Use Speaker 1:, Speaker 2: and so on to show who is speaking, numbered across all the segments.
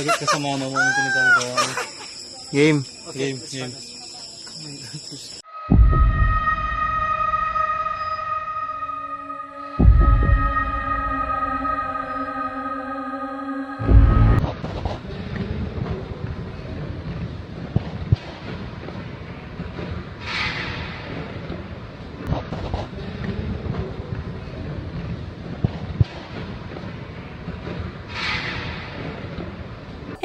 Speaker 1: Higit ka sa mama mo. Ano pinagagawa mo?
Speaker 2: Game.
Speaker 1: Game.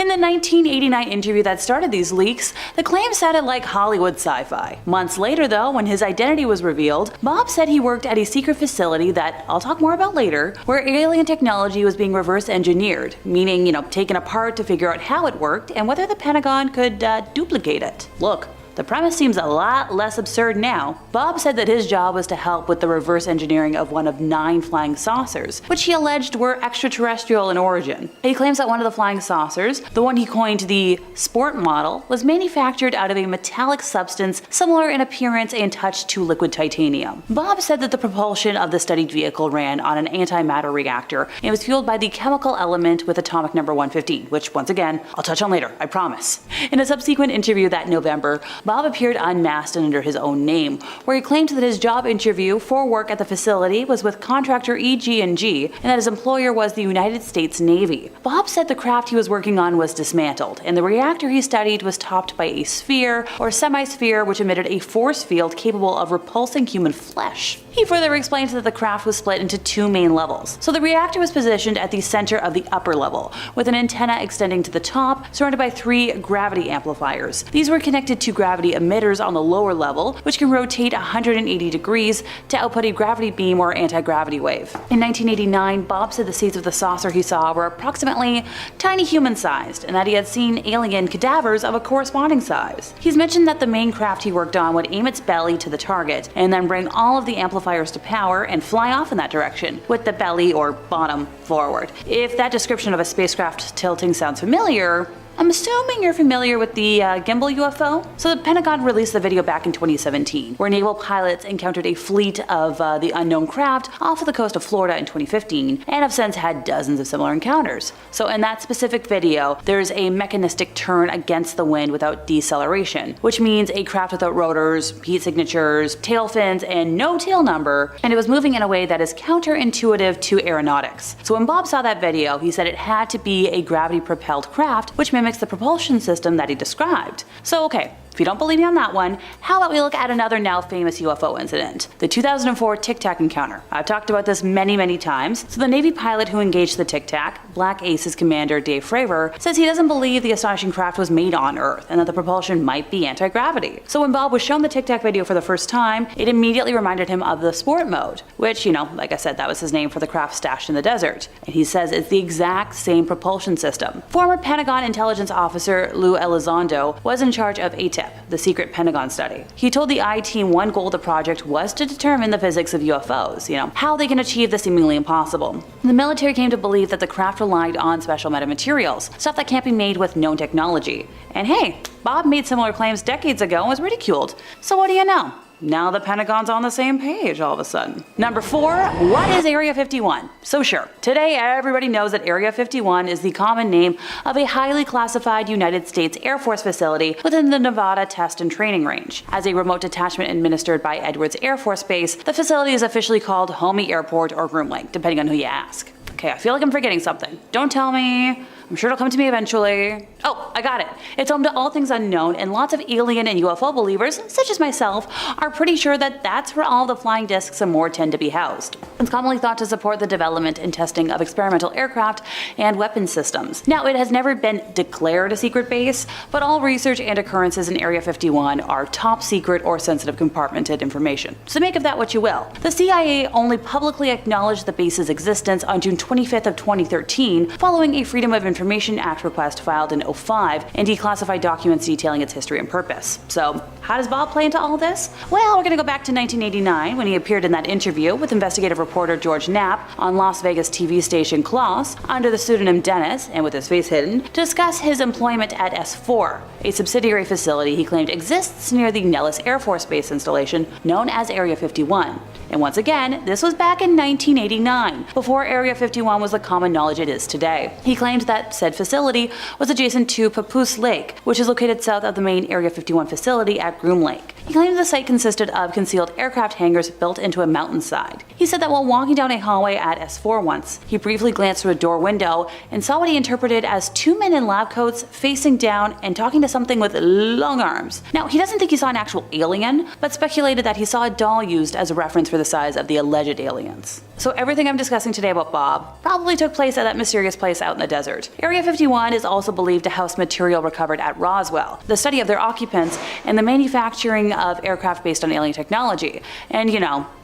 Speaker 3: In the 1989 interview that started these leaks, the claim sounded like Hollywood sci-fi. Months later though, when his identity was revealed, Bob said he worked at a secret facility that I'll talk more about later, where alien technology was being reverse engineered, meaning, taken apart to figure out how it worked and whether the Pentagon could duplicate it. Look, the premise seems a lot less absurd now. Bob said that his job was to help with the reverse engineering of one of 9 flying saucers, which he alleged were extraterrestrial in origin. He claims that one of the flying saucers, the one he coined the sport model, was manufactured out of a metallic substance similar in appearance and touch to liquid titanium. Bob said that the propulsion of the studied vehicle ran on an antimatter reactor and was fueled by the chemical element with atomic number 115, which once again, I'll touch on later, I promise. In a subsequent interview that November, Bob appeared unmasked and under his own name, where he claimed that his job interview for work at the facility was with contractor EG&G and that his employer was the United States Navy. Bob said the craft he was working on was dismantled, and the reactor he studied was topped by a sphere or semi-sphere which emitted a force field capable of repulsing human flesh. He further explained that the craft was split into 2 main levels. So the reactor was positioned at the center of the upper level, with an antenna extending to the top, surrounded by 3 gravity amplifiers. These were connected to gravity emitters on the lower level, which can rotate 180 degrees to output a gravity beam or anti-gravity wave. In 1989, Bob said the seeds of the saucer he saw were approximately tiny human-sized, and that he had seen alien cadavers of a corresponding size. He's mentioned that the main craft he worked on would aim its belly to the target, and then bring all of the amplifiers to power and fly off in that direction, with the belly or bottom forward. If that description of a spacecraft tilting sounds familiar, I'm assuming you're familiar with the gimbal UFO? So the Pentagon released the video back in 2017, where naval pilots encountered a fleet of the unknown craft off of the coast of Florida in 2015, and have since had dozens of similar encounters. So in that specific video, there's a mechanistic turn against the wind without deceleration, which means a craft without rotors, heat signatures, tail fins, and no tail number, and it was moving in a way that is counterintuitive to aeronautics. So when Bob saw that video, he said it had to be a gravity-propelled craft, which mimics the propulsion system that he described. So okay, if you don't believe me on that one, how about we look at another now famous UFO incident, the 2004 Tic Tac encounter. I've talked about this many times. So the Navy pilot who engaged the Tic Tac, Black Ace's commander Dave Fravor, says he doesn't believe the astonishing craft was made on Earth and that the propulsion might be anti-gravity. So when Bob was shown the Tic Tac video for the first time, it immediately reminded him of the sport mode, which, like I said, that was his name for the craft stashed in the desert. And he says it's the exact same propulsion system. Former Pentagon intelligence officer Lou Elizondo was in charge of ATIP, the secret Pentagon study. He told the I-Team one goal of the project was to determine the physics of UFOs, how they can achieve the seemingly impossible. The military came to believe that the craft relied on special metamaterials, stuff that can't be made with known technology. And hey, Bob made similar claims decades ago and was ridiculed. So what do you know? Now the Pentagon's on the same page all of a sudden. Number 4, what is Area 51? So sure, today everybody knows that Area 51 is the common name of a highly classified United States Air Force facility within the Nevada Test and Training Range. As a remote detachment administered by Edwards Air Force Base, the facility is officially called Homey Airport or Groom Lake, depending on who you ask. Okay, I feel like I'm forgetting something. Don't tell me. I'm sure it'll come to me eventually. Oh, I got it. It's home to all things unknown, and lots of alien and UFO believers, such as myself, are pretty sure that that's where all the flying discs and more tend to be housed. It's commonly thought to support the development and testing of experimental aircraft and weapon systems. Now, it has never been declared a secret base, but all research and occurrences in Area 51 are top secret or sensitive compartmented information. So make of that what you will. The CIA only publicly acknowledged the base's existence on June 25th of 2013, following a Freedom of Information Act request filed in 2005 and declassified documents detailing its history and purpose. So how does Bob play into all this? Well, we're gonna go back to 1989 when he appeared in that interview with investigative reporter George Knapp on Las Vegas TV station Klaus under the pseudonym Dennis and with his face hidden to discuss his employment at S4, a subsidiary facility he claimed exists near the Nellis Air Force Base installation known as Area 51. And once again, this was back in 1989, before Area 51 was the common knowledge it is today. He claimed that that said facility was adjacent to Papoose Lake, which is located south of the main Area 51 facility at Groom Lake. He claimed the site consisted of concealed aircraft hangars built into a mountainside. He said that while walking down a hallway at S4 once, he briefly glanced through a door window and saw what he interpreted as two men in lab coats facing down and talking to something with long arms. Now, he doesn't think he saw an actual alien, but speculated that he saw a doll used as a reference for the size of the alleged aliens. So everything I'm discussing today about Bob probably took place at that mysterious place out in the desert. Area 51 is also believed to house material recovered at Roswell, the study of their occupants, and the manufacturing of aircraft based on alien technology. And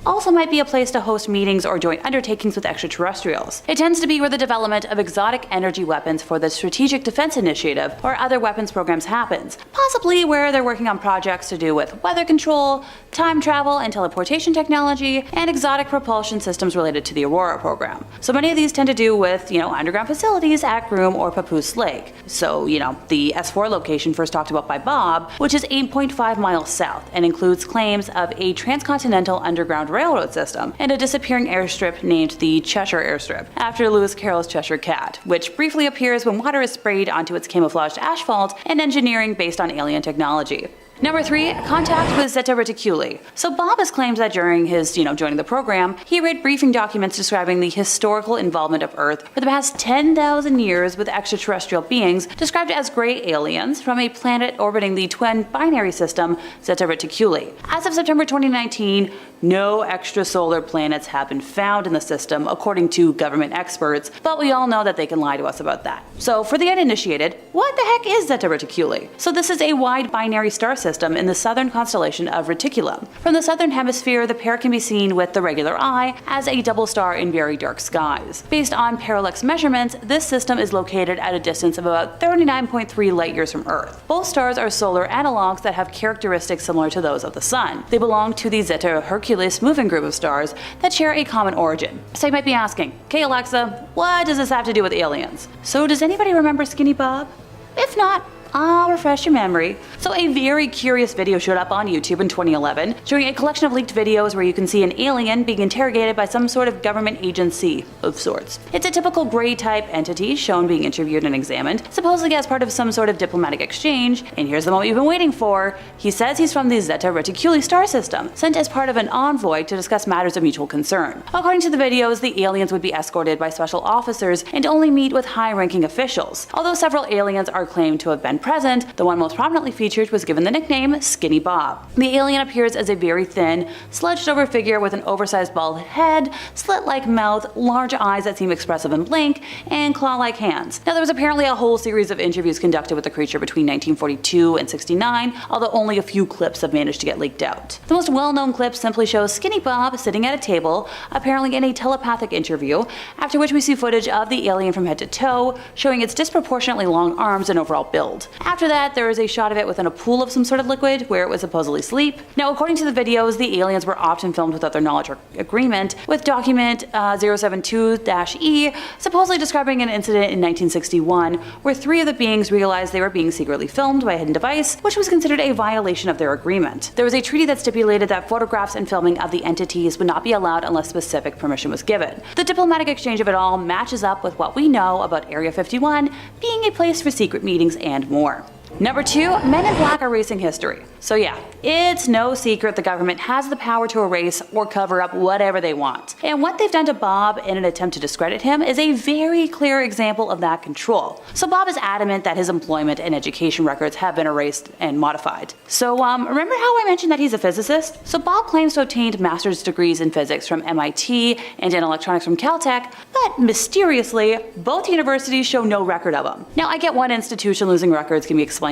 Speaker 3: also might be a place to host meetings or joint undertakings with extraterrestrials. It tends to be where the development of exotic energy weapons for the Strategic Defense Initiative or other weapons programs happens, possibly where they're working on projects to do with weather control, time travel and teleportation technology, and exotic propulsion systems related to the Aurora program. So many of these tend to do with, underground facilities at Groom or Papoose Lake. So, the S4 location first talked about by Bob, which is 8.5 miles south and includes claims of a transcontinental underground railroad system and a disappearing airstrip named the Cheshire Airstrip, after Lewis Carroll's Cheshire Cat, which briefly appears when water is sprayed onto its camouflaged asphalt and engineering based on alien technology. Number 3, contact with Zeta Reticuli. So Bob has claimed that during his, joining the program, he read briefing documents describing the historical involvement of Earth for the past 10,000 years with extraterrestrial beings described as gray aliens from a planet orbiting the twin binary system Zeta Reticuli. As of September 2019, no extrasolar planets have been found in the system, according to government experts, but we all know that they can lie to us about that. So for the uninitiated, what the heck is Zeta Reticuli? So this is a wide binary star system in the southern constellation of Reticulum. From the southern hemisphere, the pair can be seen with the regular eye as a double star in very dark skies. Based on parallax measurements, this system is located at a distance of about 39.3 light years from Earth. Both stars are solar analogs that have characteristics similar to those of the Sun. They belong to the Zeta Herculis moving group of stars that share a common origin. So you might be asking, okay Alexa, what does this have to do with aliens? So does anybody remember Skinny Bob? If not, I'll refresh your memory. So a very curious video showed up on YouTube in 2011, showing a collection of leaked videos where you can see an alien being interrogated by some sort of government agency of sorts. It's a typical gray type entity shown being interviewed and examined, supposedly as part of some sort of diplomatic exchange, and here's the moment you've been waiting for. He says he's from the Zeta Reticuli star system, sent as part of an envoy to discuss matters of mutual concern. According to the videos, the aliens would be escorted by special officers and only meet with high-ranking officials. Although several aliens are claimed to have been present, the one most prominently featured was given the nickname Skinny Bob. The alien appears as a very thin, slouched-over figure with an oversized bald head, slit-like mouth, large eyes that seem expressive and blink, and claw-like hands. Now, there was apparently a whole series of interviews conducted with the creature between 1942 and 69, although only a few clips have managed to get leaked out. The most well-known clip simply shows Skinny Bob sitting at a table, apparently in a telepathic interview, after which we see footage of the alien from head to toe, showing its disproportionately long arms and overall build. After that, there is a shot of it within a pool of some sort of liquid where it was supposedly asleep. Now, according to the videos, the aliens were often filmed without their knowledge or agreement, with document 072-E supposedly describing an incident in 1961 where 3 of the beings realized they were being secretly filmed by a hidden device, which was considered a violation of their agreement. There was a treaty that stipulated that photographs and filming of the entities would not be allowed unless specific permission was given. The diplomatic exchange of it all matches up with what we know about Area 51 being a place for secret meetings and more. Number 2, Men in Black erasing history. So yeah, it's no secret the government has the power to erase or cover up whatever they want. And what they've done to Bob in an attempt to discredit him is a very clear example of that control. So Bob is adamant that his employment and education records have been erased and modified. So remember how I mentioned that he's a physicist? So Bob claims to have obtained master's degrees in physics from MIT and in electronics from Caltech, but mysteriously, both universities show no record of them. Now, I get one institution losing records can be explained,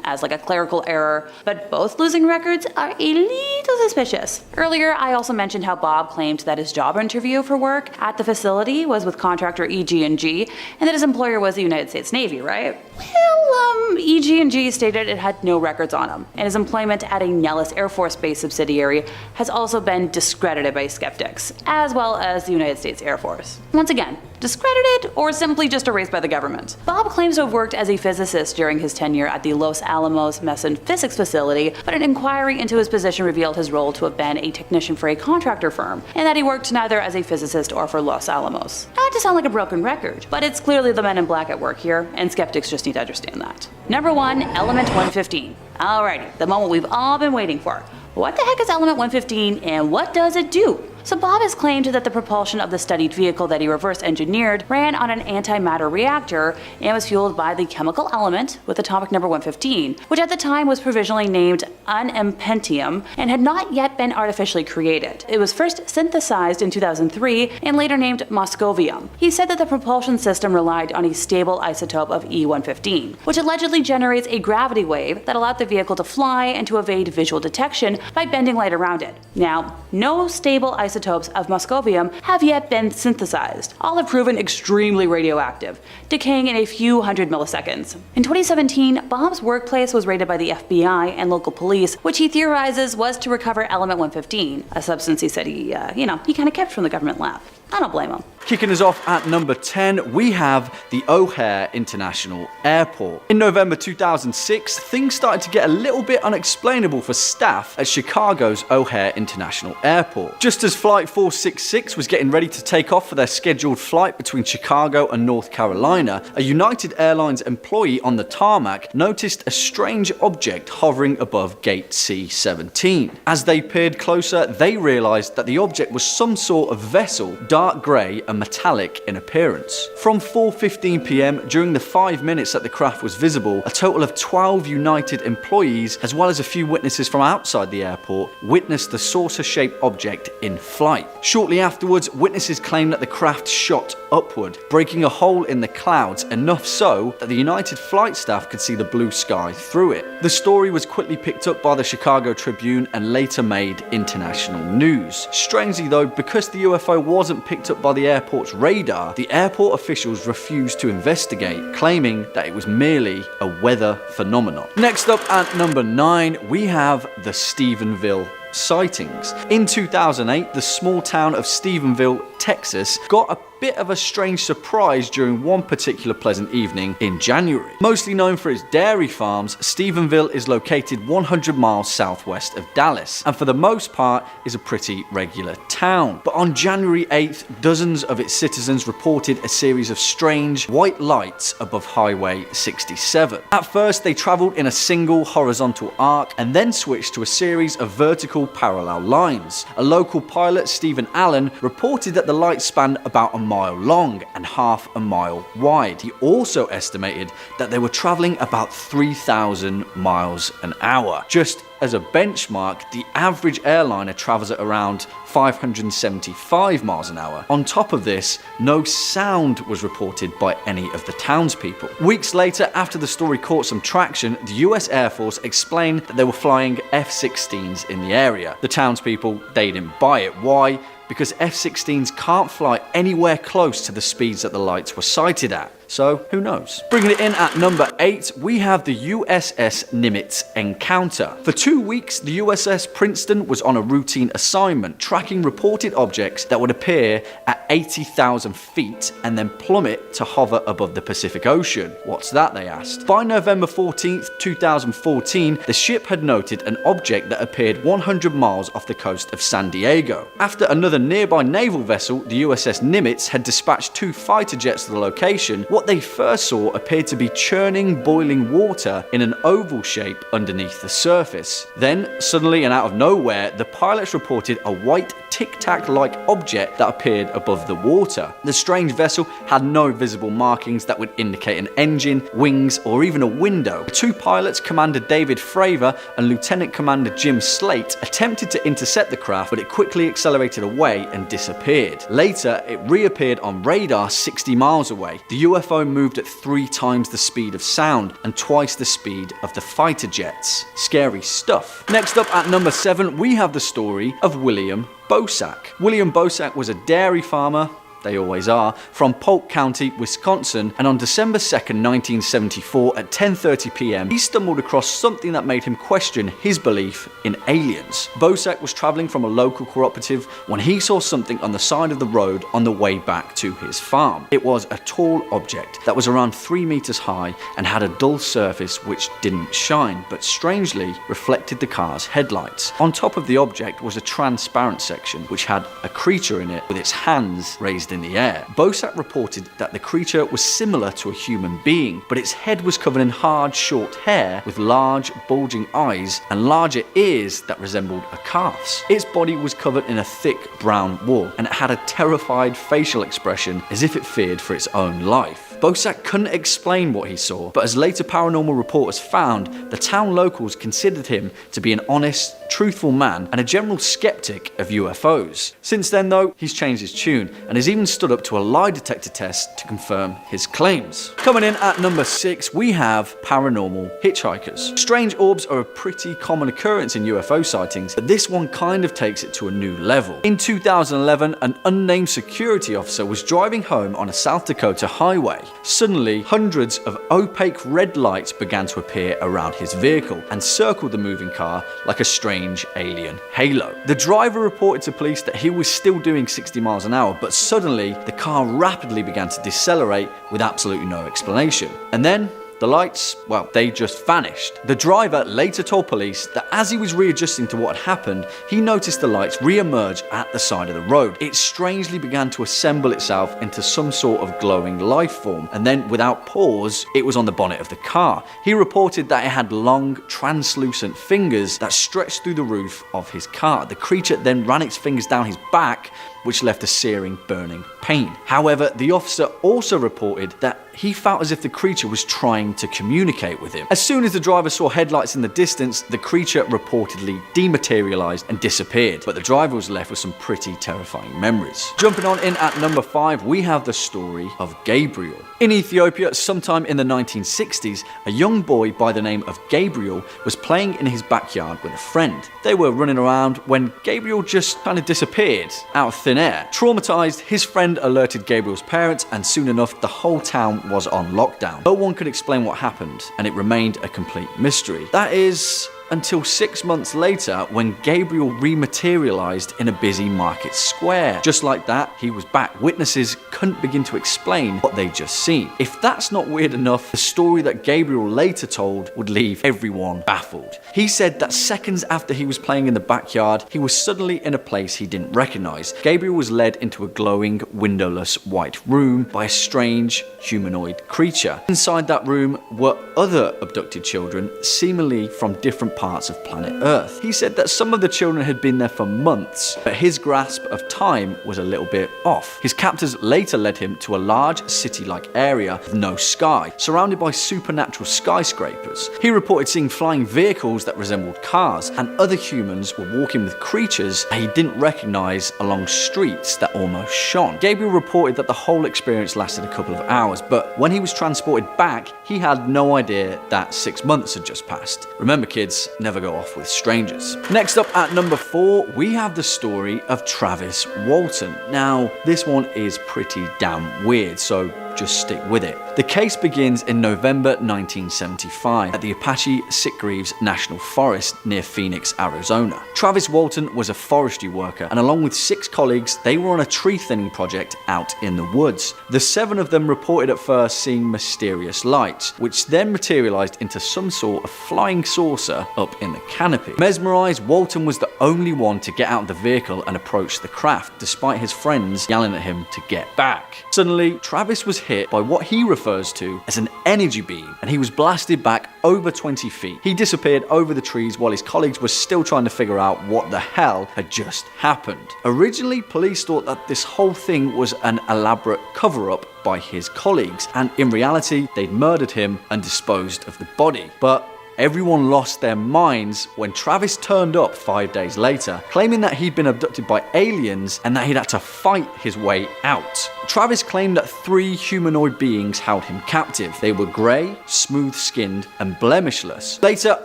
Speaker 3: as like a clerical error, but both losing records are a little suspicious. Earlier, I also mentioned how Bob claimed that his job interview for work at the facility was with contractor EG&G, and that his employer was the United States Navy, right? Well, EG&G stated it had no records on him, and his employment at a Nellis Air Force Base subsidiary has also been discredited by skeptics, as well as the United States Air Force. Once again, discredited or simply just erased by the government. Bob claims to have worked as a physicist during his tenure at the Los Alamos Meson Physics Facility, but an inquiry into his position revealed his role to have been a technician for a contractor firm, and that he worked neither as a physicist or for Los Alamos. Not to sound like a broken record, but it's clearly the men in black at work here, and skeptics just need to understand that. Number 1, Element 115. Alrighty, the moment we've all been waiting for. What the heck is Element 115 and what does it do? So Bob has claimed that the propulsion of the studied vehicle that he reverse engineered ran on an antimatter reactor and was fueled by the chemical element with atomic number 115, which at the time was provisionally named unempentium and had not yet been artificially created. It was first synthesized in 2003 and later named moscovium. He said that the propulsion system relied on a stable isotope of E115, which allegedly generates a gravity wave that allowed the vehicle to fly and to evade visual detection by bending light around it. Now, no stable isotopes of moscovium have yet been synthesized. All have proven extremely radioactive, decaying in a few hundred milliseconds. In 2017, Bob's workplace was raided by the FBI and local police, which he theorizes was to recover element 115, a substance he said he kind of kept from the government lab. I don't blame him.
Speaker 2: Kicking us off at number 10, we have the O'Hare International Airport. In November 2006, things started to get a little bit unexplainable for staff at Chicago's O'Hare International Airport. Just as Flight 466 was getting ready to take off for their scheduled flight between Chicago and North Carolina, a United Airlines employee on the tarmac noticed a strange object hovering above gate C-17. As they peered closer, they realized that the object was some sort of vessel, dark grey and metallic in appearance. From 4:15 p.m, during the 5 minutes that the craft was visible, a total of 12 United employees, as well as a few witnesses from outside the airport, witnessed the saucer-shaped object in flight. Shortly afterwards, witnesses claimed that the craft shot upward, breaking a hole in the clouds, enough so that the United flight staff could see the blue sky through it. The story was quickly picked up by the Chicago Tribune and later made international news. Strangely though, because the UFO wasn't picked up by the airport's radar, the airport officials refused to investigate, claiming that it was merely a weather phenomenon. Next up at number 9, we have the Stephenville sightings. In 2008, the small town of Stephenville, Texas, got a bit of a strange surprise during one particular pleasant evening in January. Mostly known for its dairy farms, Stephenville is located 100 miles southwest of Dallas, and for the most part is a pretty regular town. But on January 8th, dozens of its citizens reported a series of strange white lights above Highway 67. At first, they traveled in a single horizontal arc and then switched to a series of vertical parallel lines. A local pilot, Stephen Allen, reported that the lights spanned about a mile long and half a mile wide. He also estimated that they were traveling about 3,000 miles an hour. Just as a benchmark, the average airliner travels at around 575 miles an hour. On top of this, no sound was reported by any of the townspeople. Weeks later, after the story caught some traction, the US Air Force explained that they were flying F-16s in the area. The townspeople, they didn't buy it. Why? Because F-16s can't fly anywhere close to the speeds that the lights were sighted at. So, who knows? Bringing it in at number 8, we have the USS Nimitz encounter. For 2 weeks, the USS Princeton was on a routine assignment, tracking reported objects that would appear at 80,000 feet and then plummet to hover above the Pacific Ocean. What's that, they asked. By November 14th, 2014, the ship had noted an object that appeared 100 miles off the coast of San Diego. After another nearby naval vessel, the USS Nimitz, had dispatched 2 fighter jets to the location, what they first saw appeared to be churning, boiling water in an oval shape underneath the surface. Then, suddenly and out of nowhere, the pilots reported a white tic-tac-like object that appeared above the water. The strange vessel had no visible markings that would indicate an engine, wings, or even a window. The 2 pilots, Commander David Fravor and Lieutenant Commander Jim Slate, attempted to intercept the craft, but it quickly accelerated away and disappeared. Later, it reappeared on radar 60 miles away. The UFO moved at 3 times the speed of sound and twice the speed of the fighter jets. Scary stuff. Next up at number 7, we have the story of William Bosak. William Bosak was a dairy farmer they always are, from Polk County, Wisconsin, and on December 2nd, 1974 at 10:30 p.m. he stumbled across something that made him question his belief in aliens. Bosak was traveling from a local cooperative when he saw something on the side of the road on the way back to his farm. It was a tall object that was around 3 meters high and had a dull surface which didn't shine, but strangely reflected the car's headlights. On top of the object was a transparent section which had a creature in it with its hands raised in the air. Bosak reported that the creature was similar to a human being, but its head was covered in hard, short hair with large, bulging eyes and larger ears that resembled a calf's. Its body was covered in a thick brown wool, and it had a terrified facial expression as if it feared for its own life. Bosak couldn't explain what he saw, but as later paranormal reporters found, the town locals considered him to be an honest, truthful man and a general skeptic of UFOs. Since then though, he's changed his tune and has even stood up to a lie detector test to confirm his claims. Coming in at number 6, we have paranormal hitchhikers. Strange orbs are a pretty common occurrence in UFO sightings, but this one kind of takes it to a new level. In 2011, an unnamed security officer was driving home on a South Dakota highway. Suddenly, hundreds of opaque red lights began to appear around his vehicle and circled the moving car like a strange alien halo. The driver reported to police that he was still doing 60 miles an hour, but suddenly the car rapidly began to decelerate with absolutely no explanation. And then the lights, well, they just vanished. The driver later told police that as he was readjusting to what had happened, he noticed the lights re-emerge at the side of the road. It strangely began to assemble itself into some sort of glowing life form, and then without pause, it was on the bonnet of the car. He reported that it had long, translucent fingers that stretched through the roof of his car. The creature then ran its fingers down his back, which left a searing, burning pain. However, the officer also reported that he felt as if the creature was trying to communicate with him. As soon as the driver saw headlights in the distance, the creature reportedly dematerialized and disappeared, but the driver was left with some pretty terrifying memories. Jumping on in at number 5, we have the story of Gabriel. In Ethiopia, sometime in the 1960s, a young boy by the name of Gabriel was playing in his backyard with a friend. They were running around when Gabriel just kind of disappeared out of thin air. Traumatized, his friend alerted Gabriel's parents, and soon enough, the whole town was on lockdown. No one could explain what happened, and it remained a complete mystery. That is, until 6 months later when Gabriel rematerialized in a busy market square. Just like that, he was back. Witnesses couldn't begin to explain what they'd just seen. If that's not weird enough, the story that Gabriel later told would leave everyone baffled. He said that seconds after he was playing in the backyard, he was suddenly in a place he didn't recognize. Gabriel was led into a glowing, windowless white room by a strange humanoid creature. Inside that room were other abducted children, seemingly from different parts of planet Earth. He said that some of the children had been there for months, but his grasp of time was a little bit off. His captors later led him to a large city-like area with no sky, surrounded by supernatural skyscrapers. He reported seeing flying vehicles that resembled cars, and other humans were walking with creatures that he didn't recognize along streets that almost shone. Gabriel reported that the whole experience lasted a couple of hours, but when he was transported back, he had no idea that 6 months had just passed. Remember kids, never go off with strangers. Next up at number 4, we have the story of Travis Walton. Now, this one is pretty damn weird, so just stick with it. The case begins in November 1975 at the Apache Sitgreaves National Forest near Phoenix, Arizona. Travis Walton was a forestry worker, and along with 6 colleagues, they were on a tree thinning project out in the woods. The 7 of them reported at first seeing mysterious lights, which then materialized into some sort of flying saucer up in the canopy. Mesmerized, Walton was the only one to get out of the vehicle and approach the craft, despite his friends yelling at him to get back. Suddenly, Travis was hit by what he refers to as an energy beam, and he was blasted back over 20 feet. He disappeared over the trees while his colleagues were still trying to figure out what the hell had just happened. Originally, police thought that this whole thing was an elaborate cover-up by his colleagues, and in reality, they'd murdered him and disposed of the body. But everyone lost their minds when Travis turned up 5 days later, claiming that he'd been abducted by aliens and that he'd had to fight his way out. Travis claimed that 3 humanoid beings held him captive. They were grey, smooth-skinned, and blemishless. Later,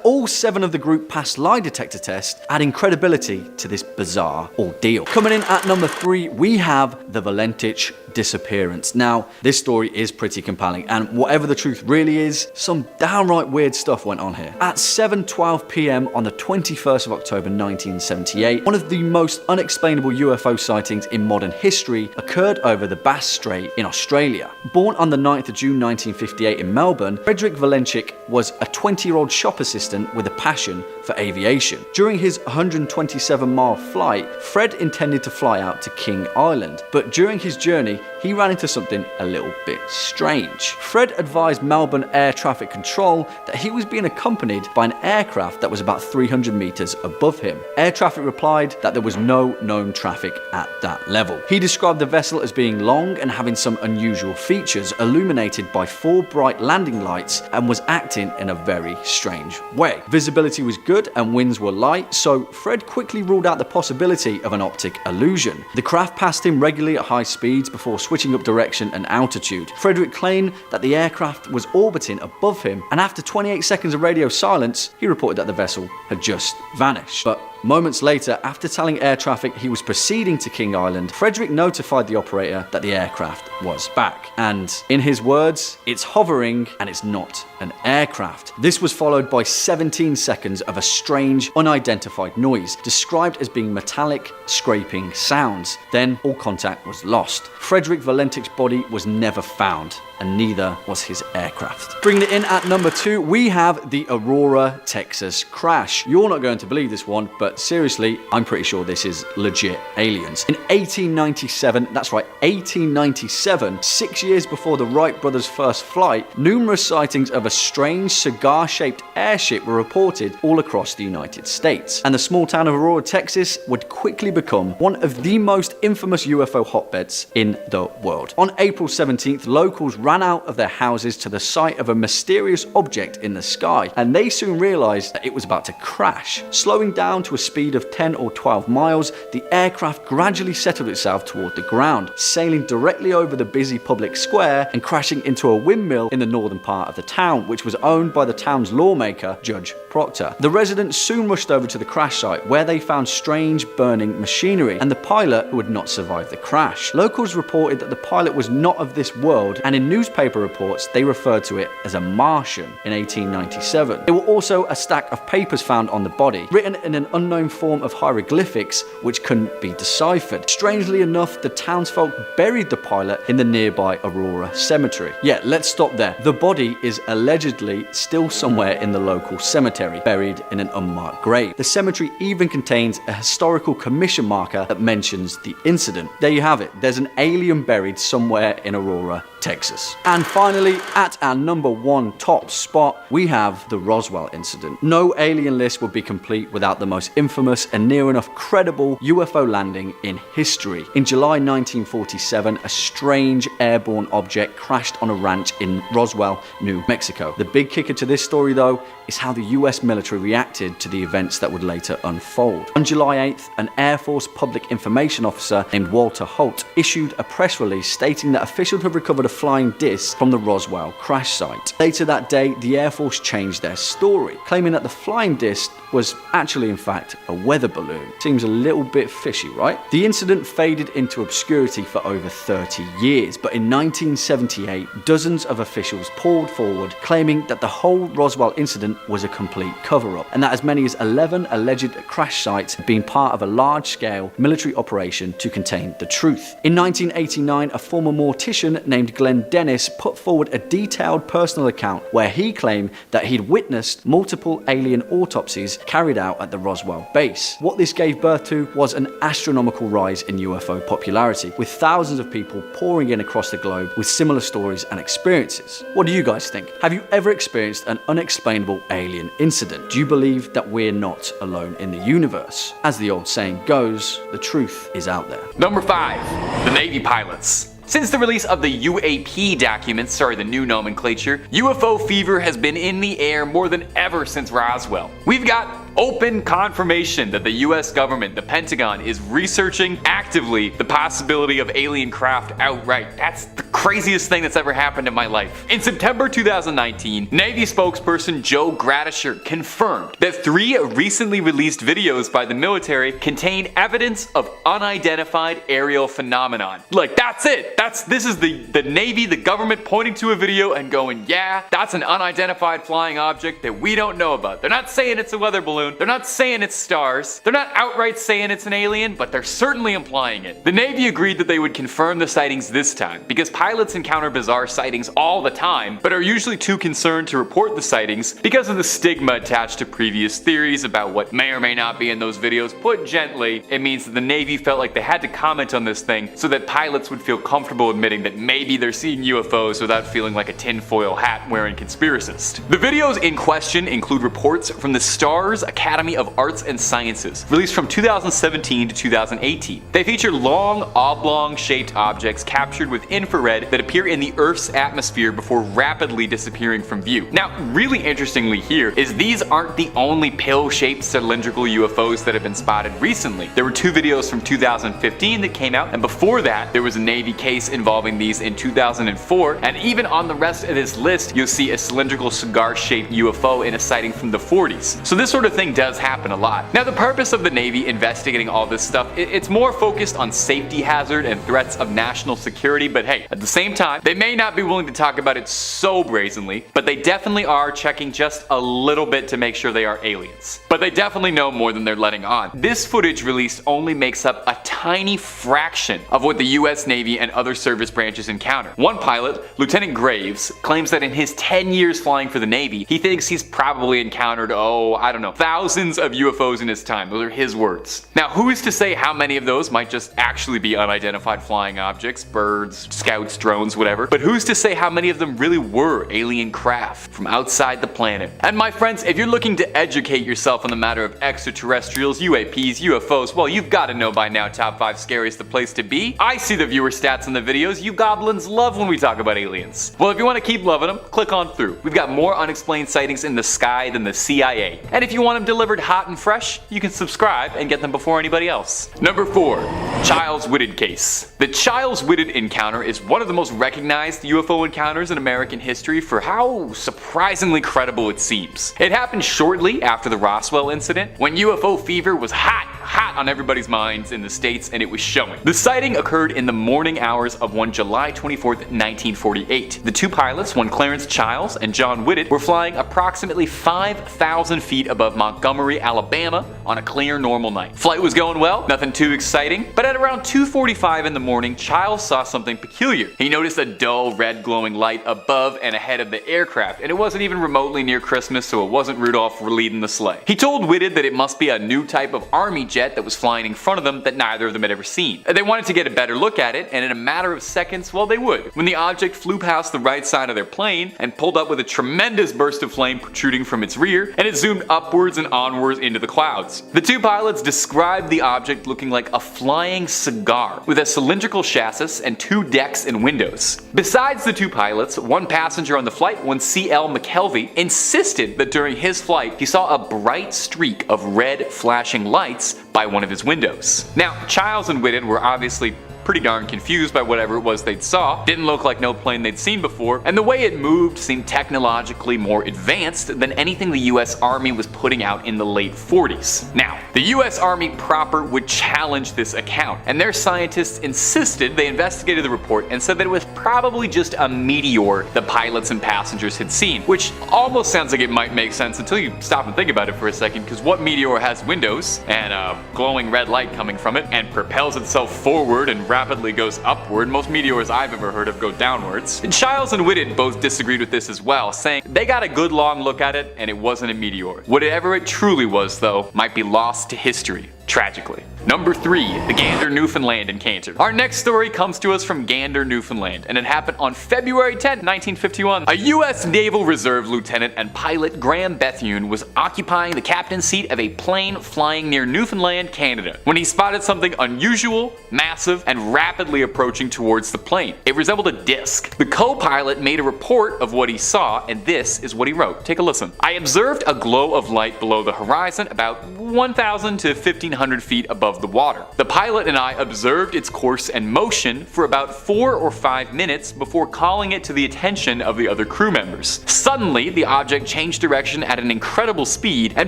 Speaker 2: all 7 of the group passed lie detector tests, adding credibility to this bizarre ordeal. Coming in at number 3, we have the Valentich disappearance. Now, this story is pretty compelling, and whatever the truth really is, some downright weird stuff went on here. At 7:12 p.m. on the 21st of October 1978, one of the most unexplainable UFO sightings in modern history occurred over the Bass Strait in Australia. Born on the 9th of June 1958 in Melbourne, Frederick Valentich was a 20-year-old shop assistant with a passion for aviation. During his 127-mile flight, Fred intended to fly out to King Island, but during his journey, he ran into something a little bit strange. Fred advised Melbourne Air Traffic Control that he was being accompanied by an aircraft that was about 300 meters above him. Air traffic replied that there was no known traffic at that level. He described the vessel as being long and having some unusual features, illuminated by 4 bright landing lights, and was acting in a very strange way. Visibility was good and winds were light, so Fred quickly ruled out the possibility of an optic illusion. The craft passed him regularly at high speeds before switching up direction and altitude. Frederick claimed that the aircraft was orbiting above him, and after 28 seconds of radio silence, he reported that the vessel had just vanished. But moments later, after telling air traffic he was proceeding to King Island, Frederick notified the operator that the aircraft was back. And in his words, it's hovering and it's not an aircraft. This was followed by 17 seconds of a strange, unidentified noise, described as being metallic, scraping sounds. Then all contact was lost. Frederick Valentich's body was never found, and neither was his aircraft. Bringing it in at number 2, we have the Aurora, Texas crash. You're not going to believe this one, but seriously, I'm pretty sure this is legit aliens. In 1897, that's right, 1897, 6 years before the Wright brothers' first flight, numerous sightings of a strange cigar-shaped airship were reported all across the United States. And the small town of Aurora, Texas would quickly become one of the most infamous UFO hotbeds in the world. On April 17th, locals ran out of their houses to the sight of a mysterious object in the sky, and they soon realized that it was about to crash. Slowing down to a speed of 10 or 12 miles, the aircraft gradually settled itself toward the ground, sailing directly over the busy public square and crashing into a windmill in the northern part of the town, which was owned by the town's lawmaker, Judge Proctor. The residents soon rushed over to the crash site, where they found strange burning machinery and the pilot who had not survived the crash. Locals reported that the pilot was not of this world, and in newspaper reports they referred to it as a Martian in 1897. There were also a stack of papers found on the body, written in an unknown form of hieroglyphics which couldn't be deciphered. Strangely enough, the townsfolk buried the pilot in the nearby Aurora Cemetery. Yeah, let's stop there. The body is allegedly still somewhere in the local cemetery, buried in an unmarked grave. The cemetery even contains a historical commission marker that mentions the incident. There you have it. There's an alien buried somewhere in Aurora, Texas. And finally, at our number 1 top spot, we have the Roswell incident. No alien list would be complete without the most infamous and near enough credible UFO landing in history. In July 1947, a strange airborne object crashed on a ranch in Roswell, New Mexico. The big kicker to this story, though, is how the US military reacted to the events that would later unfold. On July 8th, an Air Force public information officer named Walter Holt issued a press release stating that officials had recovered a flying disc from the Roswell crash site. Later that day, the Air Force changed their story, claiming that the flying disc was actually in fact a weather balloon. Seems a little bit fishy, right? The incident faded into obscurity for over 30 years, but in 1978, dozens of officials poured forward claiming that the whole Roswell incident was a complete cover-up, and that as many as 11 alleged crash sites had been part of a large-scale military operation to contain the truth. In 1989, a former mortician named Glenn Dennis put forward a detailed personal account where he claimed that he'd witnessed multiple alien autopsies carried out at the Roswell base. What this gave birth to was an astronomical rise in UFO popularity, with thousands of people pouring in across the globe with similar stories and experiences. What do you guys think? Have you ever experienced an unexplainable alien incident? Do you believe that we're not alone in the universe? As the old saying goes, the truth is out there.
Speaker 4: Number 5, the Navy pilots. Since the release of the UAP documents, the new nomenclature, UFO fever has been in the air more than ever since Roswell. We've got open confirmation that the US government, the Pentagon, is researching actively the possibility of alien craft outright. That's the craziest thing that's ever happened in my life. In September 2019, Navy spokesperson Joe Gradisher confirmed that 3 recently released videos by the military contain evidence of unidentified aerial phenomenon. Like, that's it. This is the Navy, the government pointing to a video and going, yeah, that's an unidentified flying object that we don't know about. They're not saying it's a weather balloon. They're not saying it's stars. They're not outright saying it's an alien, but they're certainly implying it. The Navy agreed that they would confirm the sightings this time, because pilots encounter bizarre sightings all the time, but are usually too concerned to report the sightings because of the stigma attached to previous theories about what may or may not be in those videos. Put gently, it means that the Navy felt like they had to comment on this thing so that pilots would feel comfortable admitting that maybe they're seeing UFOs without feeling like a tinfoil hat wearing conspiracist. The videos in question include reports from the STARS Academy of Arts and Sciences, released from 2017 to 2018. They feature long, oblong-shaped objects captured with infrared that appear in the Earth's atmosphere before rapidly disappearing from view. Now, really interestingly here is these aren't the only pill-shaped cylindrical UFOs that have been spotted recently. There were 2 videos from 2015 that came out, and before that, there was a Navy case involving these in 2004, and even on the rest of this list, you'll see a cylindrical cigar-shaped UFO in a sighting from the 40s. So this sort of thing does happen a lot. Now, the purpose of the Navy investigating all this stuff, it's more focused on safety hazard and threats of national security, but hey, at the same time, they may not be willing to talk about it so brazenly, but they definitely are checking just a little bit to make sure they are aliens. But they definitely know more than they're letting on. This footage released only makes up a tiny fraction of what the US Navy and other service branches encounter. One pilot, Lieutenant Graves, claims that in his 10 years flying for the Navy, he thinks he's probably encountered, I don't know, thousands of UFOs in his time. Those are his words. Now, who is to say how many of those might just actually be unidentified flying objects, birds, scouts, drones, whatever, but who's to say how many of them really were alien craft from outside the planet? And my friends, if you're looking to educate yourself on the matter of extraterrestrials, UAPs, UFOs, well, you've got to know by now Top 5 Scary is the place to be. I see the viewer stats in the videos. You goblins love when we talk about aliens. Well, if you want to keep loving them, click on through. We've got more unexplained sightings in the sky than the CIA. And if you want them delivered hot and fresh, you can subscribe and get them before anybody else. Number 4. Childs Whitted Case. The Childs Whitted encounter is one of the most recognized UFO encounters in American history for how surprisingly credible it seems. It happened shortly after the Roswell incident, when UFO fever was hot on everybody's minds in the States, and it was showing. The sighting occurred in the morning hours of one July 24th, 1948. The 2 pilots, one Clarence Childs and John Whitted, were flying approximately 5,000 feet above Montgomery, Alabama on a clear, normal night. Flight was going well, nothing too exciting, but at around 2:45 in the morning, Childs saw something peculiar. He noticed a dull red glowing light above and ahead of the aircraft, and it wasn't even remotely near Christmas, so it wasn't Rudolph leading the sleigh. He told Whitted that it must be a new type of army jet that was flying in front of them that neither of them had ever seen. They wanted to get a better look at it, and in a matter of seconds, well, they would, when the object flew past the right side of their plane and pulled up with a tremendous burst of flame protruding from its rear, and it zoomed upwards and onwards into the clouds. The 2 pilots described the object looking like a flying cigar with a cylindrical chassis and 2 decks and windows. Besides the 2 pilots, one passenger on the flight, one C.L. McKelvey, insisted that during his flight he saw a bright streak of red flashing lights by one of his windows. Now, Childs and Whitted were obviously pretty darn confused by whatever it was they'd saw. Didn't look like no plane they'd seen before, and the way it moved seemed technologically more advanced than anything the US Army was putting out in the late 40s. Now, the US Army proper would challenge this account, and their scientists insisted. They investigated the report and said that it was probably just a meteor the pilots and passengers had seen, which almost sounds like it might make sense until you stop and think about it for a second, because what meteor has windows and a glowing red light coming from it and propels itself forward and rapidly goes upward? Most meteors I've ever heard of go downwards. And Childs and Whitted both disagreed with this as well, saying they got a good long look at it and it wasn't a meteor. Whatever it truly was, though, might be lost to history. tragically. Number 3, the Gander, Newfoundland encounter. Our next story comes to us from Gander, Newfoundland, and it happened on February 10, 1951. A U.S. Naval Reserve lieutenant and pilot Graham Bethune was occupying the captain's seat of a plane flying near Newfoundland, Canada, when he spotted something unusual, massive, and rapidly approaching towards the plane. It resembled a disc. The co-pilot made a report of what he saw, and this is what he wrote. Take a listen. I observed a glow of light below the horizon about 1,000 to 1,500 feet above the water. The pilot and I observed its course and motion for about 4 or 5 minutes before calling it to the attention of the other crew members. Suddenly, the object changed direction at an incredible speed and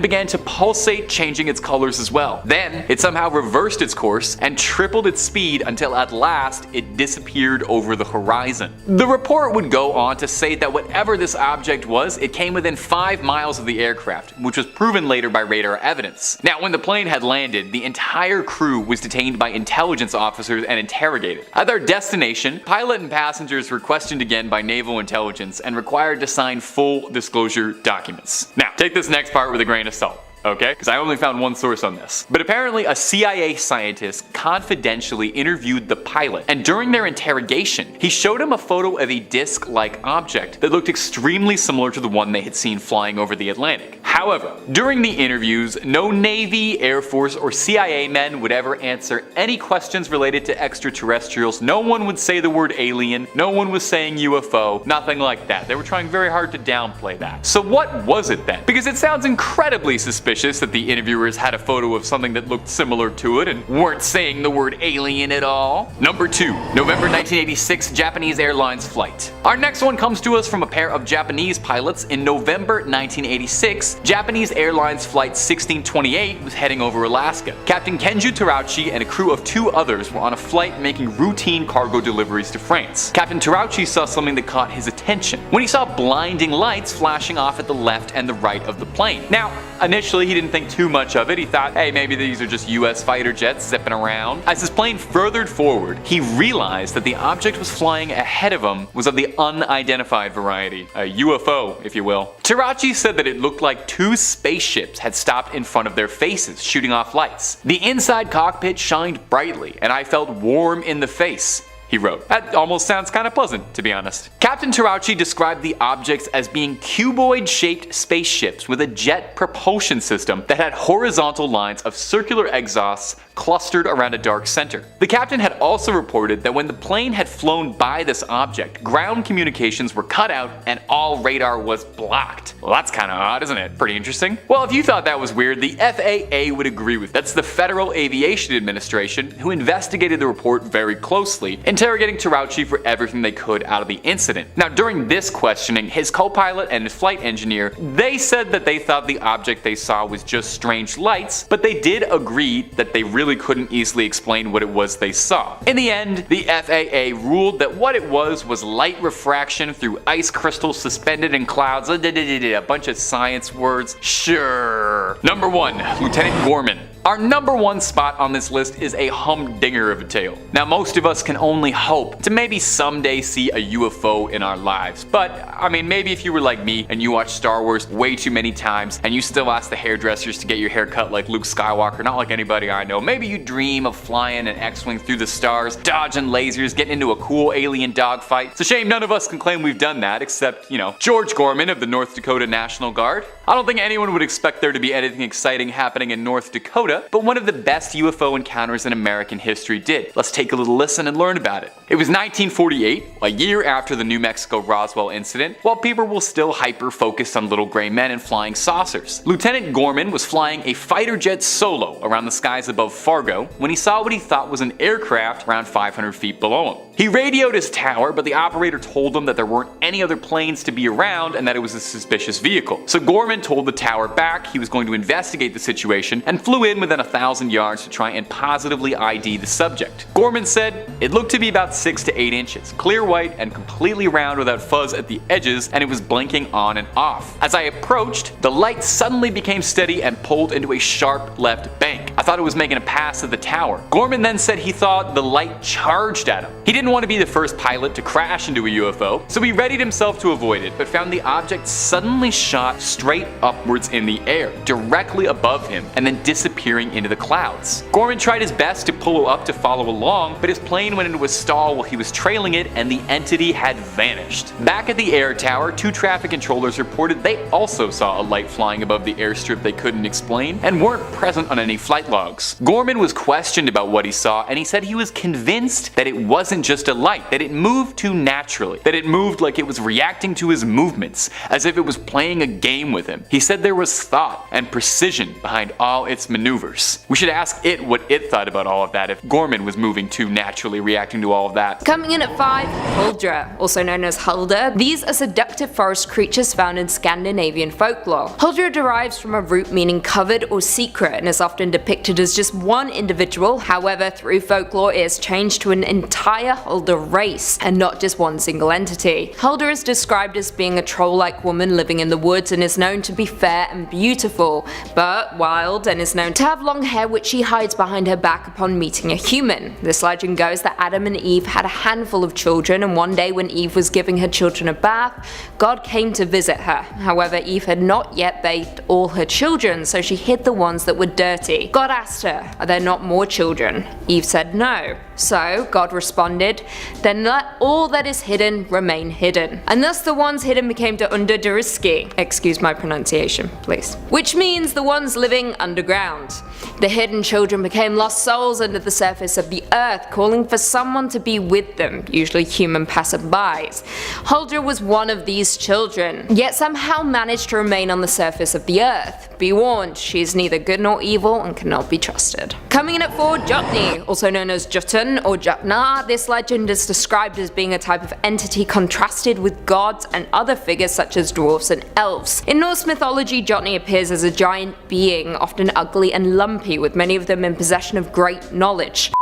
Speaker 4: began to pulsate, changing its colors as well. Then, it somehow reversed its course and tripled its speed until at last it disappeared over the horizon. The report would go on to say that whatever this object was, it came within 5 miles of the aircraft, which was proven later by radar evidence. Now, when the plane had landed, the entire crew was detained by intelligence officers and interrogated. At their destination, pilot and passengers were questioned again by naval intelligence and required to sign full disclosure documents. Now, take this next part with a grain of salt. Okay? Because I only found one source on this. But apparently a CIA scientist confidentially interviewed the pilot, and during their interrogation, he showed him a photo of a disc-like object that looked extremely similar to the one they had seen flying over the Atlantic. However, during the interviews, no Navy, Air Force, or CIA men would ever answer any questions related to extraterrestrials. No one would say the word alien, no one was saying UFO, nothing like that. They were trying very hard to downplay that. So what was it then? Because it sounds incredibly suspicious that the interviewers had a photo of something that looked similar to it and weren't saying the word alien at all. Number 2, November 1986 Japanese Airlines flight. Our next one comes to us from a pair of Japanese pilots. In November 1986, Japanese Airlines Flight 1628 was heading over Alaska. Captain Kenju Terauchi and a crew of 2 others were on a flight making routine cargo deliveries to France. Captain Terauchi saw something that caught his attention when he saw blinding lights flashing off at the left and the right of the plane. Now, initially he didn't think too much of it. He thought, hey, maybe these are just US fighter jets zipping around. As his plane furthered forward, he realized that the object was flying ahead of him was of the unidentified variety, a UFO, if you will. Terauchi said that it looked like 2 spaceships had stopped in front of their faces, shooting off lights. The inside cockpit shined brightly, and I felt warm in the face, he wrote. That almost sounds kind of pleasant, to be honest. Captain Terauchi described the objects as being cuboid-shaped spaceships with a jet propulsion system that had horizontal lines of circular exhausts clustered around a dark center. The captain had also reported that when the plane had flown by this object, ground communications were cut out and all radar was blocked. Well, that's kind of odd, isn't it? Pretty interesting. Well, if you thought that was weird, the FAA would agree with it. That's the Federal Aviation Administration, who investigated the report very closely, interrogating Terauchi for everything they could out of the incident. Now, during this questioning, his co-pilot and his flight engineer, they said that they thought the object they saw was just strange lights, but they did agree that they really couldn't easily explain what it was they saw. In the end, the FAA ruled that what it was light refraction through ice crystals suspended in clouds. A bunch of science words. Sure. Number 1, Lieutenant Gorman. Our number 1 spot on this list is a humdinger of a tale. Now, most of us can only hope to maybe someday see a UFO in our lives, but I mean, maybe if you were like me and you watched Star Wars way too many times and you still ask the hairdressers to get your hair cut like Luke Skywalker, not like anybody I know. Maybe you dream of flying an X-Wing through the stars, dodging lasers, getting into a cool alien dogfight. It's a shame none of us can claim we've done that, except, you know, George Gorman of the North Dakota National Guard. I don't think anyone would expect there to be anything exciting happening in North Dakota, but one of the best UFO encounters in American history did. Let's take a little listen and learn about it. It was 1948, a year after the New Mexico Roswell incident, while people were still hyper-focused on little gray men and flying saucers. Lieutenant Gorman was flying a fighter jet solo around the skies above Fargo when he saw what he thought was an aircraft around 500 feet below him. He radioed his tower, but the operator told him that there weren't any other planes to be around and that it was a suspicious vehicle. So Gorman told the tower back he was going to investigate the situation and flew in within 1,000 yards to try and positively ID the subject. Gorman said it looked to be about 6 to 8 inches, clear white and completely round without fuzz at the edges, and it was blinking on and off. As I approached, the light suddenly became steady and pulled into a sharp left bank. I thought it was making a pass at the tower. Gorman then said he thought the light charged at him. He didn't want to be the first pilot to crash into a UFO, so he readied himself to avoid it, but found the object suddenly shot straight upwards in the air, directly above him, and then disappeared disappearing into the clouds. Gorman tried his best to pull up to follow along, but his plane went into a stall while he was trailing it and the entity had vanished. Back at the air tower, 2 traffic controllers reported they also saw a light flying above the airstrip they couldn't explain and weren't present on any flight logs. Gorman was questioned about what he saw, and he said he was convinced that it wasn't just a light, that it moved too naturally, that it moved like it was reacting to his movements, as if it was playing a game with him. He said there was thought and precision behind all its maneuvers. We should ask it what it thought about all of that if Gorman was moving too naturally, reacting to all of that.
Speaker 5: Coming in at 5, Huldra, also known as Hulda. These are seductive forest creatures found in Scandinavian folklore. Huldra derives from a root meaning covered or secret and is often depicted as just one individual. However, through folklore it has changed to an entire Hulda race and not just one single entity. Hulda is described as being a troll-like woman living in the woods and is known to be fair and beautiful, but wild, and is known to have long hair which she hides behind her back upon meeting a human. This legend goes that Adam and Eve had a handful of children, and one day when Eve was giving her children a bath, God came to visit her. However, Eve had not yet bathed all her children, so she hid the ones that were dirty. God asked her, "Are there not more children?" Eve said no. So God responded, "Then let all that is hidden remain hidden." And thus the ones hidden became the underjuriski. Excuse my pronunciation, please. Which means the ones living underground. The hidden children became lost souls under the surface of the earth, calling for someone to be with them, usually human passerbys. Huldra was one of these children, yet somehow managed to remain on the surface of the earth. Be warned, she is neither good nor evil and cannot be trusted. Coming in at 4, Jotni, also known as Jotun or Jotnar. This legend is described as being a type of entity contrasted with gods and other figures such as dwarfs and elves. In Norse mythology, Jotni appears as a giant being, often ugly and lumpy, with many of them in possession of great knowledge.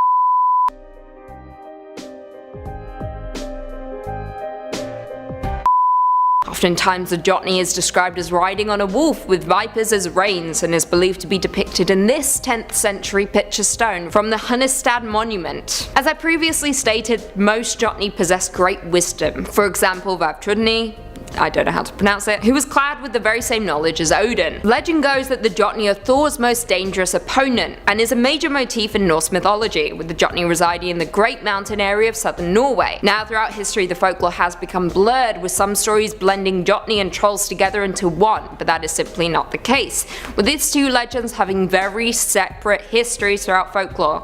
Speaker 5: Oftentimes the Jotni is described as riding on a wolf with vipers as reins and is believed to be depicted in this 10th century picture stone from the Hunnestad monument. As I previously stated, most Jotni possess great wisdom. For example, Vavtrudni, I don't know how to pronounce it, who was clad with the very same knowledge as Odin. Legend goes that the Jotni are Thor's most dangerous opponent and is a major motif in Norse mythology, with the Jotni residing in the Great Mountain area of southern Norway. Now throughout history the folklore has become blurred, with some stories blending Jotni and trolls together into one, but that is simply not the case, with these 2 legends having very separate histories throughout folklore.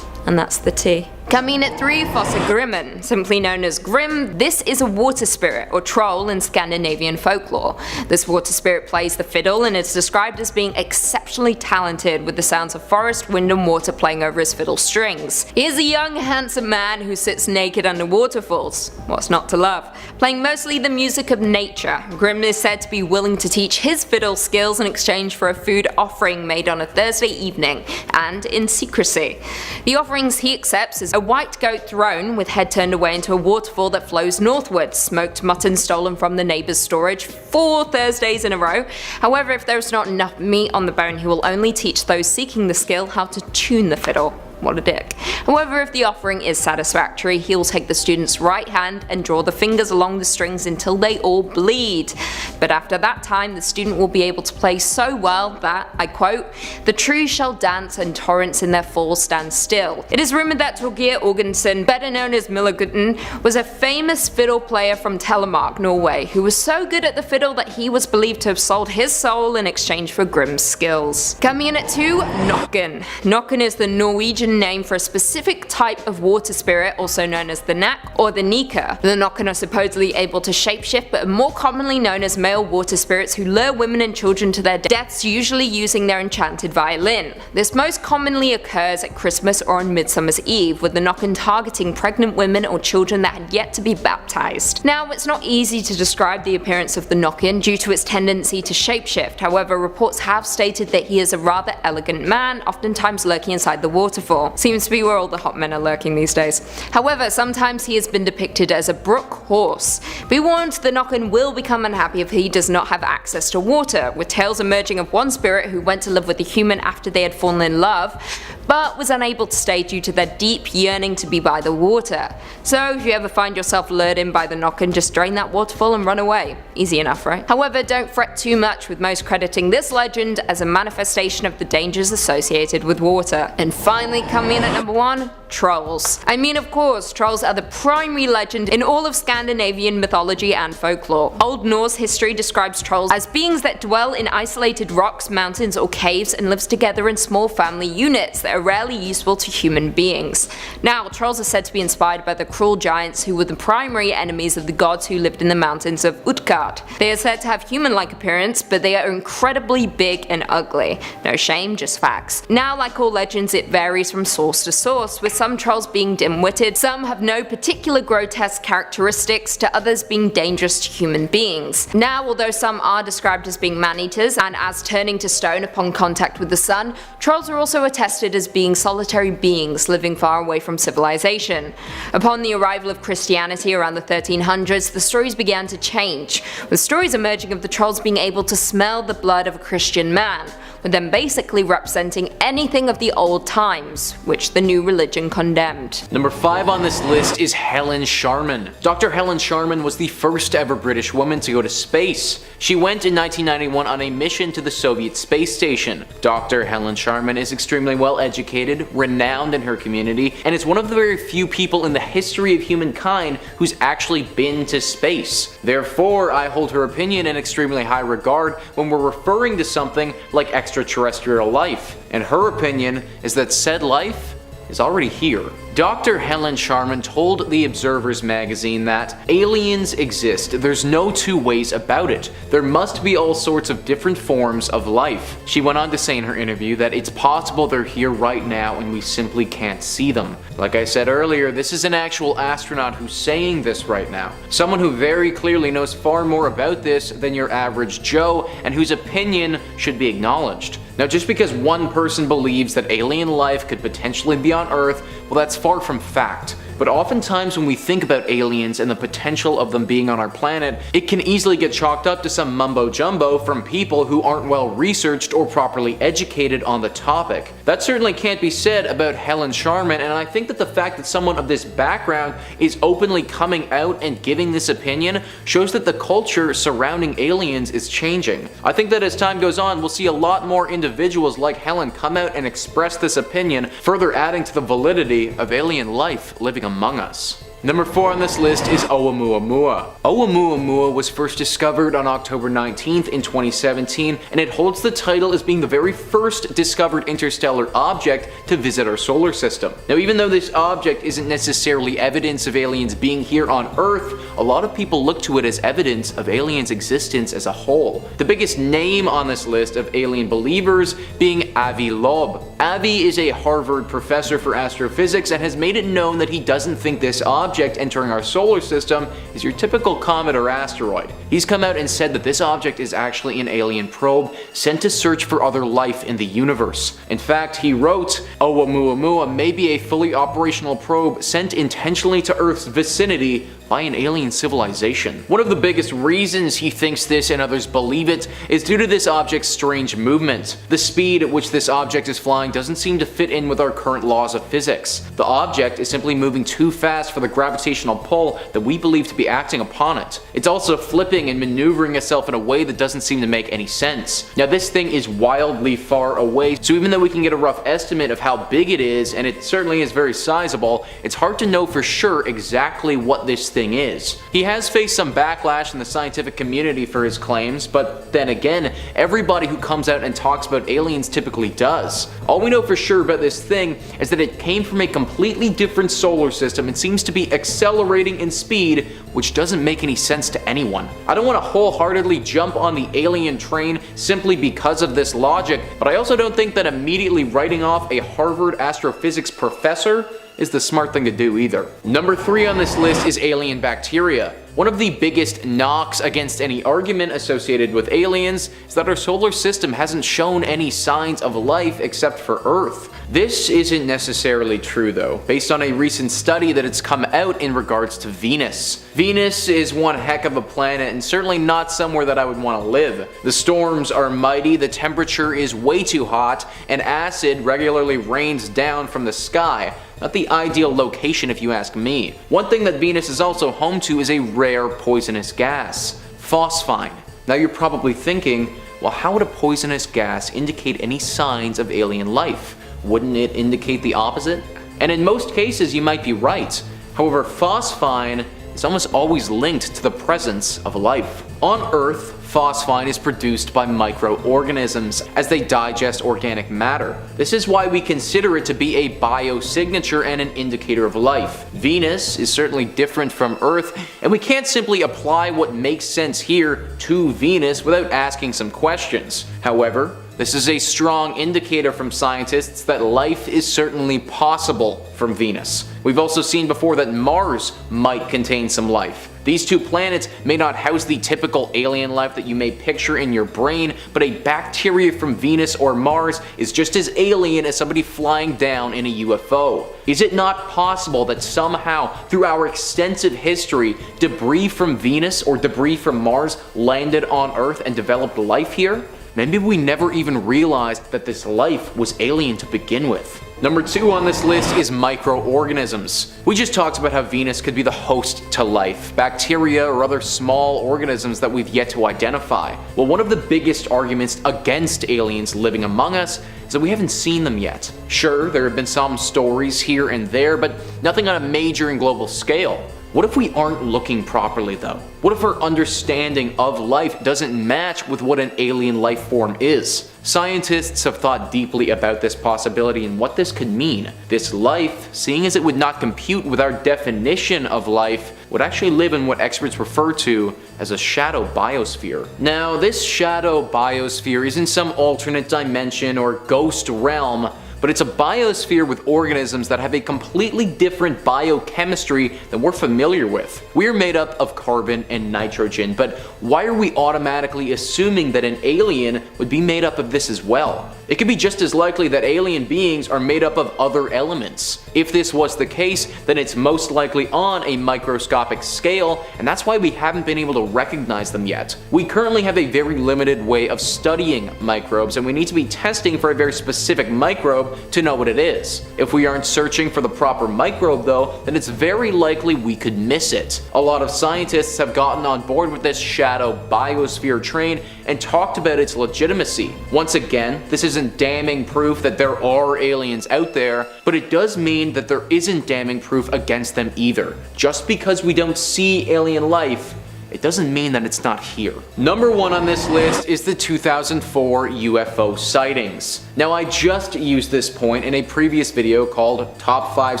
Speaker 5: And that's the T. Coming at 3, Fossagrimmen, simply known as Grim. This is a water spirit or troll in Scandinavian folklore. This water spirit plays the fiddle and is described as being exceptionally talented with the sounds of forest, wind and water playing over his fiddle strings. He is a young handsome man who sits naked under waterfalls. What's not to love? Playing mostly the music of nature. Grim is said to be willing to teach his fiddle skills in exchange for a food offering made on a Thursday evening and in secrecy. The offerings he accepts is a white goat thrown with head turned away into a waterfall that flows northwards, smoked mutton stolen from the neighbour's storage 4 Thursdays in a row. However, if there is not enough meat on the bone, he will only teach those seeking the skill how to tune the fiddle. What a dick. However, if the offering is satisfactory, he will take the student's right hand and draw the fingers along the strings until they all bleed. But after that time, the student will be able to play so well that, I quote, "the trees shall dance and torrents in their falls stand still." It is rumoured that Torgeir Orgensen, better known as Millergutten, was a famous fiddle player from Telemark, Norway, who was so good at the fiddle that he was believed to have sold his soul in exchange for Grimm's skills. Coming in at 2, Nokken. Nokken is the Norwegian name for a specific type of water spirit, also known as the Nak or the Nika. The Nokken are supposedly able to shapeshift, but are more commonly known as male water spirits who lure women and children to their deaths, usually using their enchanted violin. This most commonly occurs at Christmas or on Midsummer's Eve, with the Nokken targeting pregnant women or children that had yet to be baptized. Now, it's not easy to describe the appearance of the Nokken due to its tendency to shapeshift. However, reports have stated that he is a rather elegant man, oftentimes lurking inside the waterfall. mythical. Seems to be where all the hot men are lurking these days. However, sometimes he has been depicted as a brook horse. Be warned, the Nokken will become unhappy if he does not have access to water, with tales emerging of one spirit who went to live with a human after they had fallen in love, but was unable to stay due to their deep yearning to be by the water. So if you ever find yourself lured in by the Nokken, just drain that waterfall and run away. Easy enough, right? However, don't fret too much, with most crediting this legend as a manifestation of the dangers associated with water. And finally, coming in at number 1, trolls. I mean, of course, trolls are the primary legend in all of Scandinavian mythology and folklore. Old Norse history describes trolls as beings that dwell in isolated rocks, mountains, or caves and lives together in small family units that are rarely useful to human beings. Now, trolls are said to be inspired by the cruel giants who were the primary enemies of the gods who lived in the mountains of Utgard. They are said to have human-like appearance, but they are incredibly big and ugly. No shame, just facts. Now, like all legends, it varies from source to source, with some trolls being dim-witted, some have no particular grotesque characteristics, to others being dangerous to human beings. Now, although some are described as being man-eaters and as turning to stone upon contact with the sun, trolls are also attested as being solitary beings living far away from civilization. Upon the arrival of Christianity around the 1300s, the stories began to change, with stories emerging of the trolls being able to smell the blood of a Christian man, with them basically representing anything of the old times, which the new religion condemned.
Speaker 6: Number 5 on this list is Helen Sharman. Dr. Helen Sharman was the first ever British woman to go to space. She went in 1991 on a mission to the Soviet space station. Dr. Helen Sharman is extremely well educated, renowned in her community, and is one of the very few people in the history of humankind who's actually been to space. Therefore, I hold her opinion in extremely high regard when we're referring to something like extraterrestrial life. And her opinion is that said life is already here. Dr. Helen Sharman told The Observer's magazine that aliens exist. There's no two ways about it. There must be all sorts of different forms of life. She went on to say in her interview that it's possible they're here right now and we simply can't see them. Like I said earlier, this is an actual astronaut who's saying this right now. Someone who very clearly knows far more about this than your average Joe, and whose opinion should be acknowledged. Now, just because one person believes that alien life could potentially be on Earth, well, that's far from fact. But oftentimes when we think about aliens and the potential of them being on our planet, it can easily get chalked up to some mumbo jumbo from people who aren't well researched or properly educated on the topic. That certainly can't be said about Helen Sharman, and I think that the fact that someone of this background is openly coming out and giving this opinion shows that the culture surrounding aliens is changing. I think that as time goes on, we'll see a lot more individuals like Helen come out and express this opinion, further adding to the validity of alien life living among us. Number 4 on this list is Oumuamua. Oumuamua was first discovered on October 19th in 2017, and it holds the title as being the very first discovered interstellar object to visit our solar system. Now, even though this object isn't necessarily evidence of aliens being here on Earth, a lot of people look to it as evidence of aliens' existence as a whole. The biggest name on this list of alien believers being Avi Loeb. Avi is a Harvard professor for astrophysics and has made it known that he doesn't think this object entering our solar system is your typical comet or asteroid. He's come out and said that this object is actually an alien probe sent to search for other life in the universe. In fact, he wrote, Oumuamua may be a fully operational probe sent intentionally to Earth's vicinity by an alien civilization. One of the biggest reasons he thinks this and others believe it is due to this object's strange movement. The speed at which this object is flying doesn't seem to fit in with our current laws of physics. The object is simply moving too fast for the gravitational pull that we believe to be acting upon it. It's also flipping and maneuvering itself in a way that doesn't seem to make any sense. Now, this thing is wildly far away, so even though we can get a rough estimate of how big it is, and it certainly is very sizable, it's hard to know for sure exactly what this thing is. He has faced some backlash in the scientific community for his claims, but then again, everybody who comes out and talks about aliens typically does. All we know for sure about this thing is that it came from a completely different solar system and seems to be accelerating in speed, which doesn't make any sense to anyone. I don't want to wholeheartedly jump on the alien train simply because of this logic, but I also don't think that immediately writing off a Harvard astrophysics professor is the smart thing to do either. Number 3 on this list is alien bacteria. One of the biggest knocks against any argument associated with aliens is that our solar system hasn't shown any signs of life except for Earth. This isn't necessarily true though, based on a recent study that has come out in regards to Venus. Venus is one heck of a planet and certainly not somewhere that I would want to live. The storms are mighty, the temperature is way too hot, and acid regularly rains down from the sky. Not the ideal location if you ask me. One thing that Venus is also home to is a rare poisonous gas, phosphine. Now you're probably thinking, well, how would a poisonous gas indicate any signs of alien life? Wouldn't it indicate the opposite? And in most cases you might be right. However, phosphine is almost always linked to the presence of life. On Earth, phosphine is produced by microorganisms as they digest organic matter. This is why we consider it to be a biosignature and an indicator of life. Venus is certainly different from Earth, and we can't simply apply what makes sense here to Venus without asking some questions. However, this is a strong indicator from scientists that life is certainly possible from Venus. We've also seen before that Mars might contain some life. These two planets may not house the typical alien life that you may picture in your brain, but a bacteria from Venus or Mars is just as alien as somebody flying down in a UFO. Is it not possible that somehow, through our extensive history, debris from Venus or debris from Mars landed on Earth and developed life here? Maybe we never even realized that this life was alien to begin with. Number 2 on this list is microorganisms. We just talked about how Venus could be the host to life, bacteria or other small organisms that we've yet to identify. Well, one of the biggest arguments against aliens living among us is that we haven't seen them yet. Sure, there have been some stories here and there, but nothing on a major and global scale. What if we aren't looking properly though? What if our understanding of life doesn't match with what an alien life form is? Scientists have thought deeply about this possibility and what this could mean. This life, seeing as it would not compute with our definition of life, would actually live in what experts refer to as a shadow biosphere. Now, this shadow biosphere isn't some alternate dimension or ghost realm, but it's a biosphere with organisms that have a completely different biochemistry than we're familiar with. We're made up of carbon and nitrogen, but why are we automatically assuming that an alien would be made up of this as well? It could be just as likely that alien beings are made up of other elements. If this was the case, then it's most likely on a microscopic scale, and that's why we haven't been able to recognize them yet. We currently have a very limited way of studying microbes, and we need to be testing for a very specific microbe to know what it is. If we aren't searching for the proper microbe though, then it's very likely we could miss it. A lot of scientists have gotten on board with this shadow biosphere train and talked about its legitimacy. Once again, this isn't damning proof that there are aliens out there, but it does mean that there isn't damning proof against them either. Just because we don't see alien life, it doesn't mean that it's not here. Number 1 on this list is the 2004 UFO sightings. Now, I just used this point in a previous video called Top 5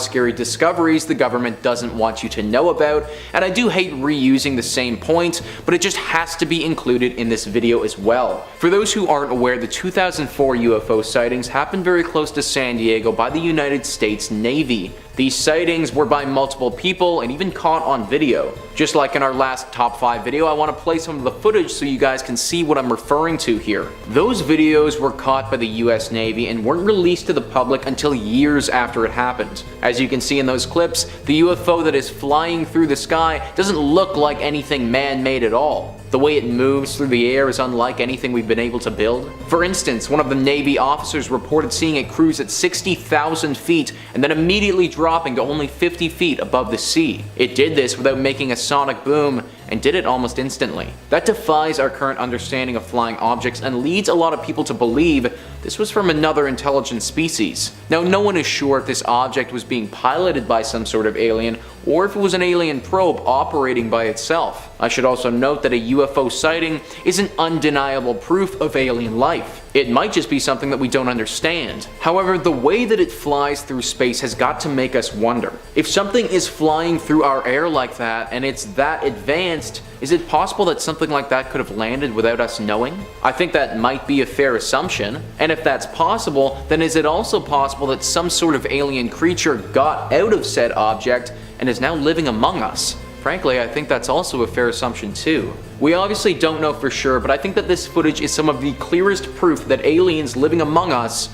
Speaker 6: Scary Discoveries the Government Doesn't Want You to Know About, and I do hate reusing the same point, but it just has to be included in this video as well. For those who aren't aware, the 2004 UFO sightings happened very close to San Diego by the United States Navy. These sightings were by multiple people and even caught on video. Just like in our last top 5 video, I want to play some of the footage so you guys can see what I'm referring to here. Those videos were caught by the US Navy and weren't released to the public until years after it happened. As you can see in those clips, the UFO that is flying through the sky doesn't look like anything man-made at all. The way it moves through the air is unlike anything we've been able to build. For instance, one of the Navy officers reported seeing it cruise at 60,000 feet and then immediately dropping to only 50 feet above the sea. It did this without making a sonic boom and did it almost instantly. That defies our current understanding of flying objects and leads a lot of people to believe this was from another intelligent species. Now, no one is sure if this object was being piloted by some sort of alien or if it was an alien probe operating by itself. I should also note that a UFO sighting isn't undeniable proof of alien life. It might just be something that we don't understand. However, the way that it flies through space has got to make us wonder. If something is flying through our air like that and it's that advanced, is it possible that something like that could have landed without us knowing? I think that might be a fair assumption. And if that's possible, then is it also possible that some sort of alien creature got out of said object and is now living among us? Frankly, I think that's also a fair assumption too. We obviously don't know for sure, but I think that this footage is some of the clearest proof that aliens living among us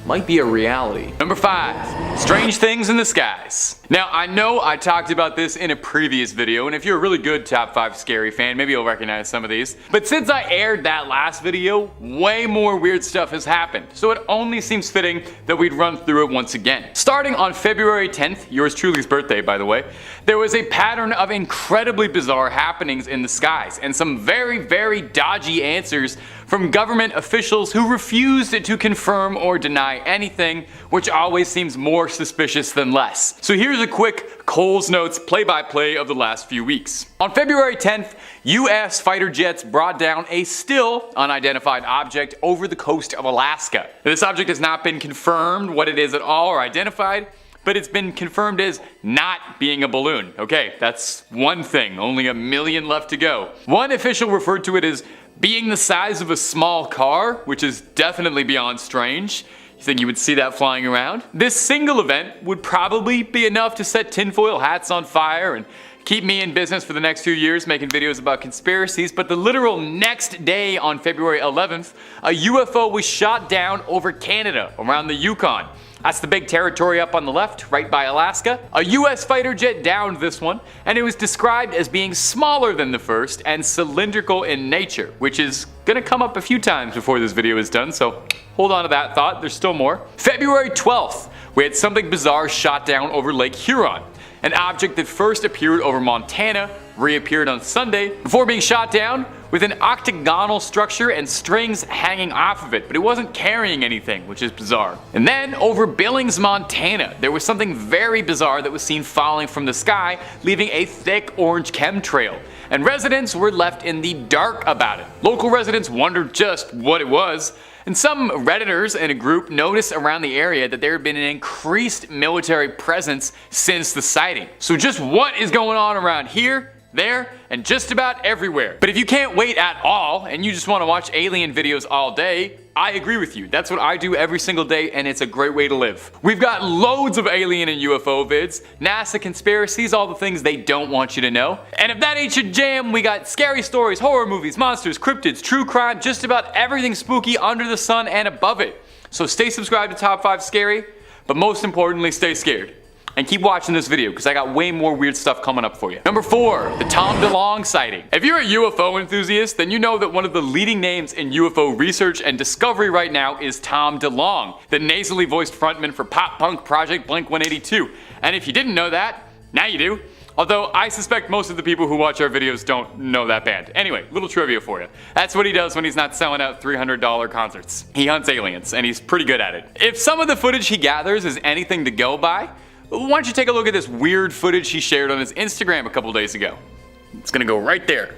Speaker 6: might be a reality.
Speaker 4: Number 5. Strange things in the skies. Now, I know I talked about this in a previous video, and if you're a really good Top 5 Scary fan, maybe you'll recognize some of these. But since I aired that last video, way more weird stuff has happened, so it only seems fitting that we'd run through it once again. Starting on February 10th, yours truly's birthday by the way, there was a pattern of incredibly bizarre happenings in the skies, and some very, very dodgy answers from government officials who refused to confirm or deny anything, which always seems more suspicious than less. So here's a quick Cole's Notes play-by-play of the last few weeks. On February 10th, US fighter jets brought down a still unidentified object over the coast of Alaska. This object has not been confirmed what it is at all or identified, but it's been confirmed as not being a balloon. Okay, that's one thing, only 1 million left to go. One official referred to it as being the size of a small car, which is definitely beyond strange. You think you would see that flying around? This single event would probably be enough to set tinfoil hats on fire and keep me in business for the next few years making videos about conspiracies, but the literal next day on February 11th, a UFO was shot down over Canada, around the Yukon. That's the big territory up on the left, right by Alaska. A US fighter jet downed this one, and it was described as being smaller than the first and cylindrical in nature, which is gonna come up a few times before this video is done, so hold on to that thought, there's still more. February 12th, we had something bizarre shot down over Lake Huron. An object that first appeared over Montana reappeared on Sunday before being shot down with an octagonal structure and strings hanging off of it, but it wasn't carrying anything, which is bizarre. And then over Billings, Montana, there was something very bizarre that was seen falling from the sky, leaving a thick orange chemtrail, and residents were left in the dark about it. Local residents wondered just what it was, and some Redditors in a group noticed around the area that there had been an increased military presence since the sighting. So just what is going on around here, there, and just about everywhere? But if you can't wait at all, and you just want to watch alien videos all day, I agree with you. That's what I do every single day, and it's a great way to live. We've got loads of alien and UFO vids, NASA conspiracies, all the things they don't want you to know. And if that ain't your jam, we got scary stories, horror movies, monsters, cryptids, true crime, just about everything spooky under the sun and above it. So stay subscribed to Top 5 Scary, but most importantly, stay scared. And keep watching this video, because I got way more weird stuff coming up for you. Number 4, the Tom DeLonge sighting. If you're a UFO enthusiast, then you know that one of the leading names in UFO research and discovery right now is Tom DeLonge, the nasally voiced frontman for pop punk project Blink-182. And if you didn't know that, now you do. Although I suspect most of the people who watch our videos don't know that band. Anyway, little trivia for you. That's what he does when he's not selling out $300 concerts. He hunts aliens, and he's pretty good at it. If some of the footage he gathers is anything to go by, why don't you take a look at this weird footage he shared on his Instagram a couple days ago. It's gonna go right there.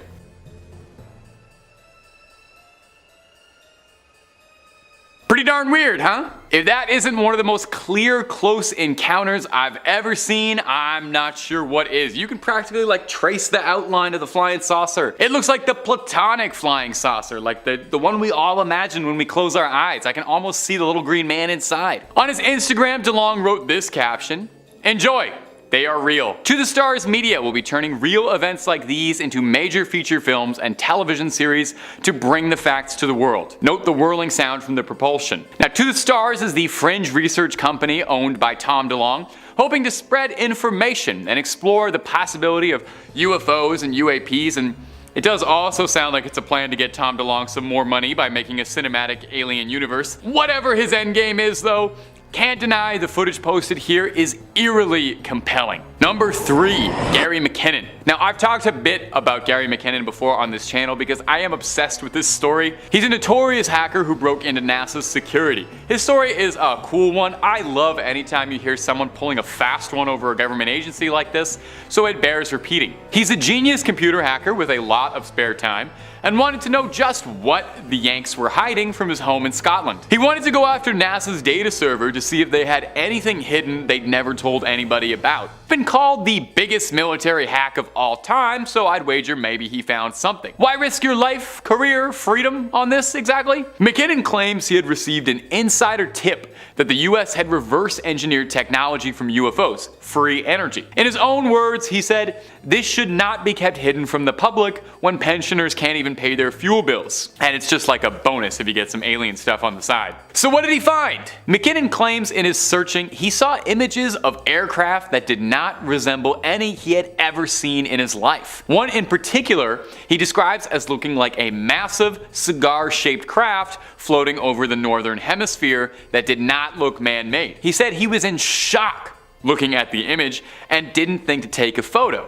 Speaker 4: Pretty darn weird, huh? If that isn't one of the most clear, close encounters I've ever seen, I'm not sure what is. You can practically trace the outline of the flying saucer. It looks like the platonic flying saucer, like the one we all imagine when we close our eyes. I can almost see the little green man inside. On his Instagram, DeLonge wrote this caption: "Enjoy. They are real." To the Stars Media will be turning real events like these into major feature films and television series to bring the facts to the world. Note the whirling sound from the propulsion. Now, To the Stars is the fringe research company owned by Tom DeLonge, hoping to spread information and explore the possibility of UFOs and UAPs, and it does also sound like it's a plan to get Tom DeLonge some more money by making a cinematic alien universe. Whatever his endgame is though, can't deny the footage posted here is eerily compelling. Number 3, Gary McKinnon. Now, I've talked a bit about Gary McKinnon before on this channel because I am obsessed with this story. He's a notorious hacker who broke into NASA's security. His story is a cool one. I love anytime you hear someone pulling a fast one over a government agency like this, so it bears repeating. He's a genius computer hacker with a lot of spare time and wanted to know just what the Yanks were hiding from his home in Scotland. He wanted to go after NASA's data server to see if they had anything hidden they'd never told anybody about. Been called the biggest military hack of all time, so I'd wager maybe he found something. Why risk your life, career, freedom on this exactly? McKinnon claims he had received an insider tip that the US had reverse engineered technology from UFOs, free energy. In his own words, he said, "This should not be kept hidden from the public when pensioners can't even pay their fuel bills. And it's just like a bonus if you get some alien stuff on the side." So what did he find? McKinnon claims in his searching he saw images of aircraft that did not resemble any he had ever seen in his life. One in particular he describes as looking like a massive cigar-shaped craft floating over the northern hemisphere that did not look man-made. He said he was in shock looking at the image and didn't think to take a photo.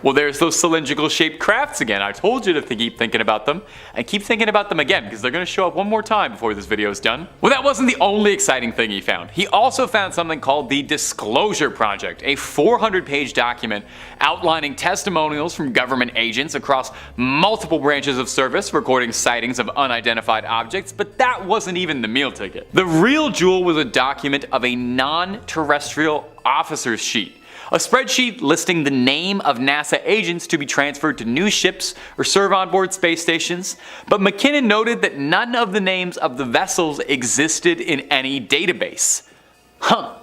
Speaker 4: Well, there's those cylindrical shaped crafts again. I told you to keep thinking about them, and keep thinking about them again because they're going to show up one more time before this video is done. Well, that wasn't the only exciting thing he found. He also found something called the Disclosure Project, a 400-page document outlining testimonials from government agents across multiple branches of service recording sightings of unidentified objects, but that wasn't even the meal ticket. The real jewel was a document of a non-terrestrial officer's sheet. A spreadsheet listing the name of NASA agents to be transferred to new ships or serve on board space stations, but McKinnon noted that none of the names of the vessels existed in any database. Now,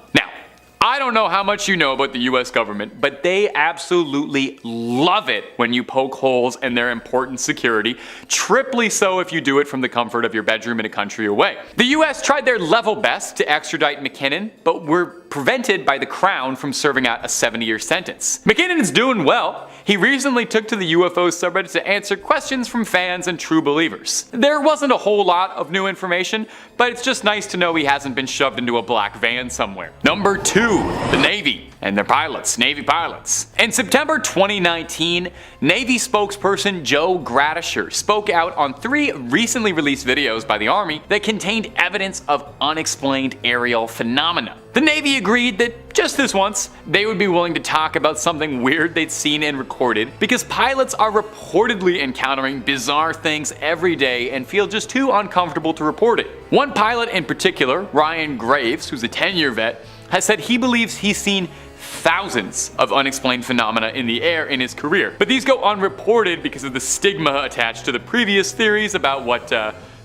Speaker 4: I don't know how much you know about the US government, but they absolutely love it when you poke holes in their important security, triply so if you do it from the comfort of your bedroom in a country away. The US tried their level best to extradite McKinnon, but were prevented by the Crown from serving out a 70-year sentence. McKinnon's doing well. He recently took to the UFO subreddit to answer questions from fans and true believers. There wasn't a whole lot of new information, but it's just nice to know he hasn't been shoved into a black van somewhere. Number 2, the Navy and their pilots, Navy pilots. In September 2019, Navy spokesperson Joe Gradisher spoke out on 3 recently released videos by the Army that contained evidence of unexplained aerial phenomena. The Navy agreed that just this once, they would be willing to talk about something weird they'd seen and recorded because pilots are reportedly encountering bizarre things every day and feel just too uncomfortable to report it. One pilot in particular, Ryan Graves, who's a 10-year vet, has said he believes he's seen thousands of unexplained phenomena in the air in his career. But these go unreported because of the stigma attached to the previous theories about what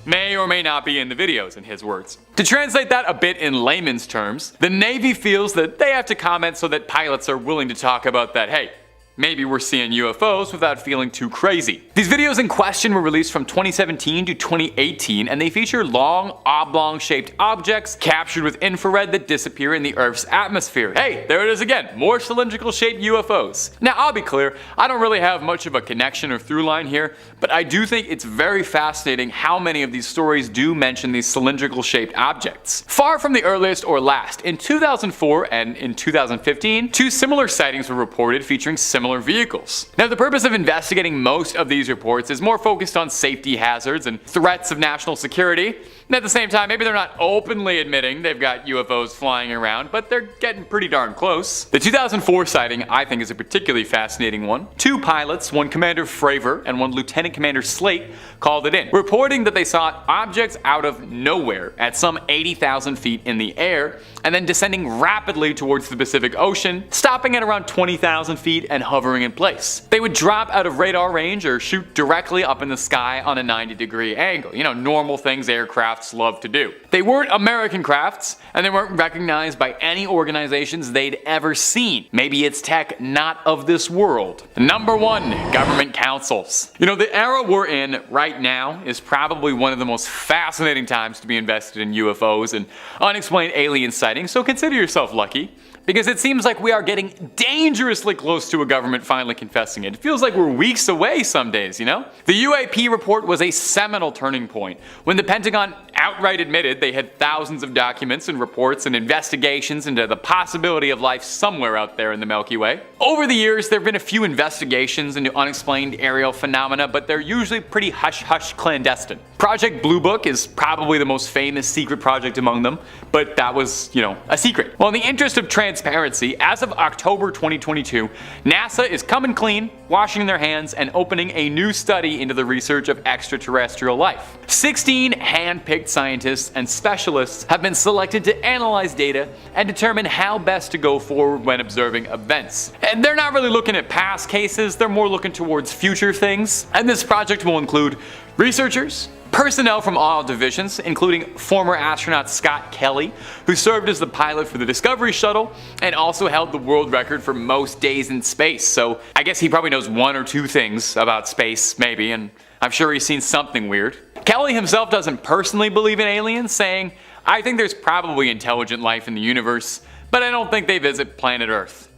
Speaker 4: may or may not be in the videos, in his words. To translate that a bit in layman's terms, the Navy feels that they have to comment so that pilots are willing to talk about that, hey, maybe we're seeing UFOs without feeling too crazy. These videos in question were released from 2017 to 2018, and they feature long, oblong-shaped objects captured with infrared that disappear in the Earth's atmosphere. Hey, there it is again, more cylindrical-shaped UFOs. Now, I'll be clear, I don't really have much of a connection or through line here, but I do think it's very fascinating how many of these stories do mention these cylindrical-shaped objects. Far from the earliest or last, in 2004 and in 2015, 2 similar sightings were reported featuring similar vehicles. Now, the purpose of investigating most of these reports is more focused on safety hazards and threats of national security. And at the same time, maybe they're not openly admitting they've got UFOs flying around, but they're getting pretty darn close. The 2004 sighting, I think, is a particularly fascinating one. 2 pilots, one Commander Fravor and one Lieutenant Commander Slate, called it in, reporting that they saw objects out of nowhere at some 80,000 feet in the air, and then descending rapidly towards the Pacific Ocean, stopping at around 20,000 feet and hovering in place. They would drop out of radar range or shoot directly up in the sky on a 90-degree angle. You know, normal things aircrafts love to do. They weren't American crafts, and they weren't recognized by any organizations they'd ever seen. Maybe it's tech not of this world. Number 1, government councils. You know, the era we're in right now is probably one of the most fascinating times to be invested in UFOs and unexplained alien sightings, so consider yourself lucky. Because it seems like we are getting dangerously close to a government finally confessing it. It feels like we're weeks away some days, you know? The UAP report was a seminal turning point when the Pentagon outright admitted they had thousands of documents and reports and investigations into the possibility of life somewhere out there in the Milky Way. Over the years, there have been a few investigations into unexplained aerial phenomena, but they're usually pretty hush-hush clandestine. Project Blue Book is probably the most famous secret project among them, but that was, a secret. Well, in the interest of transparency, as of October 2022, NASA is coming clean, washing their hands, and opening a new study into the research of extraterrestrial life. 16 hand-picked scientists and specialists have been selected to analyze data and determine how best to go forward when observing events. And they're not really looking at past cases, they're more looking towards future things. And this project will include researchers, personnel from all divisions, including former astronaut Scott Kelly, who served as the pilot for the Discovery shuttle and also held the world record for most days in space. So I guess he probably knows one or two things about space, maybe, and I'm sure he's seen something weird. Kelly himself doesn't personally believe in aliens, saying, "I think there's probably intelligent life in the universe, but I don't think they visit planet Earth."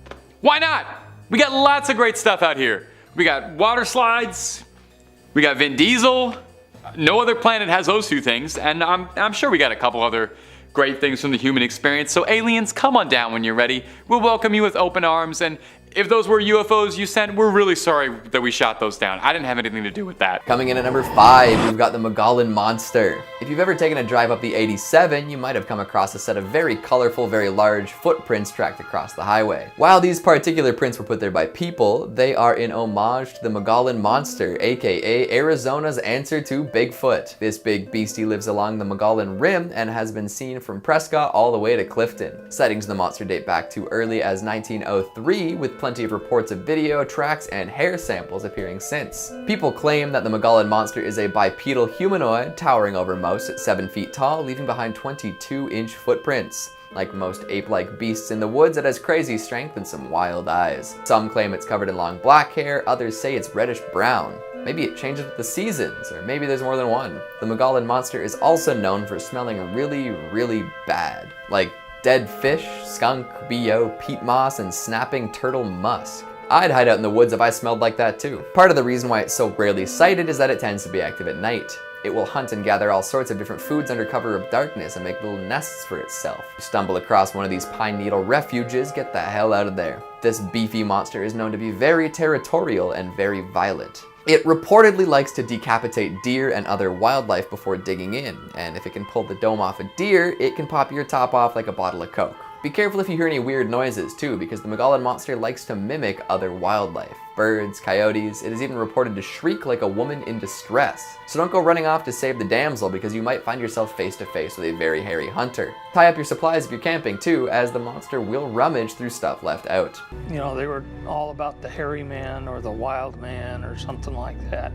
Speaker 4: Why not? We got lots of great stuff out here. We got water slides, we got Vin Diesel. No other planet has those two things, and I'm sure we got a couple other great things from the human experience. So aliens, come on down when you're ready. We'll welcome you with open arms, and if those were UFOs you sent, we're really sorry that we shot those down. I didn't have anything to do with that.
Speaker 7: Coming in at number 5, we've got the Mogollon Monster. If you've ever taken a drive up the 87, you might have come across a set of very colorful, very large footprints tracked across the highway. While these particular prints were put there by people, they are in homage to the Mogollon Monster, aka Arizona's answer to Bigfoot. This big beastie lives along the Mogollon Rim and has been seen from Prescott all the way to Clifton. Sightings of the monster date back to early as 1903, with plenty of reports of video, tracks, and hair samples appearing since. People claim that the Mogollon Monster is a bipedal humanoid towering over most at 7 feet tall, leaving behind 22-inch footprints. Like most ape-like beasts in the woods, it has crazy strength and some wild eyes. Some claim it's covered in long black hair, others say it's reddish-brown. Maybe it changes with the seasons, or maybe there's more than one. The Mogollon Monster is also known for smelling really, really bad. Like dead fish, skunk, BO, peat moss, and snapping turtle musk. I'd hide out in the woods if I smelled like that too. Part of the reason why it's so rarely sighted is that it tends to be active at night. It will hunt and gather all sorts of different foods under cover of darkness and make little nests for itself. If you stumble across one of these pine needle refuges, get the hell out of there. This beefy monster is known to be very territorial and very violent. It reportedly likes to decapitate deer and other wildlife before digging in, and if it can pull the dome off a deer, it can pop your top off like a bottle of Coke. Be careful if you hear any weird noises too, because the Mogollon Monster likes to mimic other wildlife. Birds, coyotes, it is even reported to shriek like a woman in distress. So don't go running off to save the damsel, because you might find yourself face to face with a very hairy hunter. Tie up your supplies if you're camping too, as the monster will rummage through stuff left out.
Speaker 8: You know, they were all about the hairy man or the wild man or something like that.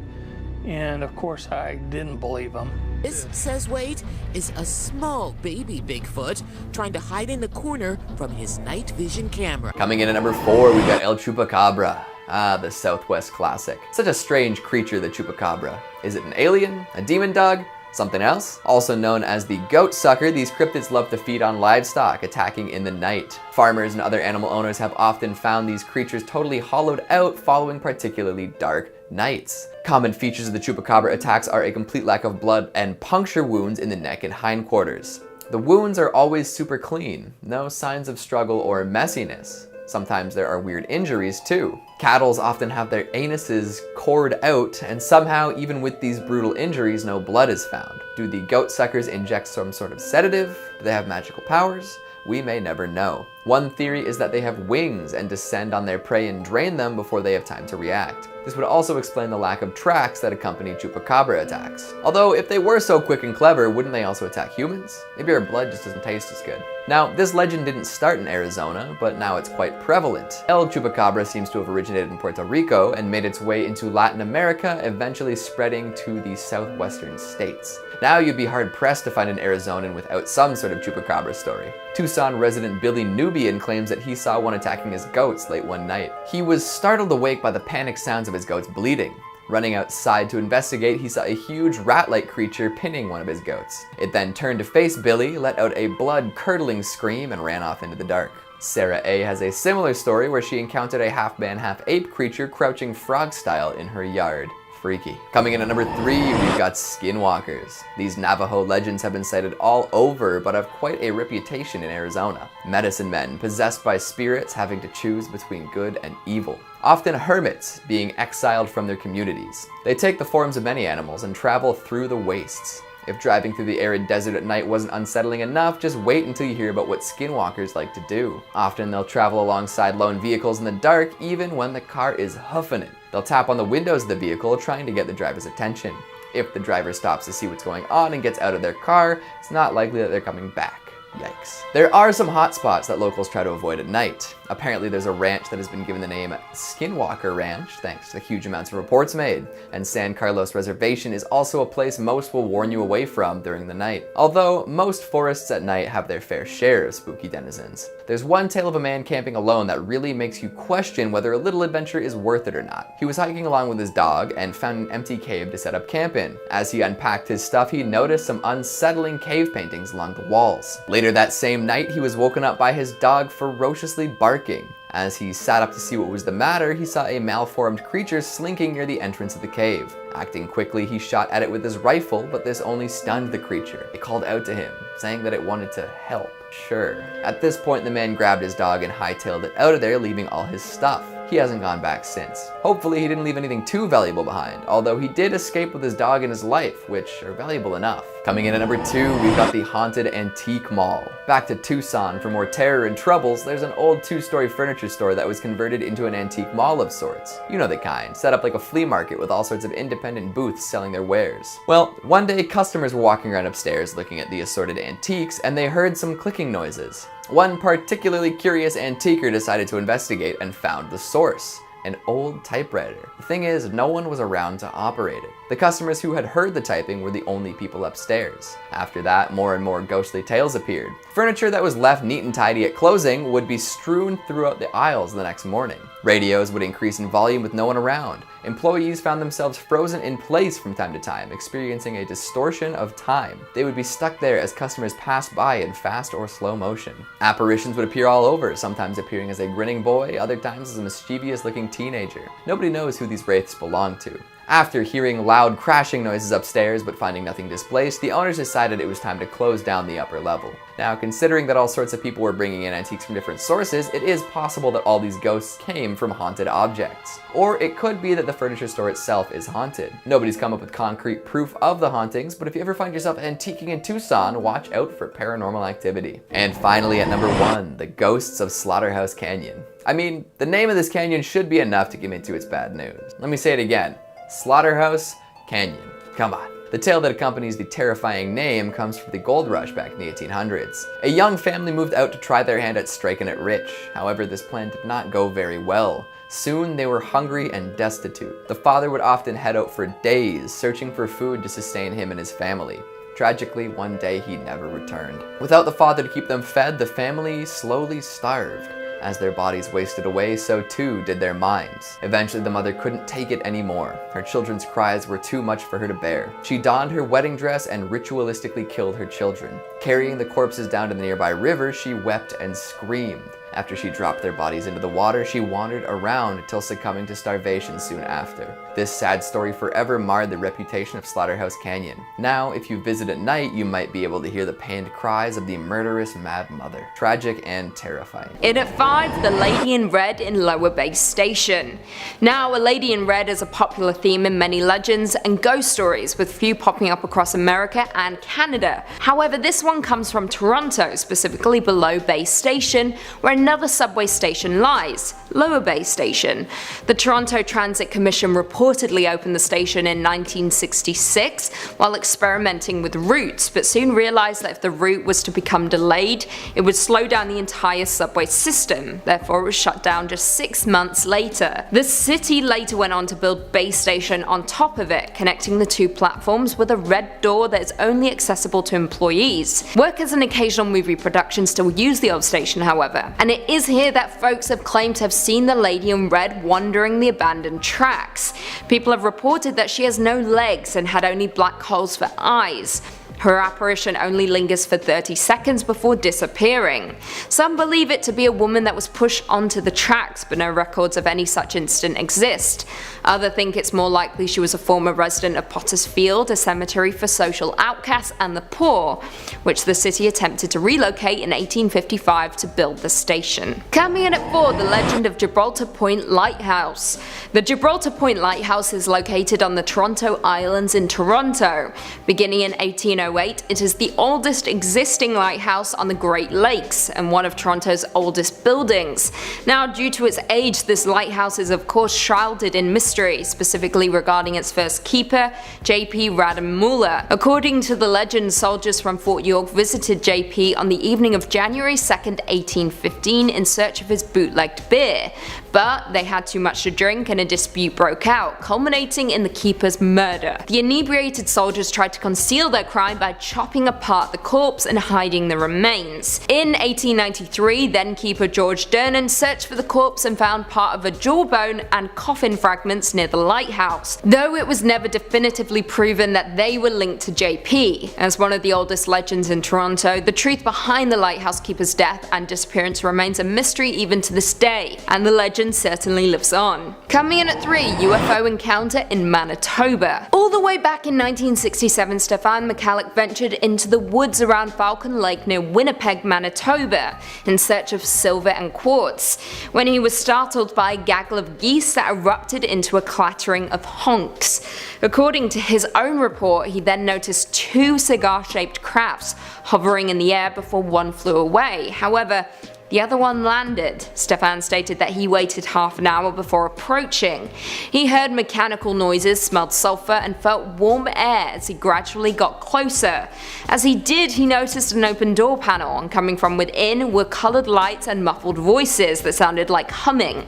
Speaker 8: And of course I didn't believe them.
Speaker 9: This, says Wade, is a small baby Bigfoot trying to hide in the corner from his night vision camera.
Speaker 7: Coming in at number 4, we've got El Chupacabra. Ah, the Southwest classic. Such a strange creature, the Chupacabra. Is it an alien? A demon dog? Something else? Also known as the goat sucker, these cryptids love to feed on livestock, attacking in the night. Farmers and other animal owners have often found these creatures totally hollowed out following particularly dark nights. Common features of the Chupacabra attacks are a complete lack of blood and puncture wounds in the neck and hindquarters. The wounds are always super clean, no signs of struggle or messiness. Sometimes there are weird injuries too. Cattle often have their anuses cored out, and somehow, even with these brutal injuries, no blood is found. Do the goat suckers inject some sort of sedative? Do they have magical powers? We may never know. One theory is that they have wings and descend on their prey and drain them before they have time to react. This would also explain the lack of tracks that accompany Chupacabra attacks. Although, if they were so quick and clever, wouldn't they also attack humans? Maybe our blood just doesn't taste as good. Now, this legend didn't start in Arizona, but now it's quite prevalent. El Chupacabra seems to have originated in Puerto Rico and made its way into Latin America, eventually spreading to the southwestern states. Now you'd be hard-pressed to find an Arizonan without some sort of Chupacabra story. Tucson resident Billy Nubian claims that he saw one attacking his goats late one night. He was startled awake by the panicked sounds of his goats bleeding. Running outside to investigate, he saw a huge rat-like creature pinning one of his goats. It then turned to face Billy, let out a blood-curdling scream, and ran off into the dark. Sarah A. has a similar story where she encountered a half-man, half-ape creature crouching frog-style in her yard. freaky. Coming in at number 3, we've got skinwalkers. These Navajo legends have been cited all over, but have quite a reputation in Arizona. Medicine men possessed by spirits having to choose between good and evil. Often hermits being exiled from their communities. They take the forms of many animals and travel through the wastes. If driving through the arid desert at night wasn't unsettling enough, just wait until you hear about what skinwalkers like to do. Often they'll travel alongside lone vehicles in the dark, even when the car is hoofing it. They'll tap on the windows of the vehicle, trying to get the driver's attention. If the driver stops to see what's going on and gets out of their car, it's not likely that they're coming back. Yikes. There are some hot spots that locals try to avoid at night. Apparently there's a ranch that has been given the name Skinwalker Ranch thanks to the huge amounts of reports made, and San Carlos Reservation is also a place most will warn you away from during the night. Although most forests at night have their fair share of spooky denizens. There's one tale of a man camping alone that really makes you question whether a little adventure is worth it or not. He was hiking along with his dog and found an empty cave to set up camp in. As he unpacked his stuff, he noticed some unsettling cave paintings along the walls. Later that same night, he was woken up by his dog ferociously barking. As he sat up to see what was the matter, he saw a malformed creature slinking near the entrance of the cave. Acting quickly, he shot at it with his rifle, but this only stunned the creature. It called out to him, saying that it wanted to help. Sure. At this point, the man grabbed his dog and hightailed it out of there, leaving all his stuff. He hasn't gone back since. Hopefully he didn't leave anything too valuable behind, although he did escape with his dog and his life, which are valuable enough. Coming in at number 2, we've got the Haunted Antique Mall. Back to Tucson for more terror and troubles, there's an old 2-story furniture store that was converted into an antique mall of sorts. You know the kind, set up like a flea market with all sorts of independent booths selling their wares. Well, one day customers were walking around upstairs looking at the assorted antiques, and they heard some clicking noises. One particularly curious antiquer decided to investigate and found the source. An old typewriter. The thing is, no one was around to operate it. The customers who had heard the typing were the only people upstairs. After that, more and more ghostly tales appeared. Furniture that was left neat and tidy at closing would be strewn throughout the aisles the next morning. Radios would increase in volume with no one around. Employees found themselves frozen in place from time to time, experiencing a distortion of time. They would be stuck there as customers passed by in fast or slow motion. Apparitions would appear all over, sometimes appearing as a grinning boy, other times as a mischievous-looking teenager. Nobody knows who these wraiths belong to. After hearing loud crashing noises upstairs but finding nothing displaced, the owners decided it was time to close down the upper level. Now, considering that all sorts of people were bringing in antiques from different sources, it is possible that all these ghosts came from haunted objects. Or it could be that the furniture store itself is haunted. Nobody's come up with concrete proof of the hauntings, but if you ever find yourself antiquing in Tucson, watch out for paranormal activity. And finally, at number 1, the ghosts of Slaughterhouse Canyon. I mean, the name of this canyon should be enough to give into its bad news. Let me say it again. Slaughterhouse Canyon. Come on. The tale that accompanies the terrifying name comes from the gold rush back in the 1800s. A young family moved out to try their hand at striking it rich. However, this plan did not go very well. Soon they were hungry and destitute. The father would often head out for days, searching for food to sustain him and his family. Tragically, one day he never returned. Without the father to keep them fed, the family slowly starved. As their bodies wasted away, so too did their minds. Eventually, the mother couldn't take it anymore. Her children's cries were too much for her to bear. She donned her wedding dress and ritualistically killed her children. Carrying the corpses down to the nearby river, she wept and screamed. After she dropped their bodies into the water, she wandered around until succumbing to starvation soon after. This sad story forever marred the reputation of Slaughterhouse Canyon. Now, if you visit at night, you might be able to hear the pained cries of the murderous Mad Mother. Tragic and terrifying.
Speaker 5: In at 5, the Lady in Red in Lower Bay Station. Now, a Lady in Red is a popular theme in many legends and ghost stories, with few popping up across America and Canada. However, this one comes from Toronto, specifically below Bay Station, where another subway station lies, Lower Bay Station. The Toronto Transit Commission reportedly opened the station in 1966 while experimenting with routes, but soon realized that if the route was to become delayed, it would slow down the entire subway system. Therefore, it was shut down just 6 months later. The city later went on to build Bay Station on top of it, connecting the two platforms with a red door that is only accessible to employees. Workers and occasional movie productions still use the old station, however, and it is here that folks have claimed to have seen the Lady in Red wandering the abandoned tracks. People have reported that she has no legs and had only black holes for eyes. Her apparition only lingers for 30 seconds before disappearing. Some believe it to be a woman that was pushed onto the tracks, but no records of any such incident exist. Others think it's more likely she was a former resident of Potter's Field, a cemetery for social outcasts and the poor, which the city attempted to relocate in 1855 to build the station. Coming in at 4, the legend of Gibraltar Point Lighthouse. The Gibraltar Point Lighthouse is located on the Toronto Islands in Toronto. Beginning in 1808, it is the oldest existing lighthouse on the Great Lakes and one of Toronto's oldest buildings. Now, due to its age, this lighthouse is of course shrouded in mystery, specifically regarding its first keeper, J.P. Radamula. According to the legend, soldiers from Fort York visited J.P. on the evening of January 2nd, 1815 in search of his bootlegged beer, but they had too much to drink and a dispute broke out, culminating in the keeper's murder. The inebriated soldiers tried to conceal their crime by chopping apart the corpse and hiding the remains. In 1893, then keeper George Dernan searched for the corpse and found part of a jawbone and coffin fragments near the lighthouse, though it was never definitively proven that they were linked to JP. As one of the oldest legends in Toronto, the truth behind the lighthouse keeper's death and disappearance remains a mystery even to this day, and the legend certainly lives on. Coming in at 3, UFO encounter in Manitoba. All the way back in 1967, Stefan McCallick ventured into the woods around Falcon Lake near Winnipeg, Manitoba, in search of silver and quartz, when he was startled by a gaggle of geese that erupted into a clattering of honks. According to his own report, he then noticed 2 cigar-shaped crafts hovering in the air before one flew away. However, the other one landed. Stefan stated that he waited half an hour before approaching. He heard mechanical noises, smelled sulfur, and felt warm air as he gradually got closer. As he did, he noticed an open door panel, and coming from within were colored lights and muffled voices that sounded like humming.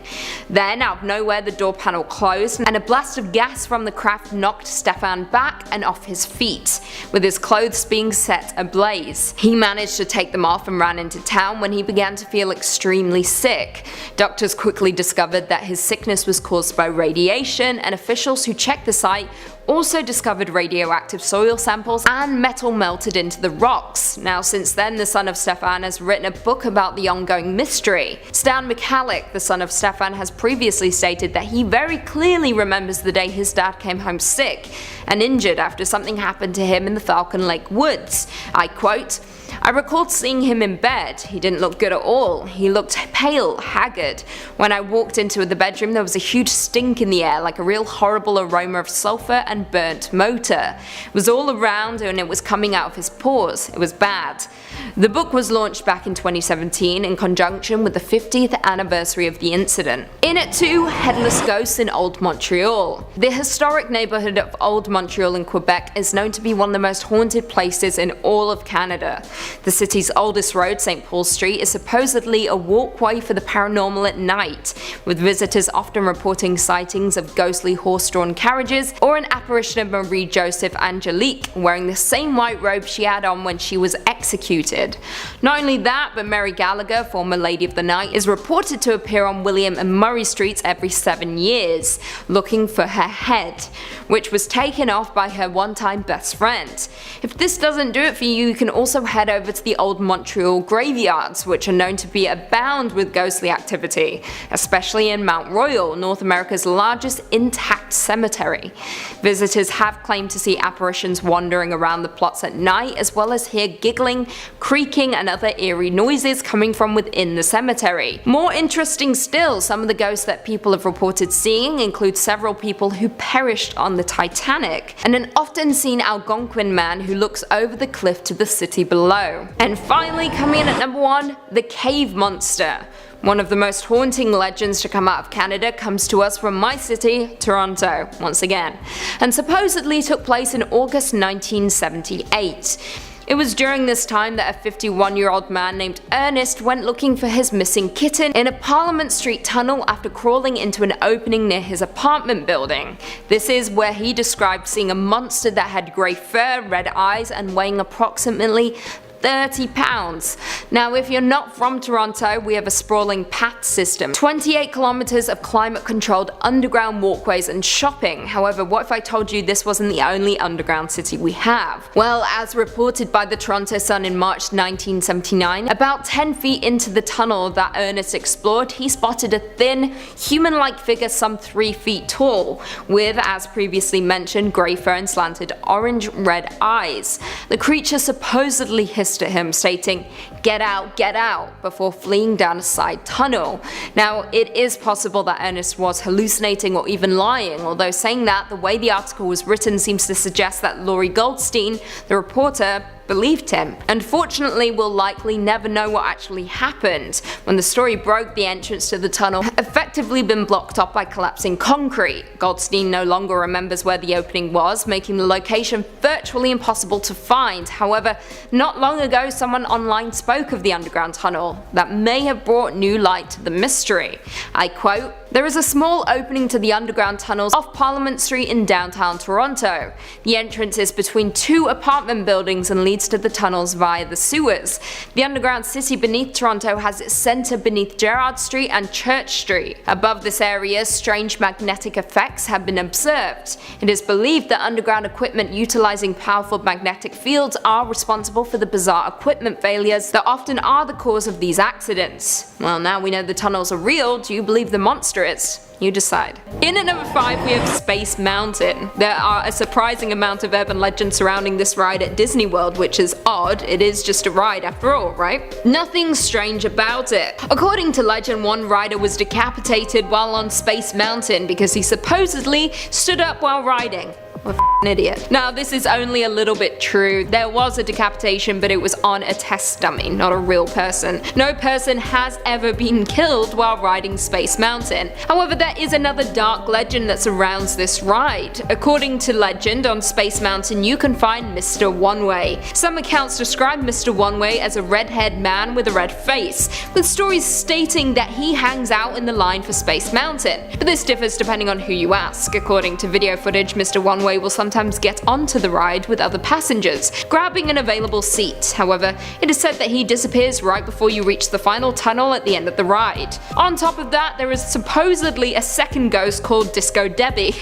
Speaker 5: Then, out of nowhere, the door panel closed, and a blast of gas from the craft knocked Stefan back and off his feet, with his clothes being set ablaze. He managed to take them off and ran into town when he began to feel extremely sick. Doctors quickly discovered that his sickness was caused by radiation, and officials who checked the site also discovered radioactive soil samples and metal melted into the rocks. Now, since then, the son of Stefan has written a book about the ongoing mystery. Stan McCallick, the son of Stefan, has previously stated that he very clearly remembers the day his dad came home sick and injured after something happened to him in the Falcon Lake woods. I quote, "I recalled seeing him in bed. He didn't look good at all. He looked pale, haggard. When I walked into the bedroom, there was a huge stink in the air, like a real horrible aroma of sulfur and burnt motor. It was all around and it was coming out of his pores. It was bad." The book was launched back in 2017 in conjunction with the 50th anniversary of the incident. In at 2, headless ghosts in Old Montreal. The historic neighborhood of Old Montreal in Quebec is known to be one of the most haunted places in all of Canada. The city's oldest road, St. Paul Street, is supposedly a walkway for the paranormal at night, with visitors often reporting sightings of ghostly horse-drawn carriages or an apparition of Marie Joseph Angelique wearing the same white robe she had on when she was executed. Not only that, but Mary Gallagher, former Lady of the Night, is reported to appear on William and Murray Streets every 7 years, looking for her head, which was taken off by her one-time best friend. If this doesn't do it for you, you can also head over to the Old Montreal graveyards, which are known to be abound with ghostly activity, especially in Mount Royal, North America's largest intact cemetery. Visitors have claimed to see apparitions wandering around the plots at night, as well as hear giggling, creaking, and other eerie noises coming from within the cemetery. More interesting still, some of the ghosts that people have reported seeing include several people who perished on the Titanic, and an often seen Algonquin man who looks over the cliff to the city below. And finally, coming in at number 1, the Cave Monster. One of the most haunting legends to come out of Canada comes to us from my city, Toronto, once again, and supposedly took place in August 1978. It was during this time that a 51-year-old man named Ernest went looking for his missing kitten in a Parliament Street tunnel after crawling into an opening near his apartment building. This is where he described seeing a monster that had grey fur, red eyes, and weighing approximately 30 pounds. Now if you're not from Toronto, we have a sprawling path system, 28 kilometers of climate controlled underground walkways and shopping. However, what if I told you this wasn't the only underground city we have? Well, as reported by the Toronto Sun in March 1979, about 10 feet into the tunnel that Ernest explored, he spotted a thin, human-like figure some 3 feet tall, with, as previously mentioned, grey fur and slanted orange-red eyes. The creature supposedly hissed at him, stating, get out," before fleeing down a side tunnel. Now, it is possible that Ernest was hallucinating or even lying, although saying that, the way the article was written seems to suggest that Laurie Goldstein, the reporter, believed him. Unfortunately, we'll likely never know what actually happened. When the story broke, the entrance to the tunnel had effectively been blocked off by collapsing concrete. Goldstein no longer remembers where the opening was, making the location virtually impossible to find. However, not long ago, someone online spoke of the underground tunnel that may have brought new light to the mystery. I quote, "There is a small opening to the underground tunnels off Parliament Street in downtown Toronto. The entrance is between 2 apartment buildings and leads to the tunnels via the sewers. The underground city beneath Toronto has its centre beneath Gerrard Street and Church Street. Above this area, strange magnetic effects have been observed. It is believed that underground equipment utilising powerful magnetic fields are responsible for the bizarre equipment failures that often are the cause of these accidents." Well, now we know the tunnels are real, do you believe the monster is? You decide. In at number 5 we have Space Mountain. There are a surprising amount of urban legends surrounding this ride at Disney World, which is odd. It is just a ride after all, right? Nothing strange about it. According to legend, one rider was decapitated while on Space Mountain because he supposedly stood up while riding. What an idiot. Now this is only a little bit true. There was a decapitation, but it was on a test dummy, not a real person. No person has ever been killed while riding Space Mountain. However, there is another dark legend that surrounds this ride. According to legend, on Space Mountain you can find Mr. One-Way. Some accounts describe Mr. One-Way as a red-haired man with a red face, with stories stating that he hangs out in the line for Space Mountain. But this differs depending on who you ask. According to video footage, Mr. One-Way will sometimes get onto the ride with other passengers, grabbing an available seat. However, it is said that he disappears right before you reach the final tunnel at the end of the ride. On top of that, there is supposedly a second ghost called Disco Debbie,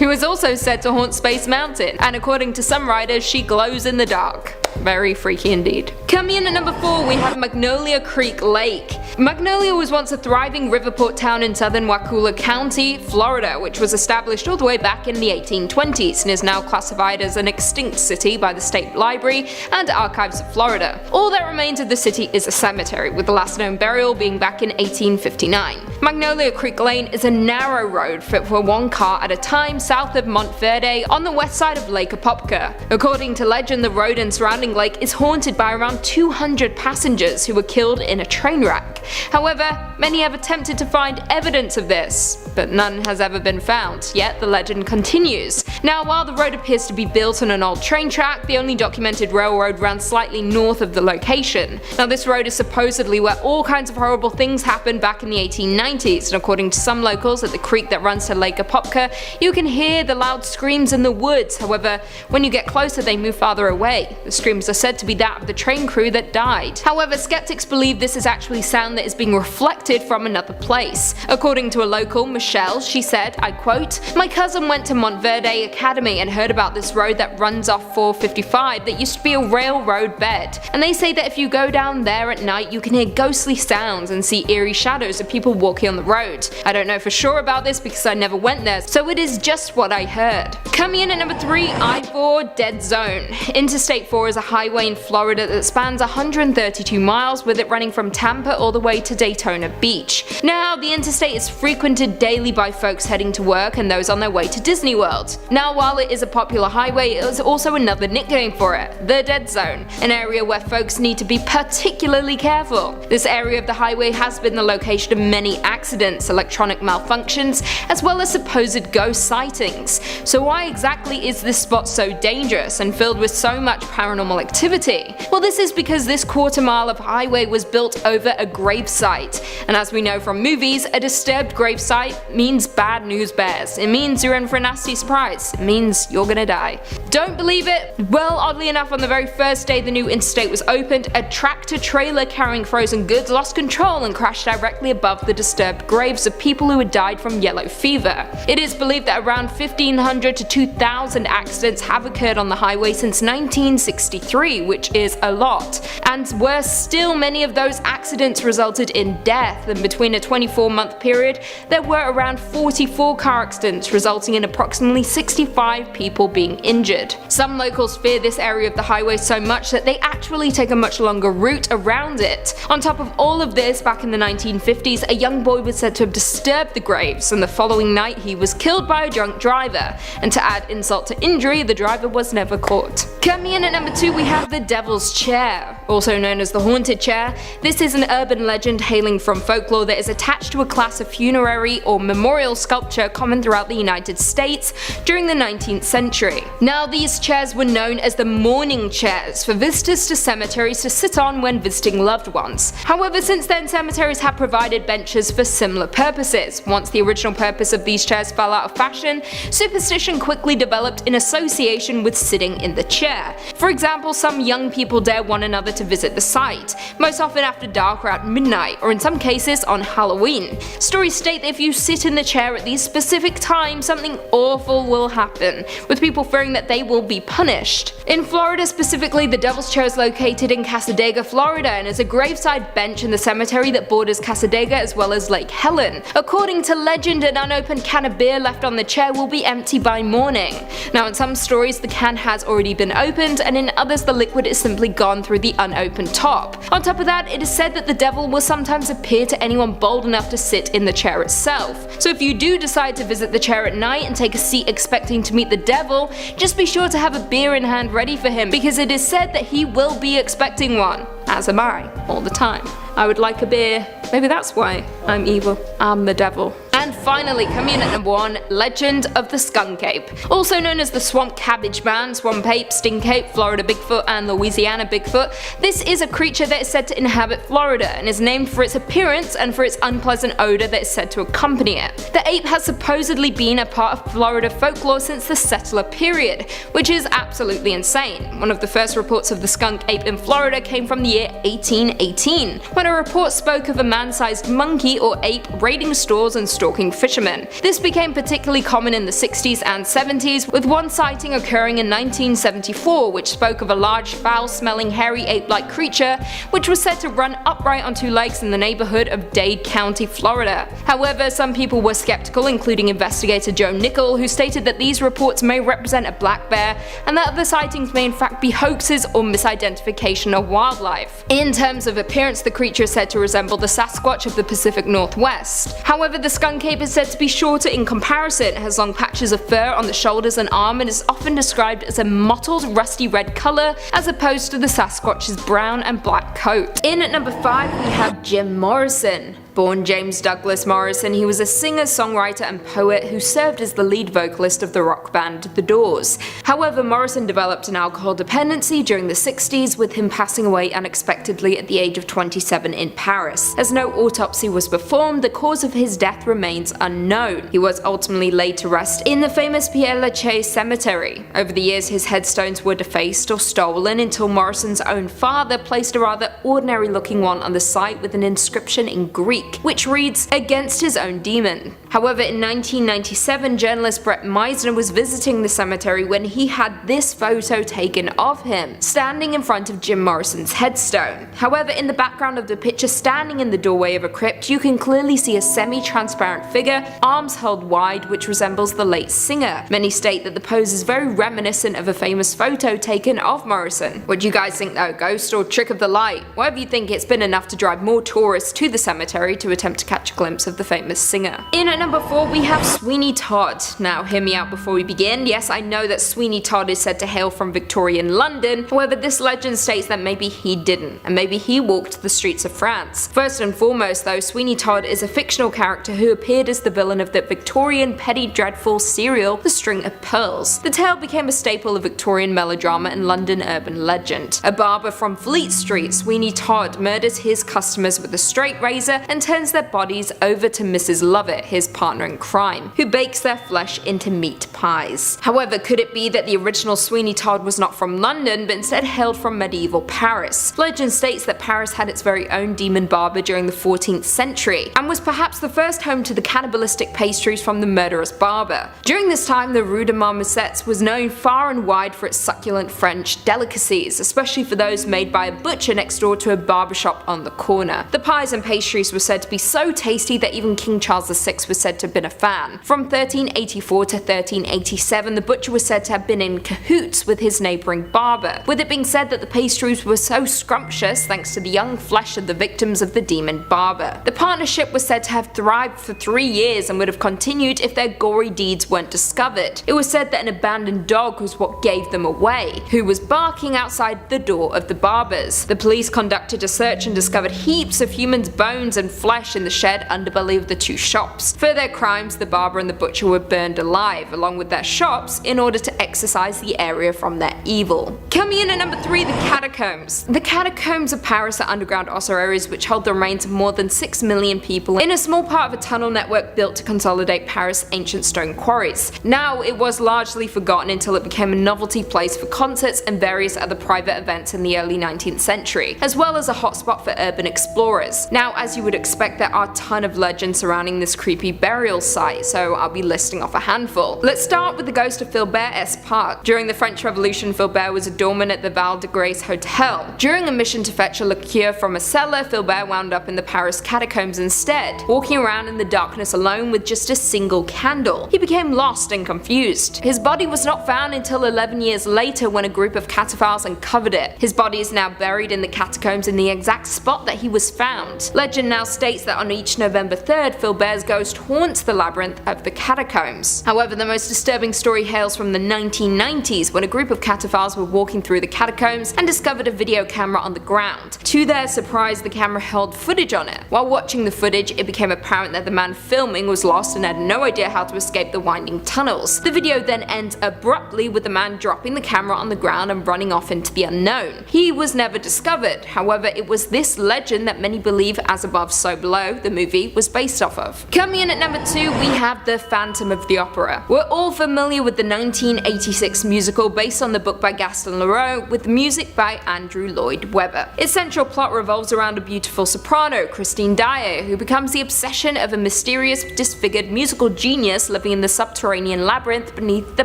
Speaker 5: who is also said to haunt Space Mountain, and according to some riders, she glows in the dark. Very freaky indeed. Coming in at number 4 we have Magnolia Creek Lake. Magnolia was once a thriving riverport town in southern Wakulla County, Florida, which was established all the way back in the 1820s and is now classified as an extinct city by the State Library and Archives of Florida. All that remains of the city is a cemetery, with the last known burial being back in 1859. Magnolia Creek Lane is a narrow road fit for one car at a time south of Montverde on the west side of Lake Apopka. According to legend, the road and surrounding lake is haunted by around 200 passengers who were killed in a train wreck. However, many have attempted to find evidence of this, but none has ever been found, yet the legend continues. Now, while the road appears to be built on an old train track, the only documented railroad ran slightly north of the location. Now, this road is supposedly where all kinds of horrible things happened back in the 1890s, and according to some locals, at the creek that runs to Lake Apopka, you can hear the loud screams in the woods. However, when you get closer, they move farther away. The screams are said to be that of the train crew that died. However, skeptics believe this is actually sound that is being reflected from another place. According to a local, Michelle, she said, I quote, "My cousin went to Montverde Academy and heard about this road that runs off 455 that used to be a railroad bed. And they say that if you go down there at night, you can hear ghostly sounds and see eerie shadows of people walking on the road. I don't know for sure about this because I never went there, so it is just what I heard." Coming in at number 3, I-4 Dead Zone. Interstate 4 is a highway in Florida that spans 132 miles, with it running from Tampa all the way to Daytona Beach. Now, the interstate is frequented daily by folks heading to work and those on their way to Disney World. Now, while it is a popular highway, it is also another nickname for it, the Dead Zone, an area where folks need to be particularly careful. This area of the highway has been the location of many accidents, electronic malfunctions, as well as supposed ghost sightings. So why exactly is this spot so dangerous and filled with so much paranormal activity? Well, this is because this quarter mile of highway was built over a gravesite, And as we know from movies, a disturbed gravesite means bad news bears. It means you're in for a nasty surprise. It means you're gonna die. Don't believe it? Well, oddly enough, on the very first day the new interstate was opened, a tractor trailer carrying frozen goods lost control and crashed directly above the disturbed graves of people who had died from yellow fever. It is believed that around 1,500 to 2,000 accidents have occurred on the highway since 1963, which is a lot. And worse still, many of those accidents resulted in death, and between a 24-month period, there were around 44 car accidents, resulting in approximately 65 people being injured. Some locals fear this area of the highway so much that they actually take a much longer route around it. On top of all of this, back in the 1950s, a young boy was said to have disturbed the graves, and the following night he was killed by a drunk driver. And to add insult to injury, the driver was never caught. Coming in at number 2, we have the Devil's Chair, also known as the Haunted Chair. This is an urban legend hailing from folklore that is attached to a class of funerary or memorial sculpture common throughout the United States during the 19th century. Now, these chairs were known as the mourning chairs for visitors to cemeteries to sit on when visiting loved ones. However, since then cemeteries have provided benches for similar purposes. Once the original purpose of these chairs fell out of fashion, superstition quickly developed in association with sitting in the chair. For example, some young people dare one another to visit the site, most often after dark or at midnight, or in some cases on Halloween. Stories state that if you sit in the chair at these specific times, something awful will happen, with people fearing that they will be punished. In Florida specifically, the Devil's Chair is located in Cassadaga, Florida, and is a graveside bench in the cemetery that borders Cassadaga as well as Lake Helen. According to legend, an unopened can of beer left on the chair will be empty by morning. Now, in some stories the can has already been opened, and in others the liquid is simply gone through the unopened top. On top of that, it is said that the devil will sometimes appear to anyone bold enough to sit in the chair itself. So if you do decide to visit the chair at night and take a seat expecting to meet the devil, just be sure to have a beer in hand ready for him, because it is said that he will be expecting one. As am I, all the time. I would like a beer. Maybe that's why I'm evil. I'm the devil. And finally, coming in at number 1, Legend of the Skunk Ape. Also known as the Swamp Cabbage Man, Swamp Ape, Stink Ape, Florida Bigfoot, and Louisiana Bigfoot, this is a creature that is said to inhabit Florida and is named for its appearance and for its unpleasant odor that is said to accompany it. The ape has supposedly been a part of Florida folklore since the settler period, which is absolutely insane. One of the first reports of the skunk ape in Florida came from the year 1818, when a report spoke of a man-sized monkey or ape raiding stores and stalking fishermen. This became particularly common in the 60s and 70s, with one sighting occurring in 1974 which spoke of a large foul-smelling hairy ape-like creature which was said to run upright on 2 legs in the neighborhood of Dade County, Florida. However, some people were skeptical, including investigator Joe Nickel, who stated that these reports may represent a black bear and that the sightings may in fact be hoaxes or misidentification of wildlife. In terms of appearance, the creature is said to resemble the Sasquatch of the Pacific Northwest. However, the skunk ape is said to be shorter in comparison, it has long patches of fur on the shoulders and arm, and is often described as a mottled rusty red colour as opposed to the Sasquatch's brown and black coat. In at number 5 we have Jim Morrison. Born James Douglas Morrison, he was a singer, songwriter and poet who served as the lead vocalist of the rock band The Doors. However, Morrison developed an alcohol dependency during the 60s, with him passing away unexpectedly at the age of 27 in Paris. As no autopsy was performed, the cause of his death remains unknown. He was ultimately laid to rest in the famous Père Lachaise cemetery. Over the years, his headstones were defaced or stolen until Morrison's own father placed a rather ordinary looking one on the site with an inscription in Greek, which reads, "Against his own demon." However, in 1997, journalist Brett Meisner was visiting the cemetery when he had this photo taken of him, standing in front of Jim Morrison's headstone. However, in the background of the picture, standing in the doorway of a crypt, you can clearly see a semi-transparent figure, arms held wide, which resembles the late singer. Many state that the pose is very reminiscent of a famous photo taken of Morrison. What do you guys think though? Ghost or trick of the light? Whatever you think, it's been enough to drive more tourists to the cemetery to attempt to catch a glimpse of the famous singer. In at number 4 we have Sweeney Todd. Now hear me out before we begin. Yes, I know that Sweeney Todd is said to hail from Victorian London, however this legend states that maybe he didn't, and maybe he walked the streets of France. First and foremost though, Sweeney Todd is a fictional character who appeared as the villain of the Victorian petty dreadful serial The String of Pearls. The tale became a staple of Victorian melodrama and London urban legend. A barber from Fleet Street, Sweeney Todd murders his customers with a straight razor and turns their bodies over to Mrs. Lovett, his partner in crime, who bakes their flesh into meat pies. However, could it be that the original Sweeney Todd was not from London, but instead hailed from medieval Paris? Legend states that Paris had its very own demon barber during the 14th century, and was perhaps the first home to the cannibalistic pastries from the murderous barber. During this time, the Rue de Marmousets was known far and wide for its succulent French delicacies, especially for those made by a butcher next door to a barbershop on the corner. The pies and pastries were said to be so tasty that even King Charles VI was said to have been a fan. From 1384 to 1387, the butcher was said to have been in cahoots with his neighbouring barber, with it being said that the pastries were so scrumptious thanks to the young flesh of the victims of the demon barber. The partnership was said to have thrived for 3 years and would have continued if their gory deeds weren't discovered. It was said that an abandoned dog was what gave them away, who was barking outside the door of the barber's. The police conducted a search and discovered heaps of humans' bones and flesh in the shed underbelly of the two shops. For their crimes, the barber and the butcher were burned alive, along with their shops, in order to exorcise the area from their evil. Coming in at number 3, the catacombs. The catacombs of Paris are underground ossuaries which hold the remains of more than 6 million people in a small part of a tunnel network built to consolidate Paris' ancient stone quarries. Now, it was largely forgotten until it became a novelty place for concerts and various other private events in the early 19th century, as well as a hotspot for urban explorers. Now, as you would expect, there are a ton of legends surrounding this creepy burial site, so I'll be listing off a handful. Let's start with the ghost of Philbert Espard. During the French Revolution, Philbert was a doorman at the Val de Grace Hotel. During a mission to fetch a liqueur from a cellar, Philbert wound up in the Paris catacombs instead, walking around in the darkness alone with just a single candle. He became lost and confused. His body was not found until 11 years later when a group of cataphiles uncovered it. His body is now buried in the catacombs in the exact spot that he was found. Legend now states that on each November 3rd, Philbert's ghost haunts the labyrinth of the catacombs. However, the most disturbing story hails from the 1990s when a group of cataphiles were walking through the catacombs and discovered a video camera on the ground. To their surprise, the camera held footage on it. While watching the footage, it became apparent that the man filming was lost and had no idea how to escape the winding tunnels. The video then ends abruptly with the man dropping the camera on the ground and running off into the unknown. He was never discovered. However, it was this legend that many believe As Above, So Below, the movie, was based off of. Coming in at number 2, we have The Phantom of the Opera. We're all familiar with the 1986 musical based on the book by Gaston Leroux, with music by Andrew Lloyd Webber. Its central plot revolves around a beautiful soprano, Christine Daae, who becomes the obsession of a mysterious, disfigured musical genius living in the subterranean labyrinth beneath the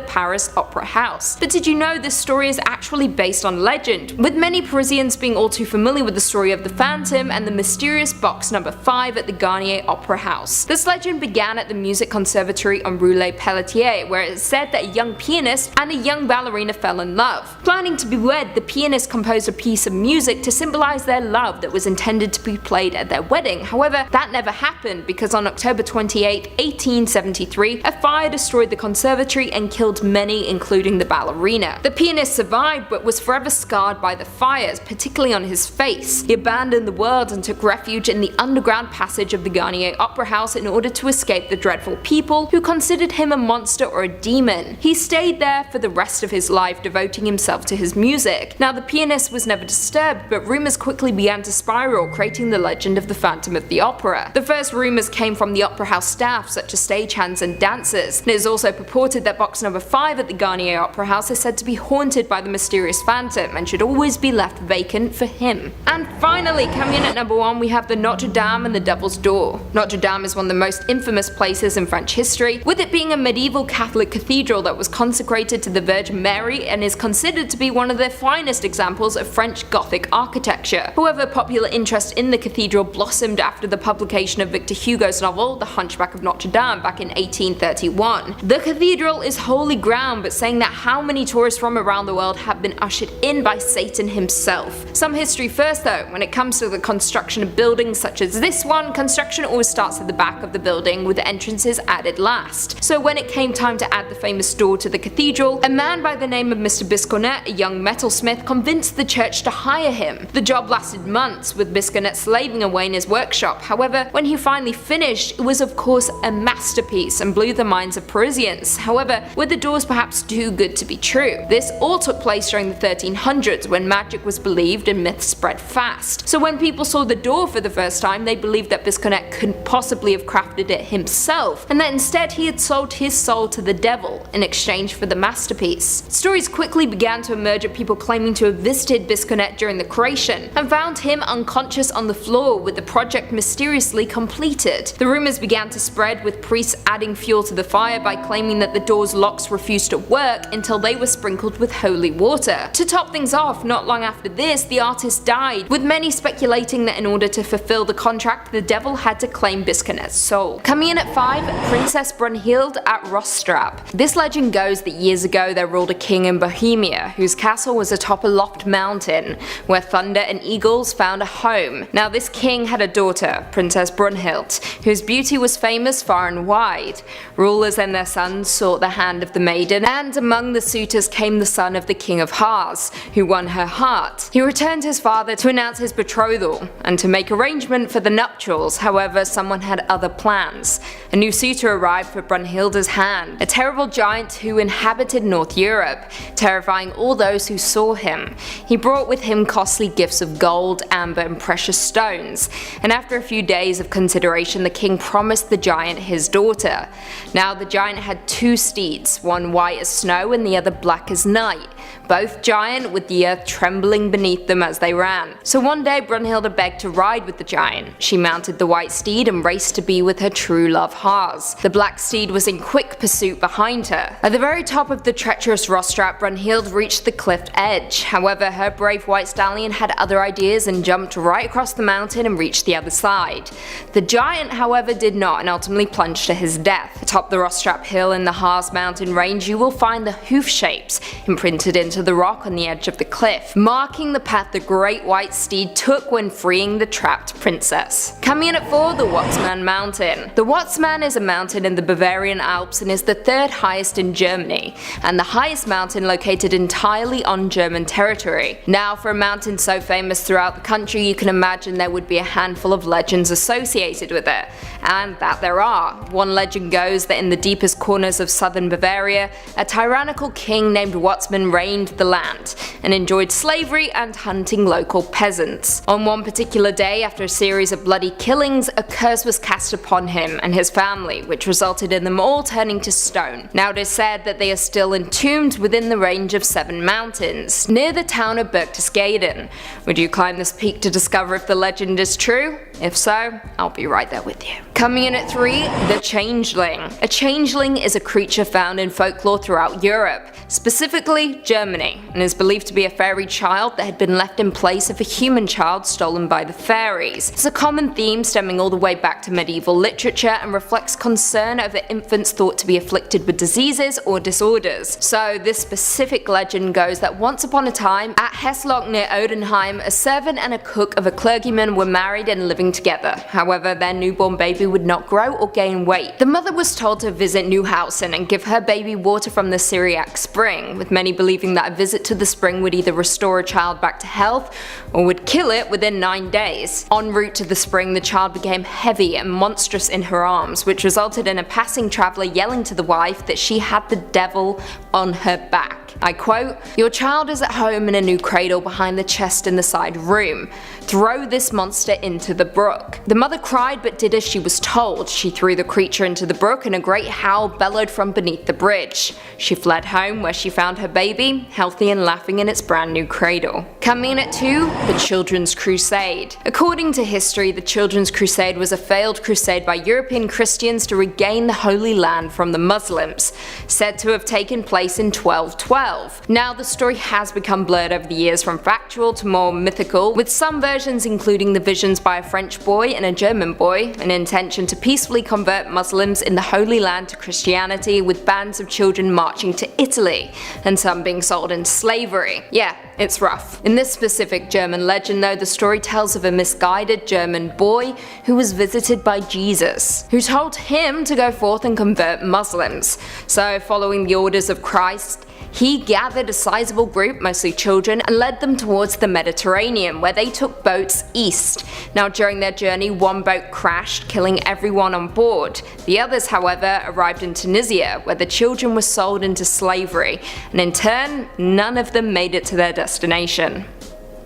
Speaker 5: Paris Opera House. But did you know this story is actually based on legend, with many Parisians being all too familiar with the story of the Phantom and the mysterious box number 5 at the Garnier Opera House. This legend began at the Music Conservatory on Rue Les Pelletiers, where it is said that a young pianist and a young ballerina fell in love. Planning to be wed, the pianist composed a piece of music to symbolize their love that was intended to be played at their wedding. However, that never happened because on October 28, 1873, a fire destroyed the conservatory and killed many, including the ballerina. The pianist survived but was forever scarred by the fires, particularly on his face. He abandoned the world and took refuge in the underground passage of the Garnier Opera House in order to escape the dreadful people who considered him a monster or a demon. He stayed there for the rest of his life, devoting himself to his music. Now, the pianist was never disturbed, but rumors quickly began to spiral, creating the legend of the Phantom of the Opera. The first rumors came from the opera house staff, such as stagehands and dancers. And it is also purported that box number 5 at the Garnier Opera House is said to be haunted by the mysterious Phantom and should always be left vacant for him. And finally, coming in at number 1, we have the Notre Dame and the Devil's Door. Notre Dame is one of the most infamous places in French history, with it being a medieval Catholic cathedral that was consecrated to the Virgin Mary and is considered to be one of the finest examples of French Gothic architecture. However, popular interest in the cathedral blossomed after the publication of Victor Hugo's novel The Hunchback of Notre Dame back in 1831. The cathedral is holy ground, but saying that how many tourists from around the world have been ushered in by Satan himself. Some history first though. When it comes to the construction of buildings such as this one, construction always starts at the back of the building with the entrances added last. So when it came time to add the famous door to the cathedral, a man by the name of Mr. Biscornet, a young metalsmith, convinced the church to hire him. The job lasted months, with Biscornet slaving away in his workshop. However, when he finally finished, it was of course a masterpiece and blew the minds of Parisians. However, were the doors perhaps too good to be true? This all took place during the 1300s when magic was believed and myths spread fast. So when people saw the door for the first time, time they believed that Bisconet couldn't possibly have crafted it himself, and that instead he had sold his soul to the devil in exchange for the masterpiece. Stories quickly began to emerge of people claiming to have visited Bisconet during the creation, and found him unconscious on the floor with the project mysteriously completed. The rumours began to spread, with priests adding fuel to the fire by claiming that the door's locks refused to work until they were sprinkled with holy water. To top things off, not long after this, the artist died, with many speculating that in order to fulfill the contract, the devil had to claim Bisconet's soul. Coming in at 5, Princess Brunhild at Rostrap. This legend goes that years ago there ruled a king in Bohemia, whose castle was atop a loft mountain, where thunder and eagles found a home. Now this king had a daughter, Princess Brunhild, whose beauty was famous far and wide. Rulers and their sons sought the hand of the maiden, and among the suitors came the son of the king of Hars, who won her heart. He returned his father to announce his betrothal, and to make arrangement for the nuptials. However, someone had other plans. A new suitor arrived for Brunhilde's hand, a terrible giant who inhabited North Europe, terrifying all those who saw him. He brought with him costly gifts of gold, amber, and precious stones, and after a few days of consideration the king promised the giant his daughter. Now the giant had 2 steeds, one white as snow and the other black as night, both giant, with the earth trembling beneath them as they ran. So one day Brunhilde begged to ride with the giant. She mounted the white steed and raced to be with her true love Hars. The black steed was in quick pursuit behind her. At the very top of the treacherous Rostrap, Brunhilde reached the cliff edge. However, her brave white stallion had other ideas and jumped right across the mountain and reached the other side. The giant, however, did not, and ultimately plunged to his death. Atop the Rostrap hill in the Hars mountain range, you will find the hoof shapes imprinted into the rock on the edge of the cliff, marking the path the great white steed took when freeing the trapped princess. Coming in at 4, the Watzmann Mountain. The Watzmann is a mountain in the Bavarian Alps and is the 3rd highest in Germany, and the highest mountain located entirely on German territory. Now, for a mountain so famous throughout the country, you can imagine there would be a handful of legends associated with it, and that there are. One legend goes that in the deepest corners of southern Bavaria, a tyrannical king named Watzmann reigned the land, and enjoyed slavery and hunting local peasants. On one particular day, after a series of bloody killings, a curse was cast upon him and his family, which resulted in them all turning to stone. Now it is said that they are still entombed within the range of 7 mountains, near the town of Berchtesgaden. Would you climb this peak to discover if the legend is true? If so, I'll be right there with you. Coming in at 3, the Changeling. A changeling is a creature found in folklore throughout Europe, specifically Germany, and is believed to be a fairy child that had been left in place of a human child stolen by the fairies. It's a common theme stemming all the way back to medieval literature and reflects concern over infants thought to be afflicted with diseases or disorders. So this specific legend goes that once upon a time, at Heslock near Odenheim, a servant and a cook of a clergyman were married and living together. However, their newborn baby would not grow or gain weight. The mother was told to visit Neuhausen and give her baby water from the Syriac spring, with many believing that a visit to the spring would either restore a child back to health or would kill it within 9 days. En route to the spring, the child became heavy and monstrous in her arms, which resulted in a passing traveller yelling to the wife that she had the devil on her back. I quote, "Your child is at home in a new cradle behind the chest in the side room. Throw this monster into the brook." The mother cried but did as she was told. She threw the creature into the brook and a great howl bellowed from beneath the bridge. She fled home where she found her baby, healthy and laughing in its brand new cradle. Coming in at 2, the Children's Crusade. According to history, the Children's Crusade was a failed crusade by European Christians to regain the Holy Land from the Muslims, said to have taken place in 1212. Now the story has become blurred over the years from factual to more mythical, with some versions including the visions by a French boy and a German boy, an intention to peacefully convert Muslims in the Holy Land to Christianity, with bands of children marching to Italy, and some being sold into slavery. Yeah, it's rough. In this specific German legend though, the story tells of a misguided German boy who was visited by Jesus, who told him to go forth and convert Muslims. So following the orders of Christ, he gathered a sizable group, mostly children, and led them towards the Mediterranean, where they took boats east. Now during their journey, one boat crashed, killing everyone on board. The others, however, arrived in Tunisia, where the children were sold into slavery, and in turn, none of them made it to their destination.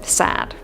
Speaker 5: Sad.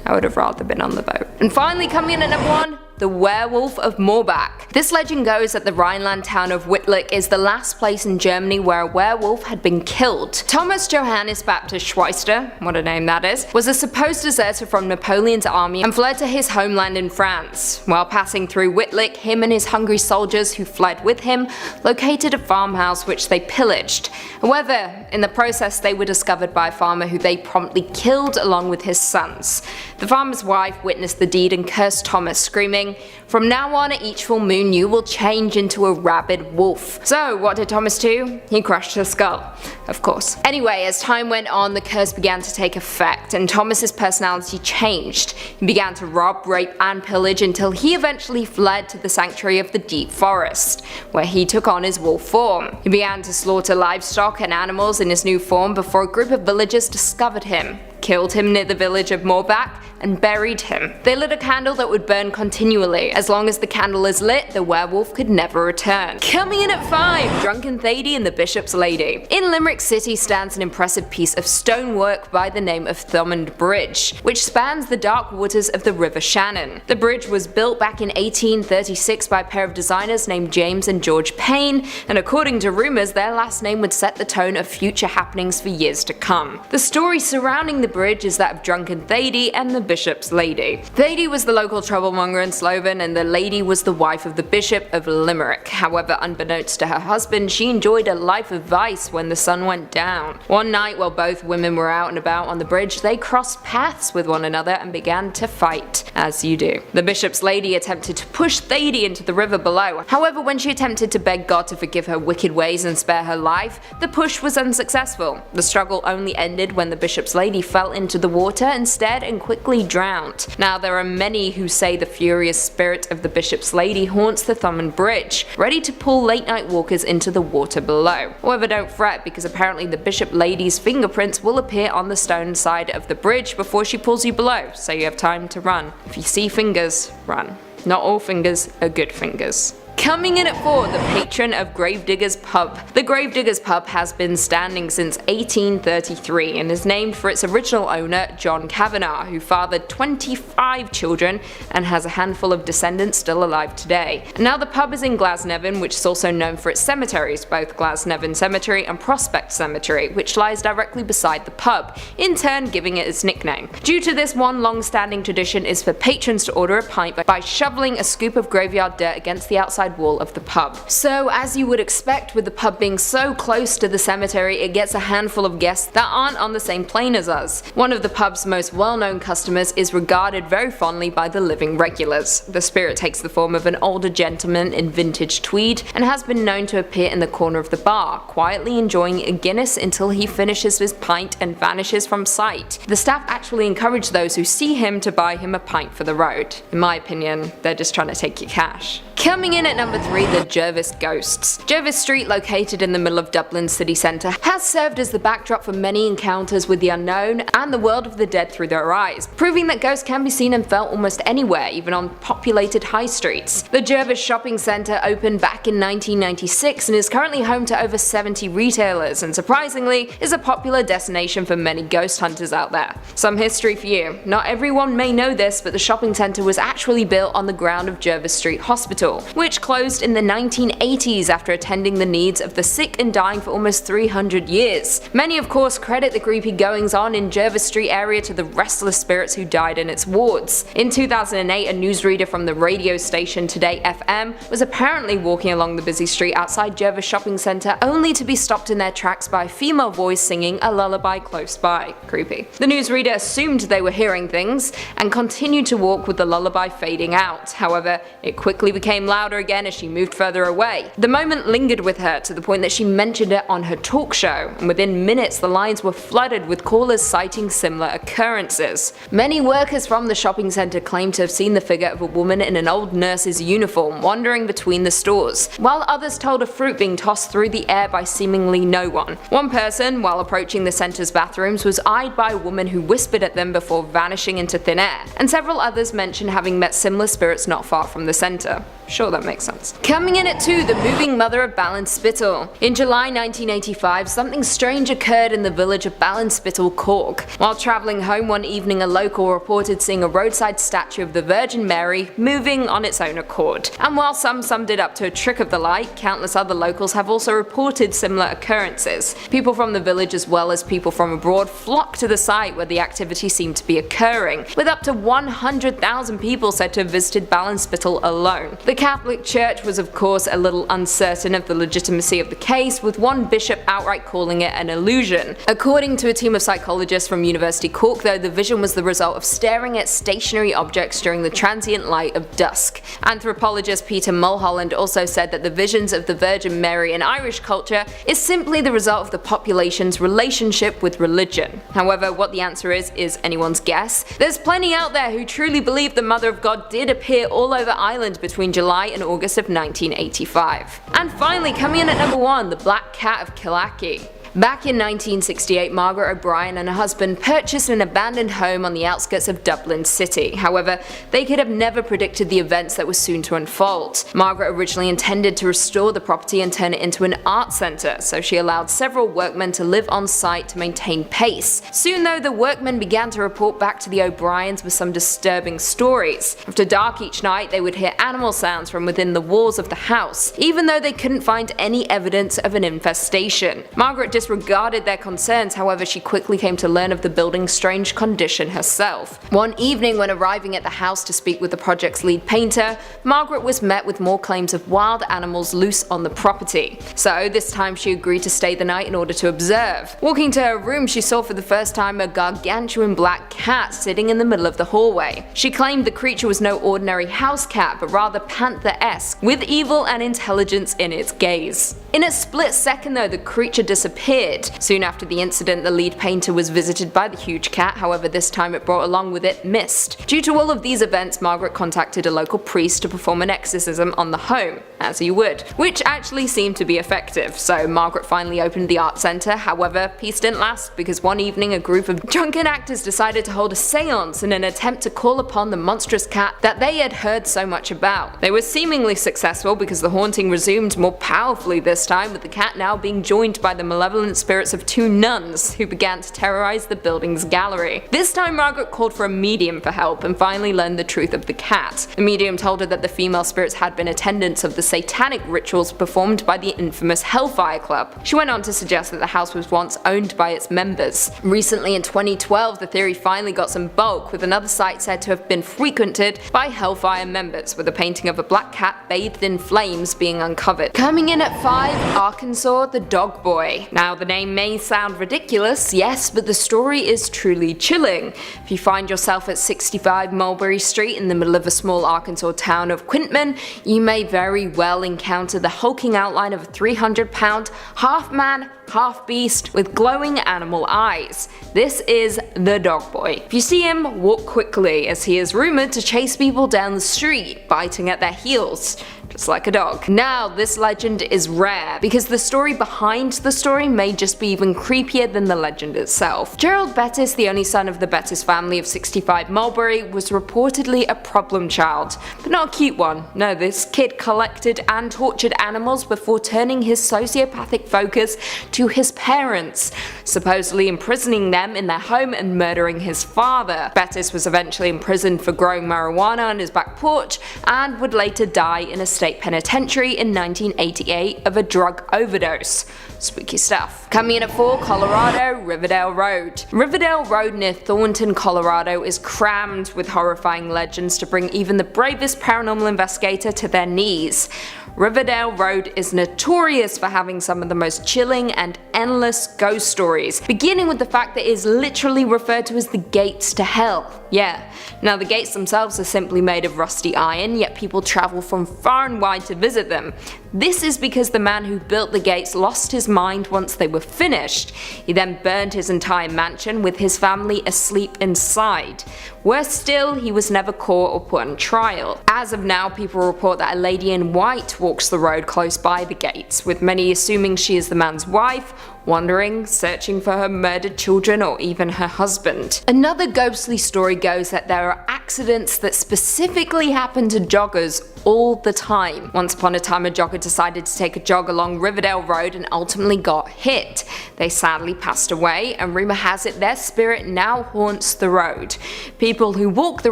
Speaker 5: I would have rather been on the boat. And finally, coming in at number 1, the werewolf of Moorbach. This legend goes that the Rhineland town of Wittlich is the last place in Germany where a werewolf had been killed. Thomas Johannes Baptist Schweister, what a name that is, was a supposed deserter from Napoleon's army and fled to his homeland in France. While passing through Wittlich, him and his hungry soldiers who fled with him located a farmhouse which they pillaged. However, in the process they were discovered by a farmer who they promptly killed along with his sons. The farmer's wife witnessed the deed and cursed Thomas, screaming, "From now on at each full moon you will change into a rabid wolf." So what did Thomas do? He crushed her skull. Of course. Anyway, as time went on, the curse began to take effect and Thomas's personality changed. He began to rob, rape and pillage until he eventually fled to the sanctuary of the deep forest, where he took on his wolf form. He began to slaughter livestock and animals in his new form before a group of villagers discovered him, killed him near the village of Moorbach, and buried him. They lit a candle that would burn continually. As long as the candle is lit, the werewolf could never return. Coming in at 5, Drunken Thady and the Bishop's Lady. In Limerick City stands an impressive piece of stonework by the name of Thomond Bridge, which spans the dark waters of the River Shannon. The bridge was built back in 1836 by a pair of designers named James and George Payne, and according to rumours, their last name would set the tone of future happenings for years to come. The story surrounding the bridge is that of Drunken Thady and the Bishop's Lady. Thady was the local troublemonger in Sloven and the lady was the wife of the Bishop of Limerick. However, unbeknownst to her husband, she enjoyed a life of vice when the sun went down. One night while both women were out and about on the bridge, they crossed paths with one another and began to fight, as you do. The Bishop's Lady attempted to push Thady into the river below. However, when she attempted to beg God to forgive her wicked ways and spare her life, the push was unsuccessful. The struggle only ended when the Bishop's Lady fell into the water instead and quickly drowned. Now there are many who say the furious spirit of the Bishop's Lady haunts the Thomond Bridge, ready to pull late night walkers into the water below. However, don't fret, because apparently the Bishop Lady's fingerprints will appear on the stone side of the bridge before she pulls you below, so you have time to run. If you see fingers, run. Not all fingers are good fingers. Coming in at 4, the patron of Gravediggers Pub. The Gravediggers Pub has been standing since 1833 and is named for its original owner, John Kavanagh, who fathered 25 children and has a handful of descendants still alive today. And now the pub is in Glasnevin, which is also known for its cemeteries, both Glasnevin Cemetery and Prospect Cemetery, which lies directly beside the pub, in turn giving it its nickname. Due to this, one long-standing tradition is for patrons to order a pint by shoveling a scoop of graveyard dirt against the outside wall of the pub. So as you would expect, with the pub being so close to the cemetery, it gets a handful of guests that aren't on the same plane as us. One of the pub's most well-known customers is regarded very fondly by the living regulars. The spirit takes the form of an older gentleman in vintage tweed and has been known to appear in the corner of the bar, quietly enjoying a Guinness until he finishes his pint and vanishes from sight. The staff actually encourage those who see him to buy him a pint for the road. In my opinion, they're just trying to take your cash. Coming in at number 3, the Jervis Ghosts. Jervis Street, located in the middle of Dublin city centre, has served as the backdrop for many encounters with the unknown and the world of the dead through their eyes, proving that ghosts can be seen and felt almost anywhere, even on populated high streets. The Jervis Shopping Centre opened back in 1996 and is currently home to over 70 retailers, and surprisingly is a popular destination for many ghost hunters out there. Some history for you. Not everyone may know this, but the shopping centre was actually built on the ground of Jervis Street Hospital, which closed in the 1980s after attending the needs of the sick and dying for almost 300 years. Many of course credit the creepy goings on in Jervis Street area to the restless spirits who died in its wards. In 2008, a newsreader from the radio station Today FM was apparently walking along the busy street outside Jervis Shopping Centre only to be stopped in their tracks by a female voice singing a lullaby close by. Creepy. The newsreader assumed they were hearing things and continued to walk with the lullaby fading out. However, it quickly became louder again as she moved further away. The moment lingered with her to the point that she mentioned it on her talk show, and within minutes the lines were flooded with callers citing similar occurrences. Many workers from the shopping centre claimed to have seen the figure of a woman in an old nurse's uniform wandering between the stores, while others told of fruit being tossed through the air by seemingly no one. One person, while approaching the centre's bathrooms, was eyed by a woman who whispered at them before vanishing into thin air, and several others mentioned having met similar spirits not far from the centre. Sure, that makes makes sense. Coming in at 2, the moving mother of Ballinspittle. In July 1985, something strange occurred in the village of Ballinspittle, Cork. While travelling home one evening, a local reported seeing a roadside statue of the Virgin Mary moving on its own accord. And while some summed it up to a trick of the light, countless other locals have also reported similar occurrences. People from the village as well as people from abroad flocked to the site where the activity seemed to be occurring, with up to 100,000 people said to have visited Ballinspittle alone. The Catholic Church was of course a little uncertain of the legitimacy of the case, with one bishop outright calling it an illusion. According to a team of psychologists from University Cork though, the vision was the result of staring at stationary objects during the transient light of dusk. Anthropologist Peter Mulholland also said that the visions of the Virgin Mary in Irish culture is simply the result of the population's relationship with religion. However, what the answer is anyone's guess. There's plenty out there who truly believe the Mother of God did appear all over Ireland between July and August of 1985. And finally, coming in at number 1, the Black Cat of Killachy. Back in 1968, Margaret O'Brien and her husband purchased an abandoned home on the outskirts of Dublin City. However, they could have never predicted the events that were soon to unfold. Margaret originally intended to restore the property and turn it into an art centre, so she allowed several workmen to live on site to maintain pace. Soon though, the workmen began to report back to the O'Briens with some disturbing stories. After dark each night, they would hear animal sounds from within the walls of the house, even though they couldn't find any evidence of an infestation. Margaret disregarded their concerns, however she quickly came to learn of the building's strange condition herself. One evening when arriving at the house to speak with the project's lead painter, Margaret was met with more claims of wild animals loose on the property. So this time she agreed to stay the night in order to observe. Walking to her room, she saw for the first time a gargantuan black cat sitting in the middle of the hallway. She claimed the creature was no ordinary house cat, but rather panther-esque, with evil and intelligence in its gaze. In a split second though, the creature disappeared. Soon after the incident, the lead painter was visited by the huge cat, however this time it brought along with it mist. Due to all of these events, Margaret contacted a local priest to perform an exorcism on the home, as you would, which actually seemed to be effective, so Margaret finally opened the art centre. However, peace didn't last, because one evening a group of drunken actors decided to hold a seance in an attempt to call upon the monstrous cat that they had heard so much about. They were seemingly successful because the haunting resumed more powerfully this time, with the cat now being joined by the malevolent spirits of 2 nuns who began to terrorize the building's gallery. This time Margaret called for a medium for help and finally learned the truth of the cat. The medium told her that the female spirits had been attendants of the satanic rituals performed by the infamous Hellfire Club. She went on to suggest that the house was once owned by its members. Recently in 2012, the theory finally got some bulk, with another site said to have been frequented by Hellfire members, with a painting of a black cat bathed in flames being uncovered. Coming in at 5, Arkansas, the Dog Boy. Now the name may sound ridiculous, yes, but the story is truly chilling. If you find yourself at 65 Mulberry Street in the middle of a small Arkansas town of Quintman, you may very well encounter the hulking outline of a 300-pound, half-man, half-beast with glowing animal eyes. This is the Dog Boy. If you see him, walk quickly, as he is rumoured to chase people down the street, biting at their heels, just like a dog. Now, this legend is rare, because the story behind the story may just be even creepier than the legend itself. Gerald Bettis, the only son of the Bettis family of 65 Mulberry, was reportedly a problem child, but not a cute one. No, this kid collected and tortured animals before turning his sociopathic focus to his parents, supposedly imprisoning them in their home and murdering his father. Bettis was eventually imprisoned for growing marijuana on his back porch and would later die in a state penitentiary in 1988 of a drug overdose. Spooky stuff. Coming in at 4, Colorado, Riverdale Road. Riverdale Road near Thornton, Colorado is crammed with horrifying legends to bring even the bravest paranormal investigator to their knees. Riverdale Road is notorious for having some of the most chilling and endless ghost stories, beginning with the fact that it is literally referred to as the gates to hell. Yeah, now the gates themselves are simply made of rusty iron, yet people travel from far and wide to visit them. This is because the man who built the gates lost his mind once they were finished. He then burned his entire mansion with his family asleep inside. Worse still, he was never caught or put on trial. As of now, people report that a lady in white walks the road close by the gates, with many assuming she is the man's wife wandering, searching for her murdered children or even her husband. Another ghostly story goes that there are accidents that specifically happen to joggers all the time. Once upon a time, a jogger decided to take a jog along Riverdale Road and ultimately got hit. They sadly passed away, and rumor has it their spirit now haunts the road. People who walk the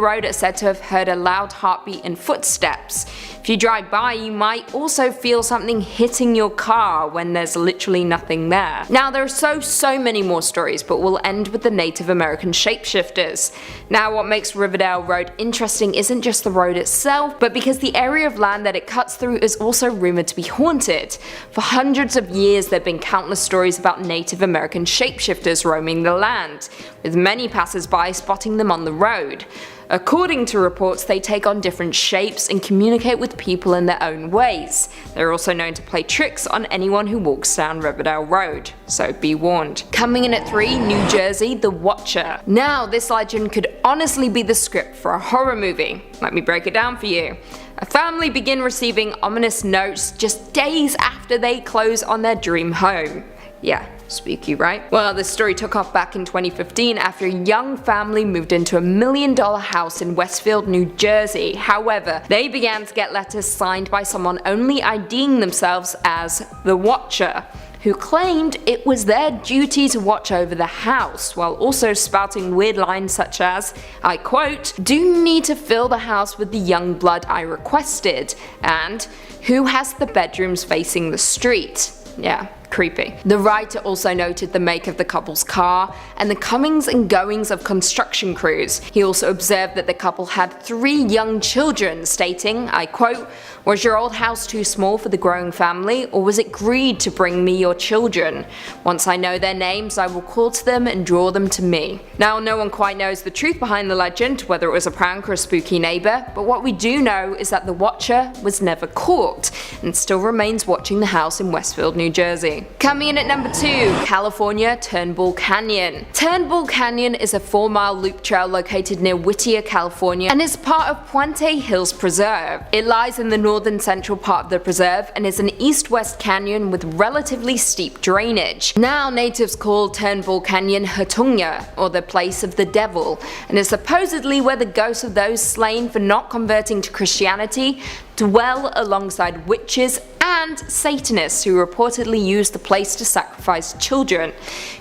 Speaker 5: road are said to have heard a loud heartbeat and footsteps. If you drive by, you might also feel something hitting your car when there's literally nothing there. Now, there are so many more stories, but we'll end with the Native American shapeshifters. Now, what makes Riverdale Road interesting isn't just the road itself, but because the area of land that it cuts through is also rumored to be haunted. For hundreds of years, there have been countless stories about Native American shapeshifters roaming the land, with many passers-by spotting them on the road. According to reports, they take on different shapes and communicate with people in their own ways. They're also known to play tricks on anyone who walks down Riverdale Road, so be warned. Coming in at 3, New Jersey, The Watcher. Now, this legend could honestly be the script for a horror movie. Let me break it down for you. A family begin receiving ominous notes just days after they close on their dream home. Yeah, spooky, right? Well, this story took off back in 2015 after a young family moved into a $1 million house in Westfield, New Jersey. However, they began to get letters signed by someone only IDing themselves as the Watcher, who claimed it was their duty to watch over the house, while also spouting weird lines such as, I quote, "Do need to fill the house with the young blood I requested," and "Who has the bedrooms facing the street?" Yeah, creepy. The writer also noted the make of the couple's car and the comings and goings of construction crews. He also observed that the couple had 3 young children, stating, I quote, "Was your old house too small for the growing family, or was it greed to bring me your children? Once I know their names, I will call to them and draw them to me." Now, no one quite knows the truth behind the legend, whether it was a prank or a spooky neighbor, but what we do know is that the Watcher was never caught and still remains watching the house in Westfield, New Jersey. Coming in at number 2, California, Turnbull Canyon. Turnbull Canyon is a 4-mile loop trail located near Whittier, California, and is part of Puente Hills Preserve. It lies in the northern central part of the preserve and is an east-west canyon with relatively steep drainage. Now, natives call Turnbull Canyon Hatunga, or the place of the devil, and is supposedly where the ghosts of those slain for not converting to Christianity dwell alongside witches and Satanists who reportedly used the place to sacrifice children,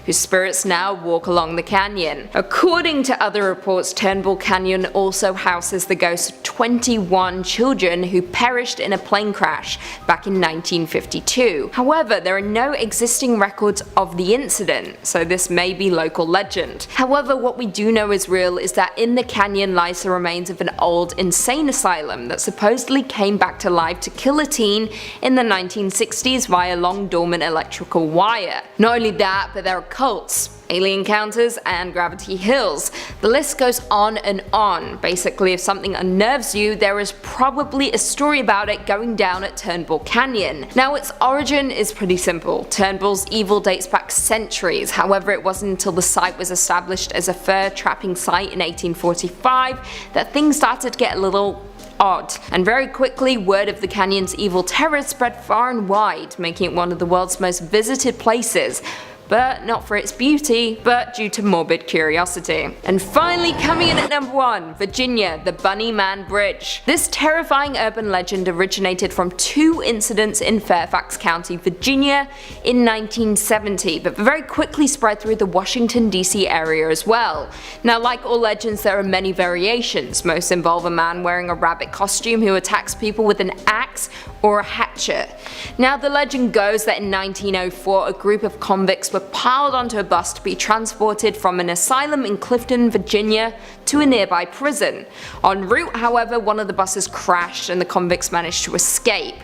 Speaker 5: whose spirits now walk along the canyon. According to other reports, Turnbull Canyon also houses the ghosts of 21 children who perished in a plane crash back in 1952. However, there are no existing records of the incident, so this may be local legend. However, what we do know is real is that in the canyon lies the remains of an old insane asylum that supposedly came back to life to kill a teen in the 1960s via long dormant electrical wire. Not only that, but there are cults, alien encounters, and Gravity Hills. The list goes on and on. Basically, if something unnerves you, there is probably a story about it going down at Turnbull Canyon. Now, its origin is pretty simple. Turnbull's evil dates back centuries. However, it wasn't until the site was established as a fur trapping site in 1845 that things started to get a little odd, and very quickly word of the canyon's evil terror spread far and wide, making it one of the world's most visited places. But not for its beauty, but due to morbid curiosity. And finally, coming in at number 1, Virginia, the Bunny Man Bridge. This terrifying urban legend originated from 2 incidents in Fairfax County, Virginia in 1970, but very quickly spread through the Washington, D.C. area as well. Now, like all legends, there are many variations. Most involve a man wearing a rabbit costume who attacks people with an axe or a hatchet. Now, the legend goes that in 1904, a group of convicts were piled onto a bus to be transported from an asylum in Clifton, Virginia to a nearby prison. En route, however, one of the buses crashed and the convicts managed to escape.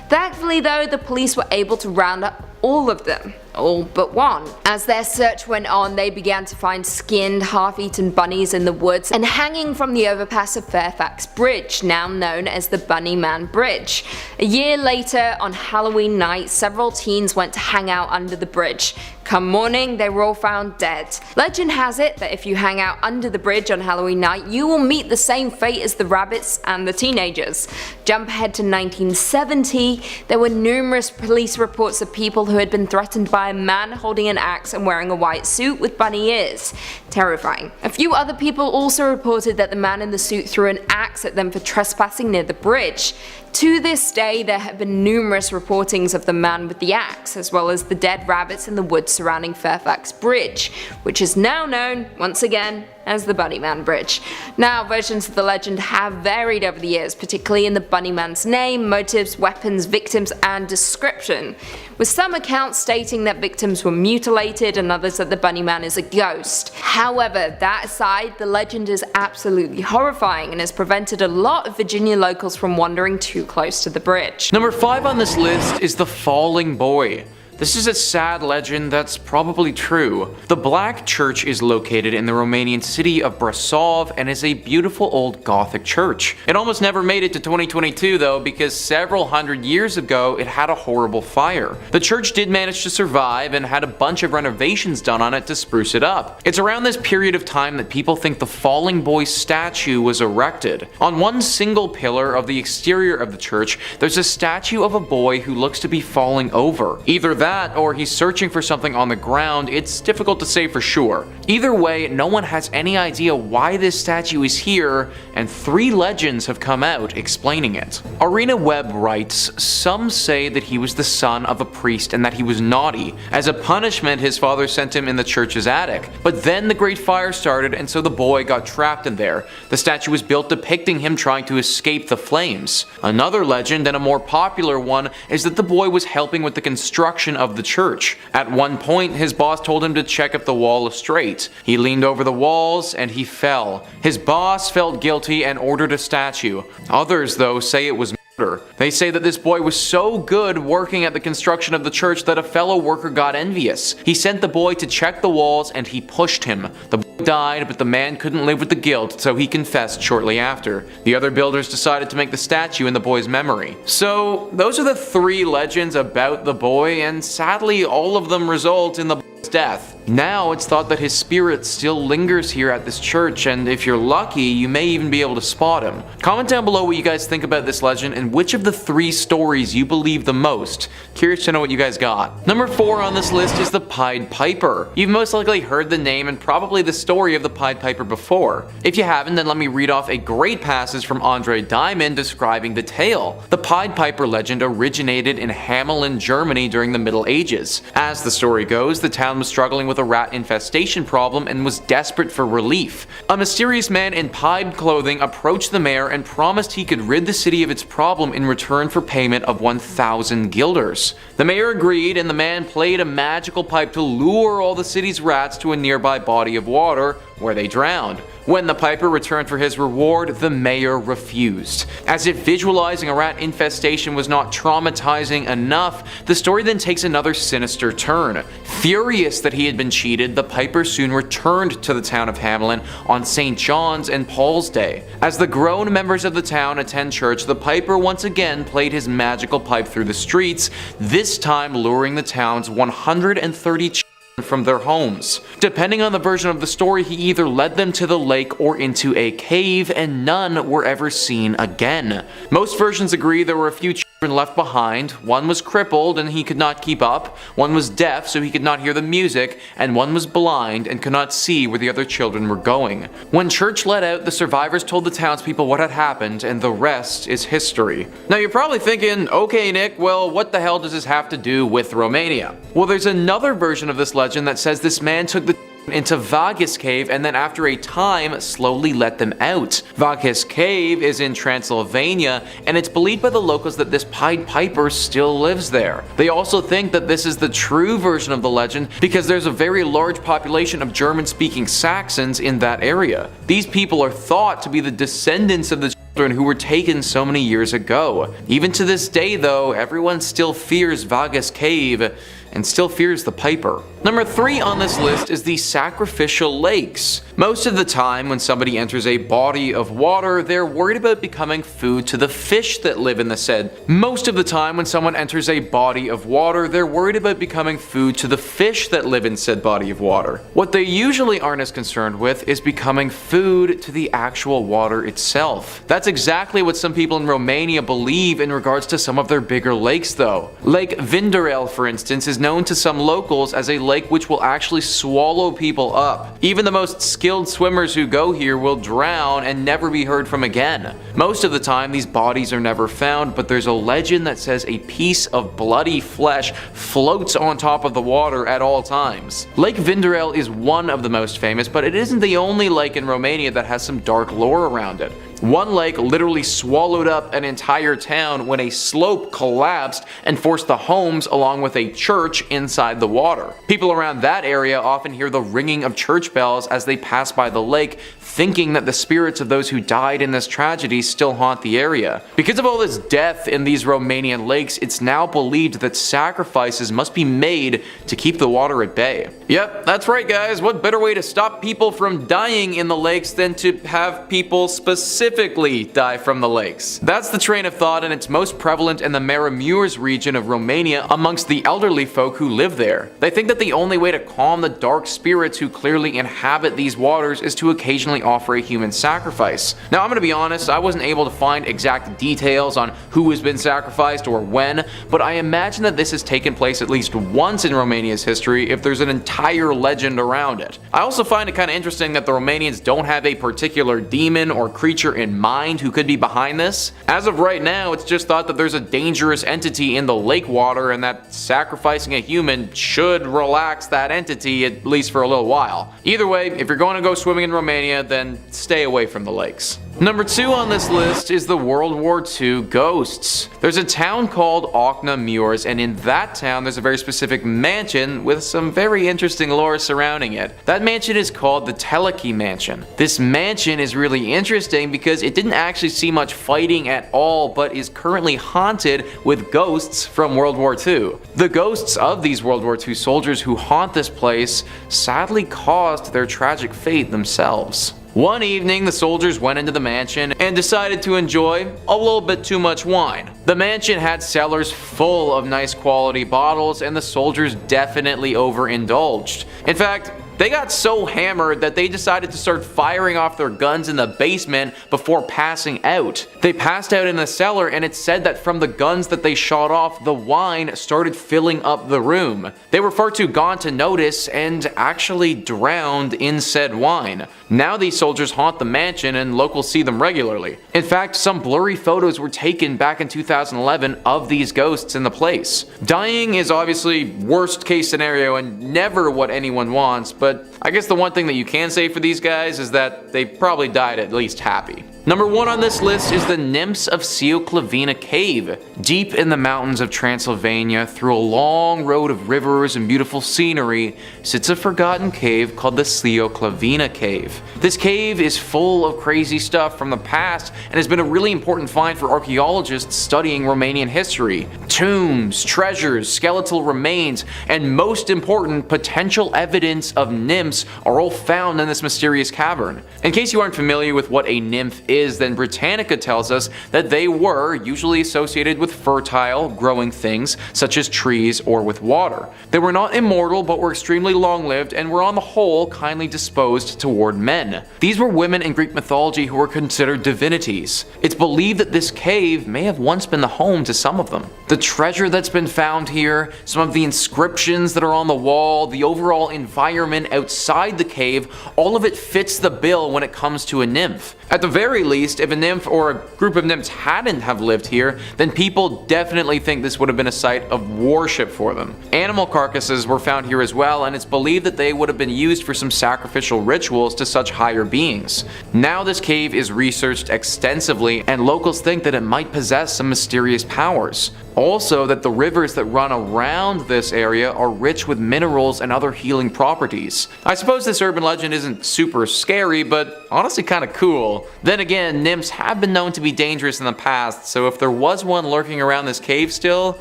Speaker 5: Thankfully though, the police were able to round up all of them, all but one. As their search went on, they began to find skinned, half-eaten bunnies in the woods and hanging from the overpass of Fairfax Bridge, now known as the Bunny Man Bridge. A year later, on Halloween night, several teens went to hang out under the bridge. Come morning, they were all found dead. Legend has it that if you hang out under the bridge on Halloween night, you will meet the same fate as the rabbits and the teenagers. Jump ahead to 1970, there were numerous police reports of people who had been threatened by by a man holding an axe and wearing a white suit with bunny ears. Terrifying. A few other people also reported that the man in the suit threw an axe at them for trespassing near the bridge. To this day, there have been numerous reportings of the man with the axe, as well as the dead rabbits in the woods surrounding Fairfax Bridge, which is now known, once again, as the Bunnyman Bridge. Now, versions of the legend have varied over the years, particularly in the Bunnyman's name, motives, weapons, victims, and description, with some accounts stating that victims were mutilated and others that the Bunnyman is a ghost. However, that aside, the legend is absolutely horrifying and has prevented a lot of Virginia locals from wandering too close to the bridge.
Speaker 6: Number 5 on this list is the Falling Boy. This is a sad legend that's probably true. The Black Church is located in the Romanian city of Brasov and is a beautiful old Gothic church. It almost never made it to 2022 though, because several hundred years ago it had a horrible fire. The church did manage to survive and had a bunch of renovations done on it to spruce it up. It's around this period of time that people think the Falling Boy statue was erected. On one single pillar of the exterior of the church, there's a statue of a boy who looks to be falling over. Either that or he's searching for something on the ground. It's difficult to say for sure. Either way, no one has any idea why this statue is here, and 3 legends have come out explaining it. Arena Webb writes, some say that he was the son of a priest and that he was naughty. As a punishment, his father sent him in the church's attic. But then the Great Fire started and so the boy got trapped in there. The statue was built depicting him trying to escape the flames. Another legend, and a more popular one, is that the boy was helping with the construction of the church. At one point, his boss told him to check if the wall is straight. He leaned over the walls and he fell. His boss felt guilty and ordered a statue. Others, though, say it was murder. They say that this boy was so good working at the construction of the church that a fellow worker got envious. He sent the boy to check the walls and he pushed him. The boy died, but the man couldn't live with the guilt, so he confessed shortly after. The other builders decided to make the statue in the boy's memory. So those are the 3 legends about the boy, and sadly all of them result in the boy's death. Now it's thought that his spirit still lingers here at this church, and if you're lucky, you may even be able to spot him. Comment down below what you guys think about this legend and which of the 3 stories you believe the most. Curious to know what you guys got. Number 4 on this list is the Pied Piper. You've most likely heard the name and probably the story of the Pied Piper before. If you haven't, then let me read off a great passage from Andre Diamond describing the tale. The Pied Piper legend originated in Hamelin, Germany during the Middle Ages. As the story goes, the town was struggling with a rat infestation problem and was desperate for relief. A mysterious man in pied clothing approached the mayor and promised he could rid the city of its problem in return for payment of 1,000 guilders. The mayor agreed, and the man played a magical pipe to lure all the city's rats to a nearby body of water where they drowned. When the piper returned for his reward, the mayor refused. As if visualizing a rat infestation was not traumatizing enough, the story then takes another sinister turn. Furious that he had been cheated, the piper soon returned to the town of Hamelin on St. John's and Paul's Day. As the grown members of the town attend church, the piper once again played his magical pipe through the streets, this time luring the town's 130 children from their homes. Depending on the version of the story, he either led them to the lake or into a cave, and none were ever seen again. Most versions agree there were a few children left behind. One was crippled and he could not keep up, one was deaf so he could not hear the music, and one was blind and could not see where the other children were going. When church let out, the survivors told the townspeople what had happened, and the rest is history. Now you're probably thinking, okay Nick, well what the hell does this have to do with Romania? Well, there's another version of this legend that says this man took the into Vaghis Cave and then after a time slowly let them out. Vaghis Cave is in Transylvania, and it's believed by the locals that this Pied Piper still lives there. They also think that this is the true version of the legend because there's a very large population of German-speaking Saxons in that area. These people are thought to be the descendants of the children who were taken so many years ago. Even to this day though, everyone still fears Vaghis Cave and still fears the Piper. Number 3 on this list is the sacrificial lakes. Most of the time when somebody enters a body of water, they're worried about becoming food to the fish that live in the said. Most of the time when someone enters a body of water, they're worried about becoming food to the fish that live in said body of water. What they usually aren't as concerned with is becoming food to the actual water itself. That's exactly what some people in Romania believe in regards to some of their bigger lakes though. Lake Vinderel, for instance, is known to some locals as a lake which will actually swallow people up. Even the most skilled swimmers who go here will drown and never be heard from again. Most of the time these bodies are never found, but there's a legend that says a piece of bloody flesh floats on top of the water at all times. Lake Vinderel is one of the most famous, but it isn't the only lake in Romania that has some dark lore around it. One lake literally swallowed up an entire town when a slope collapsed and forced the homes along with a church inside the water. People around that area often hear the ringing of church bells as they pass by the lake, thinking that the spirits of those who died in this tragedy still haunt the area. Because of all this death in these Romanian lakes, it's now believed that sacrifices must be made to keep the water at bay. Yep, that's right guys, what better way to stop people from dying in the lakes than to have people specifically die from the lakes? That's the train of thought, and it's most prevalent in the Maramureș region of Romania amongst the elderly folk who live there. They think that the only way to calm the dark spirits who clearly inhabit these waters is to occasionally offer a human sacrifice. Now I'm gonna be honest, I wasn't able to find exact details on who has been sacrificed or when, but I imagine that this has taken place at least once in Romania's history if there's an entire legend around it. I also find it kind of interesting that the Romanians don't have a particular demon or creature in mind who could be behind this. As of right now, it's just thought that there's a dangerous entity in the lake water and that sacrificing a human should relax that entity at least for a little while. Either way, if you're going to go swimming in Romania, then stay away from the lakes. Number 2 on this list is the World War II ghosts. There's a town called Okna Muirs, and in that town there's a very specific mansion with some very interesting lore surrounding it. That mansion is called the Teleki Mansion. This mansion is really interesting because it didn't actually see much fighting at all, but is currently haunted with ghosts from World War II. The ghosts of these World War II soldiers who haunt this place sadly caused their tragic fate themselves. One evening, the soldiers went into the mansion and decided to enjoy a little bit too much wine. The mansion had cellars full of nice quality bottles, and the soldiers definitely overindulged. In fact, they got so hammered that they decided to start firing off their guns in the basement before passing out. They passed out in the cellar, and it's said that from the guns that they shot off, the wine started filling up the room. They were far too gone to notice and actually drowned in said wine. Now these soldiers haunt the mansion and locals see them regularly. In fact, some blurry photos were taken back in 2011 of these ghosts in the place. Dying is obviously worst case scenario and never what anyone wants, but I guess the one thing that you can say for these guys is that they probably died at least happy. Number 1 on this list is the Nymphs of Sioclavina Cave. Deep in the mountains of Transylvania, through a long road of rivers and beautiful scenery, sits a forgotten cave called the Sioclavina Cave. This cave is full of crazy stuff from the past and has been a really important find for archaeologists studying Romanian history. Tombs, treasures, skeletal remains, and most important, potential evidence of nymphs are all found in this mysterious cavern. In case you aren't familiar with what a nymph is, then Britannica tells us that they were usually associated with fertile, growing things such as trees or with water. They were not immortal but were extremely long-lived and were on the whole kindly disposed toward men. These were women in Greek mythology who were considered divinities. It's believed that this cave may have once been the home to some of them. The treasure that's been found here, some of the inscriptions that are on the wall, the overall environment outside the cave, all of it fits the bill when it comes to a nymph. At the very least, if a nymph or a group of nymphs hadn't have lived here, then people definitely think this would have been a site of worship for them. Animal carcasses were found here as well, and it's believed that they would have been used for some sacrificial rituals to such higher beings. Now this cave is researched extensively, and locals think that it might possess some mysterious powers. Also, that the rivers that run around this area are rich with minerals and other healing properties. I suppose this urban legend isn't super scary, but honestly kinda cool. Then again, nymphs have been known to be dangerous in the past, so if there was one lurking around this cave still,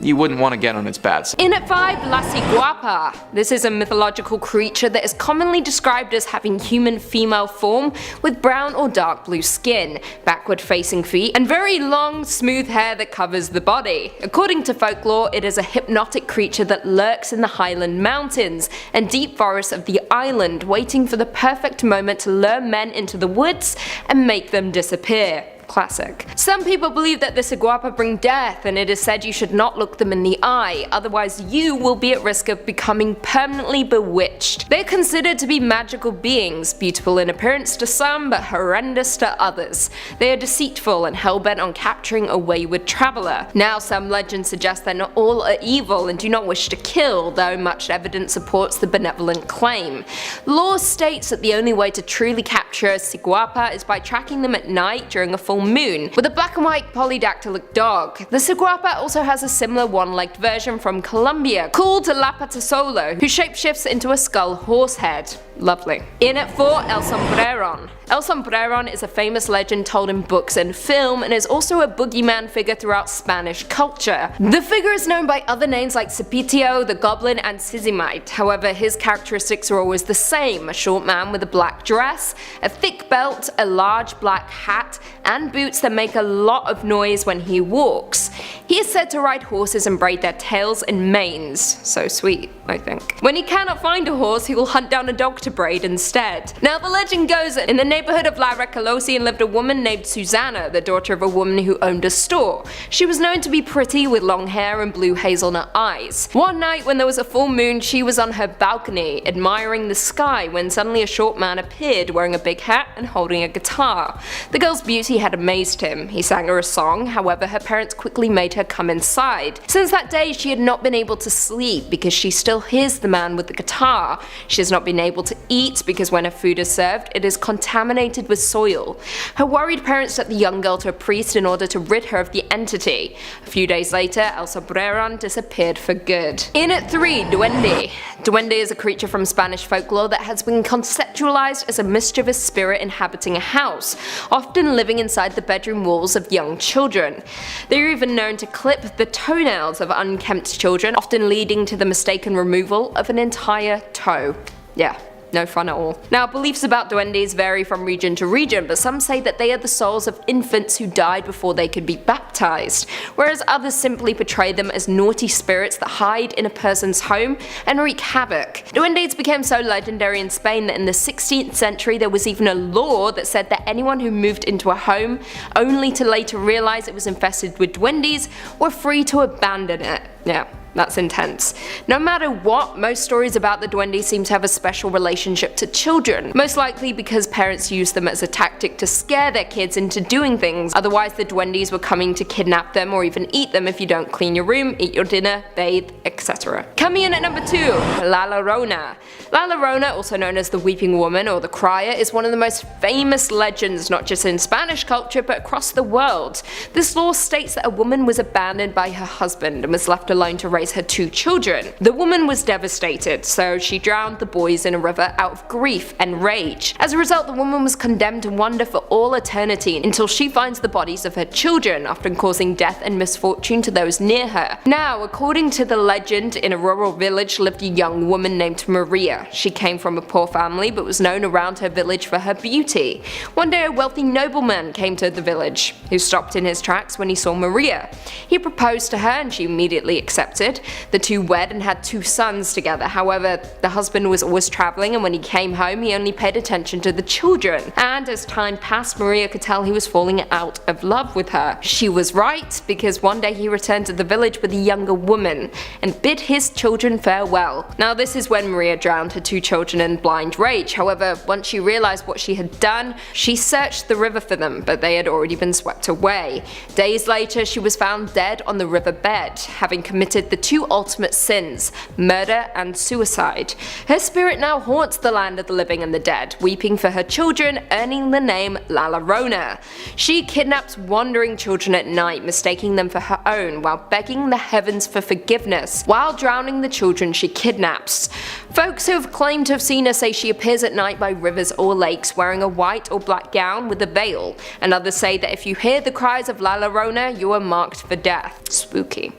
Speaker 6: you wouldn't want to get on its bad side.
Speaker 5: In at 5, La Ciguapa. This is a mythological creature that is commonly described as having human female form with brown or dark blue skin, backward facing feet, and very long smooth hair that covers the body. According to folklore, it is a hypnotic creature that lurks in the Highland Mountains and deep forests of the island, waiting for the perfect moment to lure men into the woods and make them disappear. Classic. Some people believe that the Siguapa bring death, and it is said you should not look them in the eye, otherwise you will be at risk of becoming permanently bewitched. They are considered to be magical beings, beautiful in appearance to some but horrendous to others. They are deceitful and hell-bent on capturing a wayward traveller. Now some legends suggest that not all are evil and do not wish to kill, though much evidence supports the benevolent claim. Law states that the only way to truly capture a Siguapa is by tracking them at night during a full moon, with a black and white polydactylic dog. The Siguapa also has a similar one-legged version from Colombia, called La Patasolo, who shapeshifts into a skull horse head. Lovely. In at 4, El Sombreron. El Sombreron is a famous legend told in books and film, and is also a boogeyman figure throughout Spanish culture. The figure is known by other names like Cipitio, the Goblin, and Sissimite. However, his characteristics are always the same: a short man with a black dress, a thick belt, a large black hat, and boots that make a lot of noise when he walks. He is said to ride horses and braid their tails and manes. So sweet, I think. When he cannot find a horse, he will hunt down a dog to braid instead. Now the legend goes that in the neighborhood of La Recolosi lived a woman named Susanna, the daughter of a woman who owned a store. She was known to be pretty with long hair and blue hazelnut eyes. One night when there was a full moon, she was on her balcony admiring the sky when suddenly a short man appeared wearing a big hat and holding a guitar. The girl's beauty had amazed him. He sang her a song, however her parents quickly made her come inside. Since that day she had not been able to sleep because she still hears the man with the guitar. She has not been able to eat because when her food is served it is contaminated with soil. Her worried parents took the young girl to a priest in order to rid her of the entity. A few days later El Sombreron disappeared for good. In at 3, Duende. Duende is a creature from Spanish folklore that has been conceptualized as a mischievous spirit inhabiting a house, often living inside the bedroom walls of young children. They are even known to clip the toenails of unkempt children, often leading to the mistaken removal of an entire toe. Yeah. No fun at all. Now, beliefs about duendes vary from region to region, but some say that they are the souls of infants who died before they could be baptized, whereas others simply portray them as naughty spirits that hide in a person's home and wreak havoc. Duendes became so legendary in Spain that in the 16th century there was even a law that said that anyone who moved into a home only to later realize it was infested with duendes were free to abandon it. Yeah. That's intense. No matter what, most stories about the duende seem to have a special relationship to children, most likely because parents used them as a tactic to scare their kids into doing things. Otherwise the duendes were coming to kidnap them or even eat them if you don't clean your room, eat your dinner, bathe, etc. Coming in at number 2, La Llorona. La Llorona, also known as the Weeping Woman or the Crier, is one of the most famous legends not just in Spanish culture but across the world. This lore states that a woman was abandoned by her husband and was left alone to raise her 2 children. The woman was devastated, so she drowned the boys in a river out of grief and rage. As a result, the woman was condemned to wander for all eternity until she finds the bodies of her children, often causing death and misfortune to those near her. Now, according to the legend, in a rural village lived a young woman named Maria. She came from a poor family but was known around her village for her beauty. One day a wealthy nobleman came to the village, who stopped in his tracks when he saw Maria. He proposed to her and she immediately accepted. The two wed and had 2 sons together. However, the husband was always travelling and when he came home he only paid attention to the children. And as time passed, Maria could tell he was falling out of love with her. She was right, because one day he returned to the village with a younger woman and bid his children farewell. Now this is when Maria drowned her 2 children in blind rage. However, once she realised what she had done, she searched the river for them, but they had already been swept away. Days later she was found dead on the riverbed, having committed the 2 ultimate sins, murder and suicide. Her spirit now haunts the land of the living and the dead, weeping for her children, earning the name La Llorona. She kidnaps wandering children at night, mistaking them for her own, while begging the heavens for forgiveness, while drowning the children she kidnaps. Folks who have claimed to have seen her say she appears at night by rivers or lakes wearing a white or black gown with a veil, and others say that if you hear the cries of La Llorona, you are marked for death. Spooky.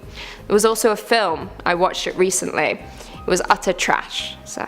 Speaker 5: There was also a film, I watched it recently. It was utter trash, so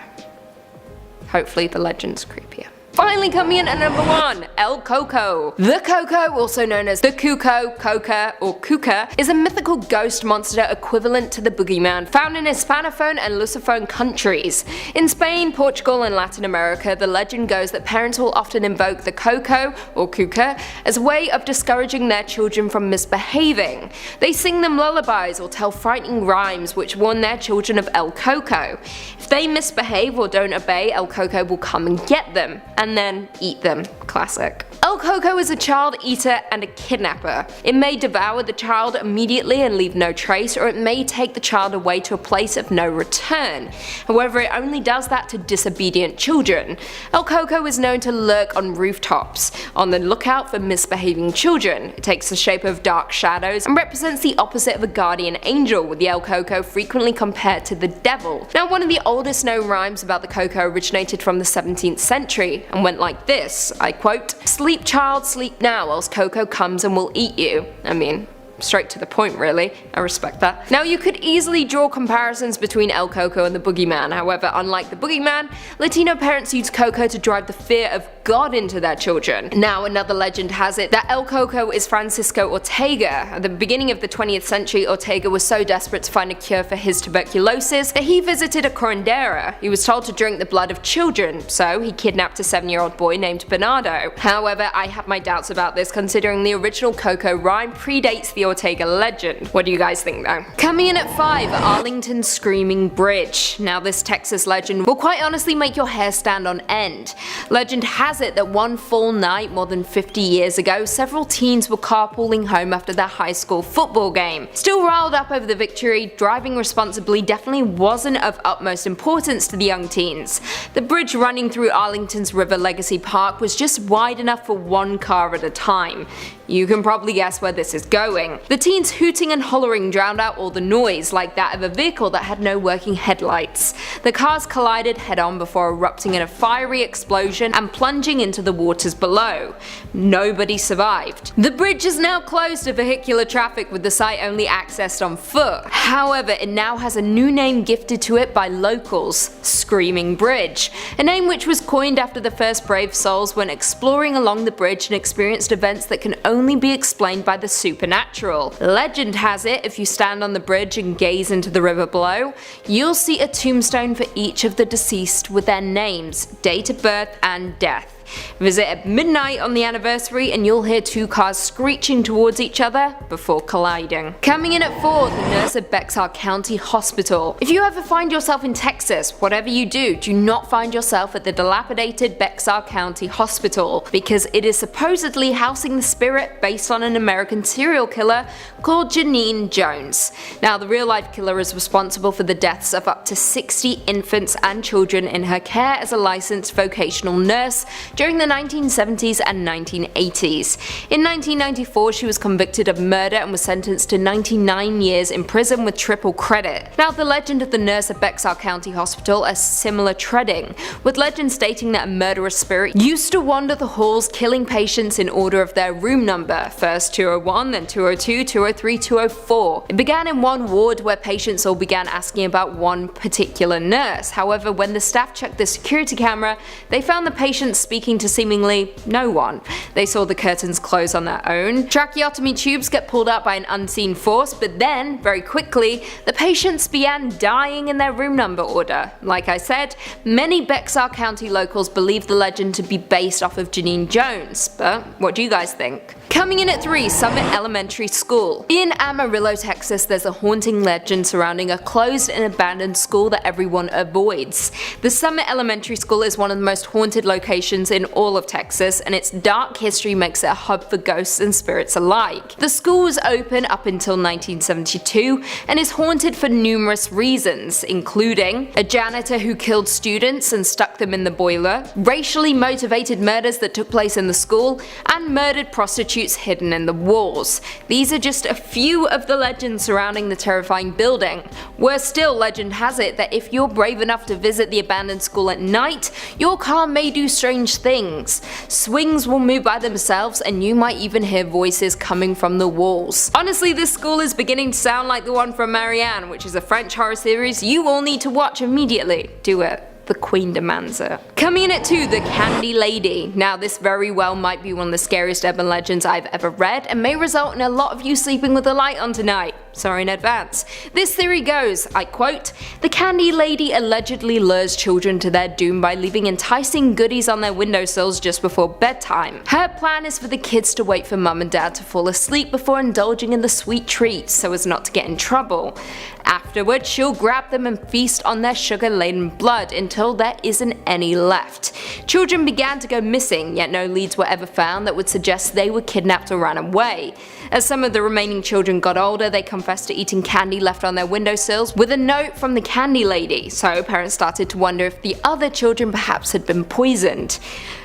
Speaker 5: hopefully the legend's creepier. Finally coming in at number 1, El Coco. The Coco, also known as the Cuco, Coca, or Cuca, is a mythical ghost monster equivalent to the boogeyman, found in Hispanophone and Lusophone countries. In Spain, Portugal, and Latin America, the legend goes that parents will often invoke the Coco, or Cuca, as a way of discouraging their children from misbehaving. They sing them lullabies or tell frightening rhymes which warn their children of El Coco. If they misbehave or don't obey, El Coco will come and get them, and then eat them. Classic. El Coco is a child eater and a kidnapper. It may devour the child immediately and leave no trace, or it may take the child away to a place of no return. However, it only does that to disobedient children. El Coco is known to lurk on rooftops, on the lookout for misbehaving children. It takes the shape of dark shadows and represents the opposite of a guardian angel, with the El Coco frequently compared to the devil. Now, one of the oldest known rhymes about the Coco originated from the 17th century and went like this, I quote, "Sleep child, sleep now, else Coco comes and will eat you." I mean, straight to the point really, I respect that. Now you could easily draw comparisons between El Coco and the boogeyman. However, unlike the boogeyman, Latino parents use Coco to drive the fear of God into their children. Now another legend has it that El Coco is Francisco Ortega. At the beginning of the 20th century, Ortega was so desperate to find a cure for his tuberculosis that he visited a curandera. He was told to drink the blood of children, so he kidnapped a 7-year-old boy named Bernardo. However, I have my doubts about this, considering the original Coco rhyme predates the Ortega legend. What do you guys think though? Coming in at 5, Arlington's Screaming Bridge. Now this Texas legend will quite honestly make your hair stand on end. Legend has it that one full night more than 50 years ago, several teens were carpooling home after their high school football game. Still riled up over the victory, driving responsibly definitely wasn't of utmost importance to the young teens. The bridge running through Arlington's River Legacy Park was just wide enough for one car at a time. You can probably guess where this is going. The teens hooting and hollering drowned out all the noise, like that of a vehicle that had no working headlights. The cars collided head-on before erupting in a fiery explosion and plunging into the waters below. Nobody survived. The bridge is now closed to vehicular traffic, with the site only accessed on foot. However, it now has a new name gifted to it by locals, Screaming Bridge, a name which was coined after the first brave souls went exploring along the bridge and experienced events that can only be explained by the supernatural. Legend has it, if you stand on the bridge and gaze into the river below, you'll see a tombstone for each of the deceased with their names, date of birth, and death. Visit at midnight on the anniversary and you'll hear two cars screeching towards each other before colliding. Coming in at 4, the nurse at Bexar County Hospital. If you ever find yourself in Texas, whatever you do not find yourself at the dilapidated Bexar County Hospital, because it is supposedly housing the spirit based on an American serial killer called Janine Jones. Now the real life killer is responsible for the deaths of up to 60 infants and children in her care as a licensed vocational nurse during the 1970s and 1980s. In 1994, she was convicted of murder and was sentenced to 99 years in prison with triple credit. Now, the legend of the nurse at Bexar County Hospital is similar treading, with legend stating that a murderous spirit used to wander the halls killing patients in order of their room number, first 201, then 202, 203, 204. It began in one ward where patients all began asking about one particular nurse. However, when the staff checked the security camera, they found the patients speaking to seemingly no one. They saw the curtains close on their own, tracheotomy tubes get pulled out by an unseen force, but then, very quickly, the patients began dying in their room number order. Like I said, many Bexar County locals believe the legend to be based off of Janine Jones, but what do you guys think? Coming in at 3, Summit Elementary School. In Amarillo, Texas, there's a haunting legend surrounding a closed and abandoned school that everyone avoids. The Summit Elementary School is one of the most haunted locations in all of Texas, and its dark history makes it a hub for ghosts and spirits alike. The school was open up until 1972 and is haunted for numerous reasons, including a janitor who killed students and stuck them in the boiler, racially motivated murders that took place in the school, and murdered prostitutes hidden in the walls. These are just a few of the legends surrounding the terrifying building. Worse still, legend has it that if you're brave enough to visit the abandoned school at night, your car may do strange things. Swings will move by themselves and you might even hear voices coming from the walls. Honestly, this school is beginning to sound like the one from Marianne, which is a French horror series you all need to watch immediately. Do it. the Queen demands it. Coming in at 2, the Candy Lady. Now this very well might be one of the scariest urban legends I've ever read and may result in a lot of you sleeping with the light on tonight. Sorry in advance. This theory goes, I quote, "The Candy Lady allegedly lures children to their doom by leaving enticing goodies on their windowsills just before bedtime. Her plan is for the kids to wait for mum and dad to fall asleep before indulging in the sweet treats so as not to get in trouble. Afterwards, she'll grab them and feast on their sugar-laden blood until there isn't any left. Children began to go missing, yet no leads were ever found that would suggest they were kidnapped or ran away. As some of the remaining children got older, they confessed to eating candy left on their windowsills with a note from the Candy Lady, so parents started to wonder if the other children perhaps had been poisoned.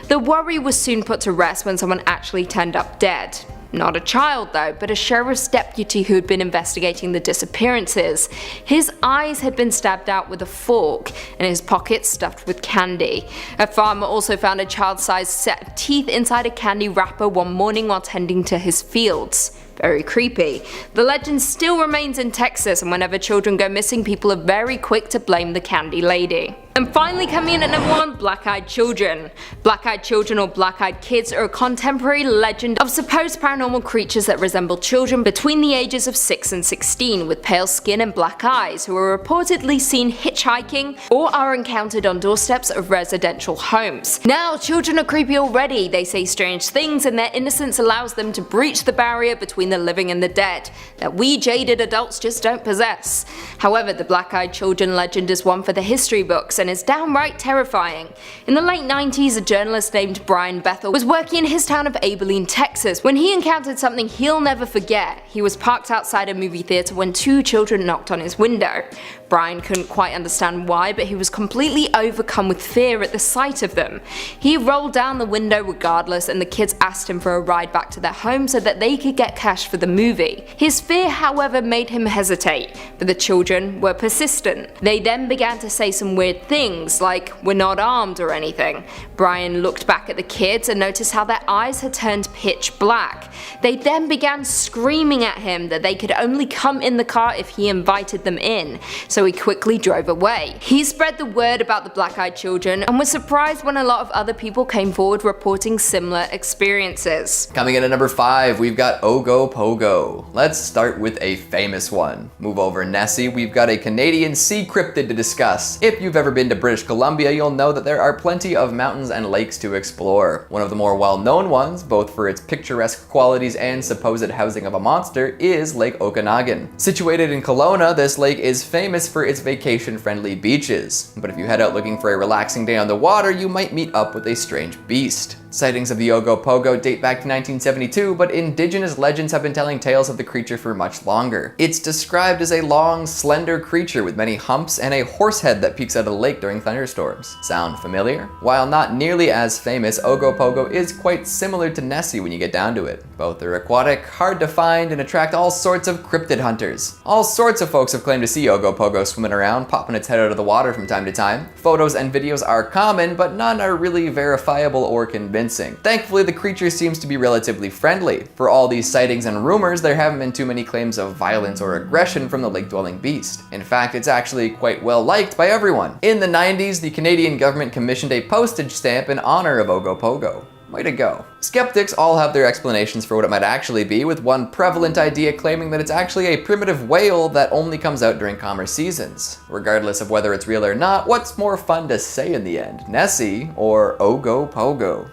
Speaker 5: The worry was soon put to rest when someone actually turned up dead. Not a child though, but a sheriff's deputy who had been investigating the disappearances. His eyes had been stabbed out with a fork, and his pockets stuffed with candy. A farmer also found a child-sized set of teeth inside a candy wrapper one morning while tending to his fields. Very creepy. The legend still remains in Texas, and whenever children go missing, people are very quick to blame the Candy Lady. And finally coming in at number 1, Black-Eyed Children. Black-Eyed Children or Black-Eyed Kids are a contemporary legend of supposed paranormal creatures that resemble children between the ages of 6 and 16 with pale skin and black eyes who are reportedly seen hitchhiking or are encountered on doorsteps of residential homes. Now, children are creepy already. They say strange things and their innocence allows them to breach the barrier between the living and the dead that we jaded adults just don't possess. However, the Black-Eyed Children legend is one for the history books and is downright terrifying. In the late 90s, a journalist named Brian Bethel was working in his town of Abilene, Texas, when he encountered something he'll never forget. He was parked outside a movie theater when 2 children knocked on his window. Brian couldn't quite understand why, but he was completely overcome with fear at the sight of them. He rolled down the window regardless, and the kids asked him for a ride back to their home so that they could get cash for the movie. His fear, however, made him hesitate, but the children were persistent. They then began to say some weird things, like, "We're not armed" or anything. Brian looked back at the kids and noticed how their eyes had turned pitch black. They then began screaming at him that they could only come in the car if he invited them in, so he quickly drove away. He spread the word about the Black-Eyed Children and was surprised when a lot of other people came forward reporting similar experiences.
Speaker 7: Coming in at number 5, we've got Ogopogo. Let's start with a famous one. Move over Nessie, we've got a Canadian sea cryptid to discuss. If you've ever been to British Columbia, you'll know that there are plenty of mountains and lakes to explore. One of the more well-known ones, both for its picturesque qualities and supposed housing of a monster, is Lake Okanagan. Situated in Kelowna, this lake is famous for its vacation-friendly beaches. But if you head out looking for a relaxing day on the water, you might meet up with a strange beast. Sightings of the Ogopogo date back to 1972, but indigenous legends have been telling tales of the creature for much longer. It's described as a long, slender creature with many humps and a horse head that peeks out of the lake during thunderstorms. Sound familiar? While not nearly as famous, Ogopogo is quite similar to Nessie when you get down to it. Both are aquatic, hard to find, and attract all sorts of cryptid hunters. All sorts of folks have claimed to see Ogopogo swimming around, popping its head out of the water from time to time. Photos and videos are common, but none are really verifiable or convincing. Thankfully, the creature seems to be relatively friendly. For all these sightings and rumors, there haven't been too many claims of violence or aggression from the lake-dwelling beast. In fact, it's actually quite well liked by everyone. In the 90s, the Canadian government commissioned a postage stamp in honor of Ogopogo. Way to go. Skeptics all have their explanations for what it might actually be, with one prevalent idea claiming that it's actually a primitive whale that only comes out during calmer seasons. Regardless of whether it's real or not, what's more fun to say in the end, Nessie or Ogopogo?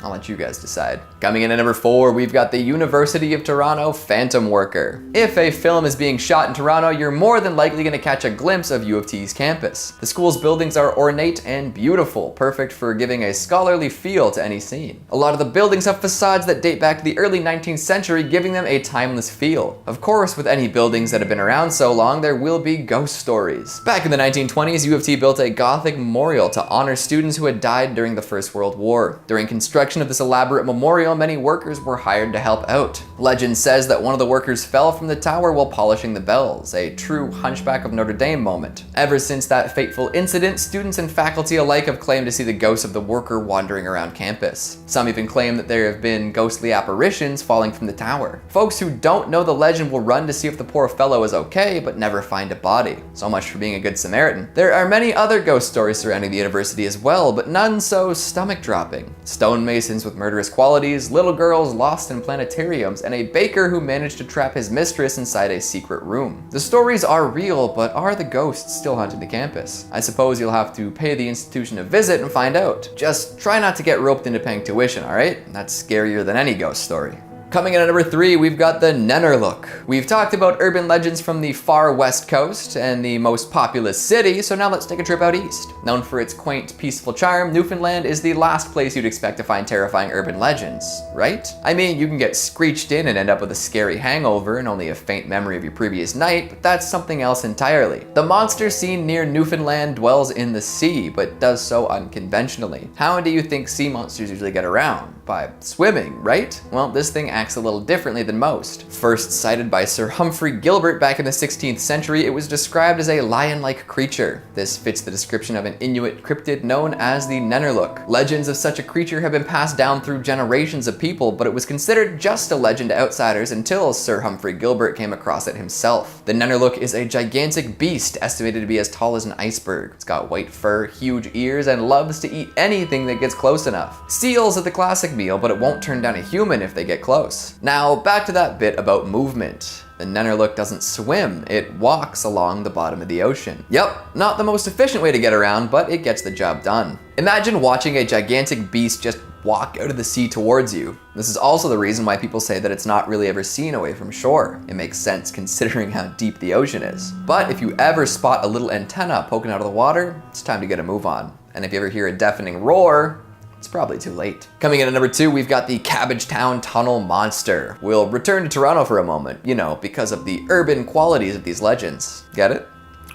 Speaker 7: I'll let you guys decide. Coming in at number 4, we've got the University of Toronto Phantom Worker. If a film is being shot in Toronto, you're more than likely going to catch a glimpse of U of T's campus. The school's buildings are ornate and beautiful, perfect for giving a scholarly feel to any scene. A lot of the buildings have facades that date back to the early 19th century, giving them a timeless feel. Of course, with any buildings that have been around so long, there will be ghost stories. Back in the 1920s, U of T built a Gothic memorial to honor students who had died during the First World War. During construction, construction of this elaborate memorial, many workers were hired to help out. Legend says that one of the workers fell from the tower while polishing the bells, a true Hunchback of Notre Dame moment. Ever since that fateful incident, students and faculty alike have claimed to see the ghost of the worker wandering around campus. Some even claim that there have been ghostly apparitions falling from the tower. Folks who don't know the legend will run to see if the poor fellow is okay, but never find a body. So much for being a good Samaritan. There are many other ghost stories surrounding the university as well, but none so stomach-dropping. Stonemasons with murderous qualities, little girls lost in planetariums, and a baker who managed to trap his mistress inside a secret room. The stories are real, but are the ghosts still haunting the campus? I suppose you'll have to pay the institution a visit and find out. Just try not to get roped into paying tuition, alright? That's scarier than any ghost story. Coming in at number 3, we've got the Nennerlook. We've talked about urban legends from the far west coast and the most populous city, so now let's take a trip out east. Known for its quaint, peaceful charm, Newfoundland is the last place you'd expect to find terrifying urban legends, right? I mean, you can get screeched in and end up with a scary hangover and only a faint memory of your previous night, but that's something else entirely. The monster seen near Newfoundland dwells in the sea, but does so unconventionally. How do you think sea monsters usually get around? By swimming, right? Well, this thing acts a little differently than most. First sighted by Sir Humphrey Gilbert back in the 16th century, it was described as a lion-like creature. This fits the description of an Inuit cryptid known as the Nennerlook. Legends of such a creature have been passed down through generations of people, but it was considered just a legend to outsiders until Sir Humphrey Gilbert came across it himself. The Nennerlook is a gigantic beast estimated to be as tall as an iceberg. It's got white fur, huge ears, and loves to eat anything that gets close enough. Seals are the classic meal, but it won't turn down a human if they get close. Now, back to that bit about movement. The Nennerlook doesn't swim, it walks along the bottom of the ocean. Yep, not the most efficient way to get around, but it gets the job done. Imagine watching a gigantic beast just walk out of the sea towards you. This is also the reason why people say that it's not really ever seen away from shore. It makes sense considering how deep the ocean is. But if you ever spot a little antenna poking out of the water, it's time to get a move on. And if you ever hear a deafening roar, it's probably too late. Coming in at number 2, we've got the Cabbagetown Tunnel Monster. We'll return to Toronto for a moment, you know, because of the urban qualities of these legends. Get it?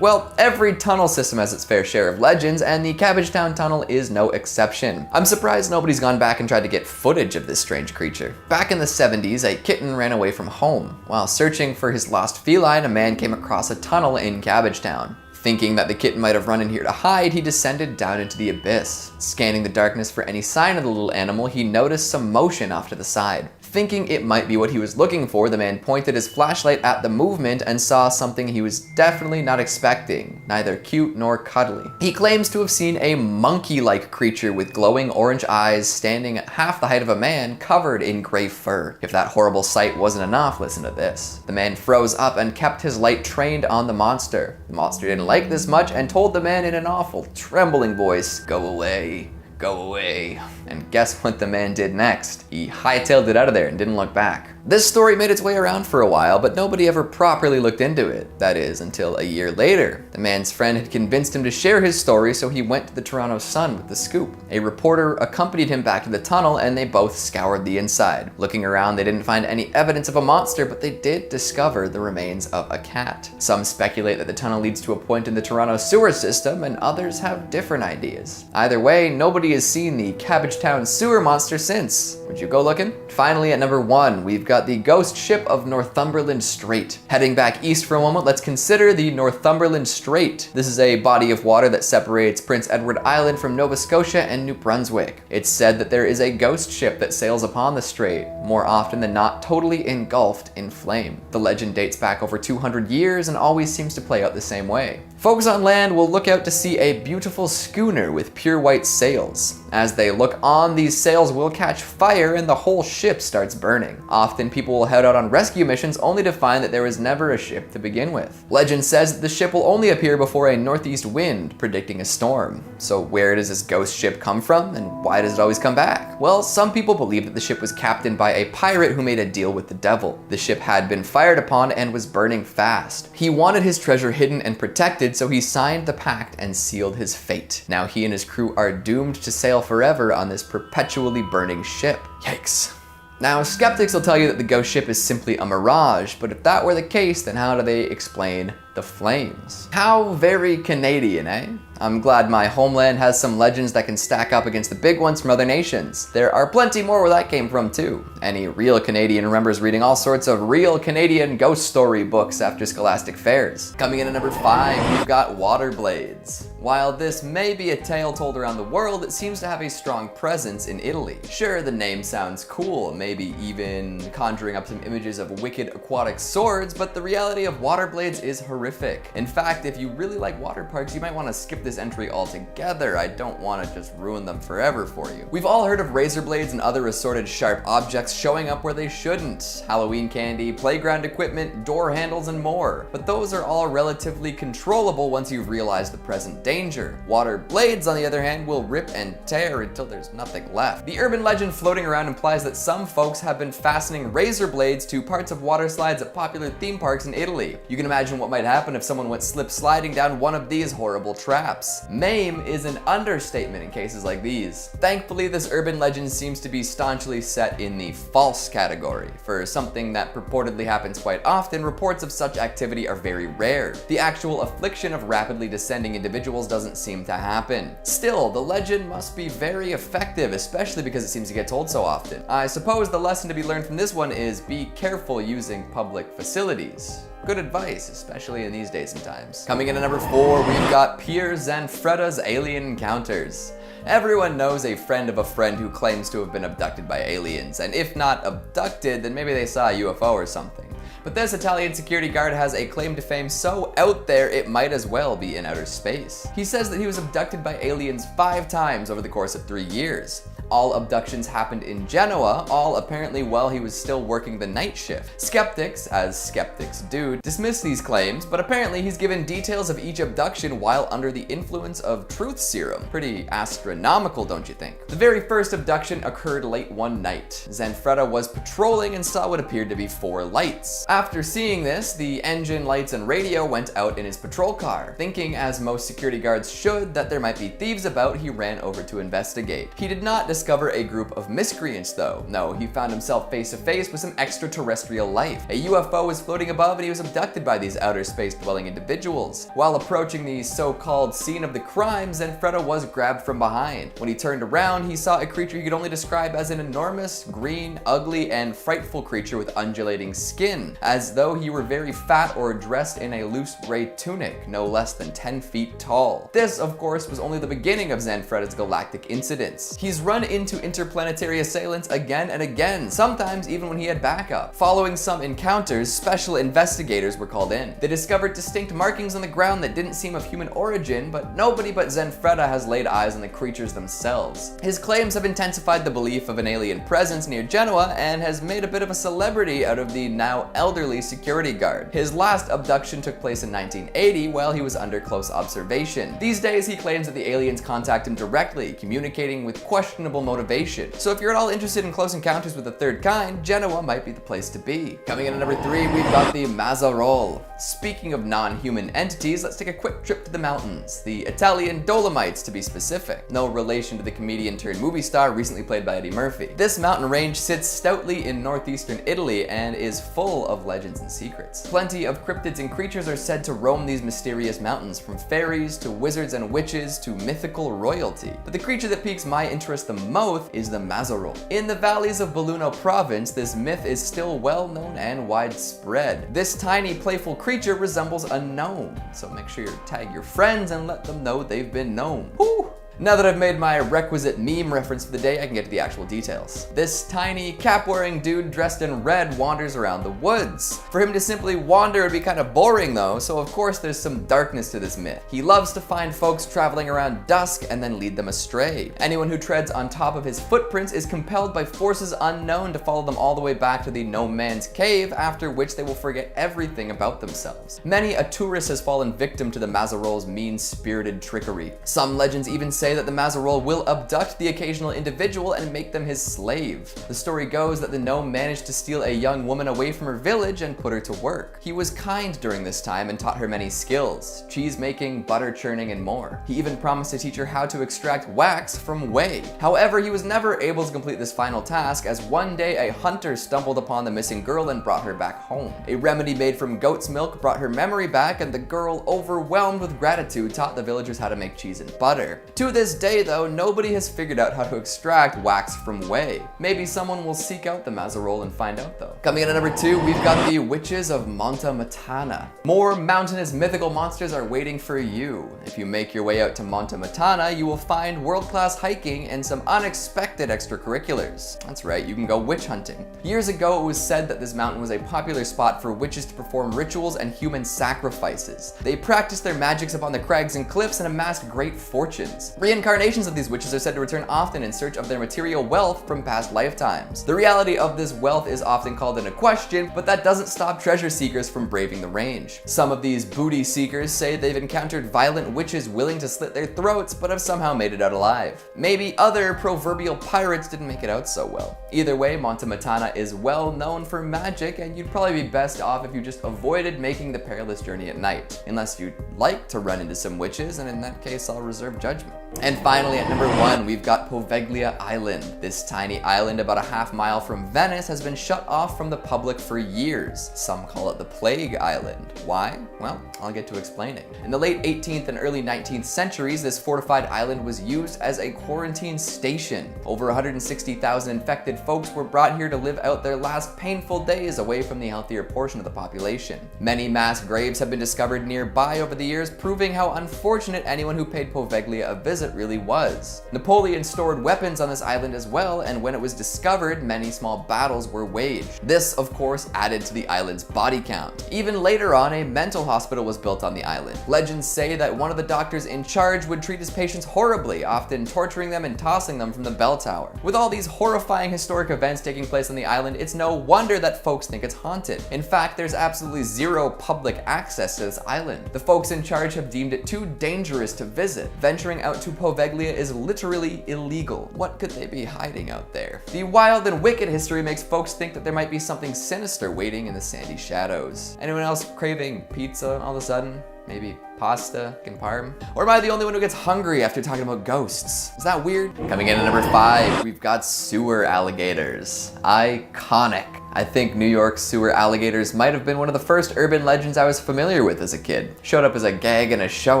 Speaker 7: Well, every tunnel system has its fair share of legends, and the Cabbagetown Tunnel is no exception. I'm surprised nobody's gone back and tried to get footage of this strange creature. Back in the 70s, a kitten ran away from home. While searching for his lost feline, a man came across a tunnel in Cabbagetown. Thinking that the kitten might have run in here to hide, he descended down into the abyss. Scanning the darkness for any sign of the little animal, he noticed some motion off to the side. Thinking it might be what he was looking for, the man pointed his flashlight at the movement and saw something he was definitely not expecting, neither cute nor cuddly. He claims to have seen a monkey-like creature with glowing orange eyes standing at half the height of a man covered in gray fur. If that horrible sight wasn't enough, listen to this. The man froze up and kept his light trained on the monster. The monster didn't like this much and told the man in an awful, trembling voice, "Go away. Go away." And guess what the man did next? He hightailed it out of there and didn't look back. This story made its way around for a while, but nobody ever properly looked into it. That is, until a year later. The man's friend had convinced him to share his story, so he went to the Toronto Sun with the scoop. A reporter accompanied him back to the tunnel, and they both scoured the inside. Looking around, they didn't find any evidence of a monster, but they did discover the remains of a cat. Some speculate that the tunnel leads to a point in the Toronto sewer system, and others have different ideas. Either way, nobody has seen the Cabbagetown sewer monster since. Would you go looking? Finally, at number 1, we've got the ghost ship of Northumberland Strait. Heading back east for a moment, let's consider the Northumberland Strait. This is a body of water that separates Prince Edward Island from Nova Scotia and New Brunswick. It's said that there is a ghost ship that sails upon the strait, more often than not totally engulfed in flame. The legend dates back over 200 years and always seems to play out the same way. Folks on land will look out to see a beautiful schooner with pure white sails. As they look on, these sails will catch fire and the whole ship starts burning. Often people will head out on rescue missions only to find that there was never a ship to begin with. Legend says that the ship will only appear before a northeast wind, predicting a storm. So where does this ghost ship come from, and why does it always come back? Well, some people believe that the ship was captained by a pirate who made a deal with the devil. The ship had been fired upon and was burning fast. He wanted his treasure hidden and protected, so he signed the pact and sealed his fate. Now he and his crew are doomed to sail forever on this perpetually burning ship. Yikes. Now, skeptics will tell you that the ghost ship is simply a mirage, but if that were the case, then how do they explain the flames. How very Canadian, eh? I'm glad my homeland has some legends that can stack up against the big ones from other nations. There are plenty more where that came from too. Any real Canadian remembers reading all sorts of real Canadian ghost story books after scholastic fairs. Coming in at number 5, we've got water blades. While this may be a tale told around the world, it seems to have a strong presence in Italy. Sure, the name sounds cool, maybe even conjuring up some images of wicked aquatic swords, but the reality of water blades is horrific. In fact, if you really like water parks, you might want to skip this entry altogether. I don't want to just ruin them forever for you. We've all heard of razor blades and other assorted sharp objects showing up where they shouldn't. Halloween candy, playground equipment, door handles, and more. But those are all relatively controllable once you've realized the present danger. Water blades, on the other hand, will rip and tear until there's nothing left. The urban legend floating around implies that some folks have been fastening razor blades to parts of water slides at popular theme parks in Italy. You can imagine what might happen if someone went slip sliding down one of these horrible traps. Maim is an understatement in cases like these. Thankfully, this urban legend seems to be staunchly set in the false category. For something that purportedly happens quite often, reports of such activity are very rare. The actual affliction of rapidly descending individuals doesn't seem to happen. Still, the legend must be very effective, especially because it seems to get told so often. I suppose the lesson to be learned from this one is be careful using public facilities. Good advice, especially in these days and times. Coming in at number 4, we've got Pier Zanfretta's alien encounters. Everyone knows a friend of a friend who claims to have been abducted by aliens, and if not abducted, then maybe they saw a UFO or something. But this Italian security guard has a claim to fame so out there it might as well be in outer space. He says that he was abducted by aliens 5 times over the course of 3 years. All abductions happened in Genoa, all apparently while he was still working the night shift. Skeptics, as skeptics do, dismiss these claims, but apparently he's given details of each abduction while under the influence of truth serum. Pretty astronomical, don't you think? The very first abduction occurred late one night. Zanfretta was patrolling and saw what appeared to be 4 lights. After seeing this, the engine, lights, and radio went out in his patrol car. Thinking, as most security guards should, that there might be thieves about, he ran over to investigate. He did not discover a group of miscreants though. No, he found himself face to face with some extraterrestrial life. A UFO was floating above and he was abducted by these outer space dwelling individuals. While approaching the so-called scene of the crime, Zanfretta was grabbed from behind. When he turned around, he saw a creature he could only describe as an enormous, green, ugly, and frightful creature with undulating skin, as though he were very fat or dressed in a loose gray tunic, no less than 10 feet tall. This, of course, was only the beginning of Zanfretta's galactic incidents. He's run into interplanetary assailants again and again, sometimes even when he had backup. Following some encounters, special investigators were called in. They discovered distinct markings on the ground that didn't seem of human origin, but nobody but Zanfretta has laid eyes on the creatures themselves. His claims have intensified the belief of an alien presence near Genoa and has made a bit of a celebrity out of the now elderly security guard. His last abduction took place in 1980 while he was under close observation. These days, he claims that the aliens contact him directly, communicating with questionable motivation. So if you're at all interested in close encounters with the third kind, Genoa might be the place to be. Coming in at number 3, we've got the Mazzarol. Speaking of non-human entities, let's take a quick trip to the mountains. The Italian Dolomites, to be specific. No relation to the comedian turned movie star recently played by Eddie Murphy. This mountain range sits stoutly in northeastern Italy and is full of legends and secrets. Plenty of cryptids and creatures are said to roam these mysterious mountains, from fairies to wizards and witches to mythical royalty. But the creature that piques my interest the most is the Mazzarol. In the valleys of Belluno province, this myth is still well known and widespread. This tiny, playful creature resembles a gnome, so make sure you tag your friends and let them know they've been gnomed. Whew. Now that I've made my requisite meme reference for the day, I can get to the actual details. This tiny, cap-wearing dude dressed in red wanders around the woods. For him to simply wander would be kind of boring though, so of course there's some darkness to this myth. He loves to find folks traveling around dusk and then lead them astray. Anyone who treads on top of his footprints is compelled by forces unknown to follow them all the way back to the no man's cave, after which they will forget everything about themselves. Many a tourist has fallen victim to the Mazzarol's mean-spirited trickery. Some legends even say say that the Mazarol will abduct the occasional individual and make them his slave. The story goes that the gnome managed to steal a young woman away from her village and put her to work. He was kind during this time and taught her many skills: cheese making, butter churning, and more. He even promised to teach her how to extract wax from whey. However, he was never able to complete this final task, as one day a hunter stumbled upon the missing girl and brought her back home. A remedy made from goat's milk brought her memory back, and the girl, overwhelmed with gratitude, taught the villagers how to make cheese and butter. To this day though, nobody has figured out how to extract wax from whey. Maybe someone will seek out the Mazarol and find out though. Coming in at number 2, we've got the Witches of Monta Matana. More mountainous mythical monsters are waiting for you. If you make your way out to Monta Matana, you will find world-class hiking and some unexpected extracurriculars. That's right, you can go witch hunting. Years ago, it was said that this mountain was a popular spot for witches to perform rituals and human sacrifices. They practiced their magics upon the crags and cliffs and amassed great fortunes. Reincarnations of these witches are said to return often in search of their material wealth from past lifetimes. The reality of this wealth is often called into question, but that doesn't stop treasure seekers from braving the range. Some of these booty seekers say they've encountered violent witches willing to slit their throats, but have somehow made it out alive. Maybe other proverbial pirates didn't make it out so well. Either way, Monta Matana is well known for magic, and you'd probably be best off if you just avoided making the perilous journey at night, unless you'd like to run into some witches, and in that case I'll reserve judgment. And finally, at number 1, we've got Poveglia Island. This tiny island about a half-mile from Venice has been shut off from the public for years. Some call it the Plague Island. Why? Well, I'll get to explaining. In the late 18th and early 19th centuries, this fortified island was used as a quarantine station. Over 160,000 infected folks were brought here to live out their last painful days away from the healthier portion of the population. Many mass graves have been discovered nearby over the years, proving how unfortunate anyone who paid Poveglia a visit really was. Napoleon stored weapons on this island as well, and when it was discovered, many small battles were waged. This, of course, added to the island's body count. Even later on, a mental hospital was built on the island. Legends say that one of the doctors in charge would treat his patients horribly, often torturing them and tossing them from the bell tower. With all these horrifying historic events taking place on the island, it's no wonder that folks think it's haunted. In fact, there's absolutely zero public access to this island. The folks in charge have deemed it too dangerous to visit. Venturing out to Poveglia is literally illegal. What could they be hiding out there? The wild and wicked history makes folks think that there might be something sinister waiting in the sandy shadows. Anyone else craving pizza all of a sudden? Maybe pasta and parm? Or am I the only one who gets hungry after talking about ghosts? Is that weird? Coming in at number 5, we've got sewer alligators. Iconic. I think New York's sewer alligators might have been one of the first urban legends I was familiar with as a kid. Showed up as a gag in a show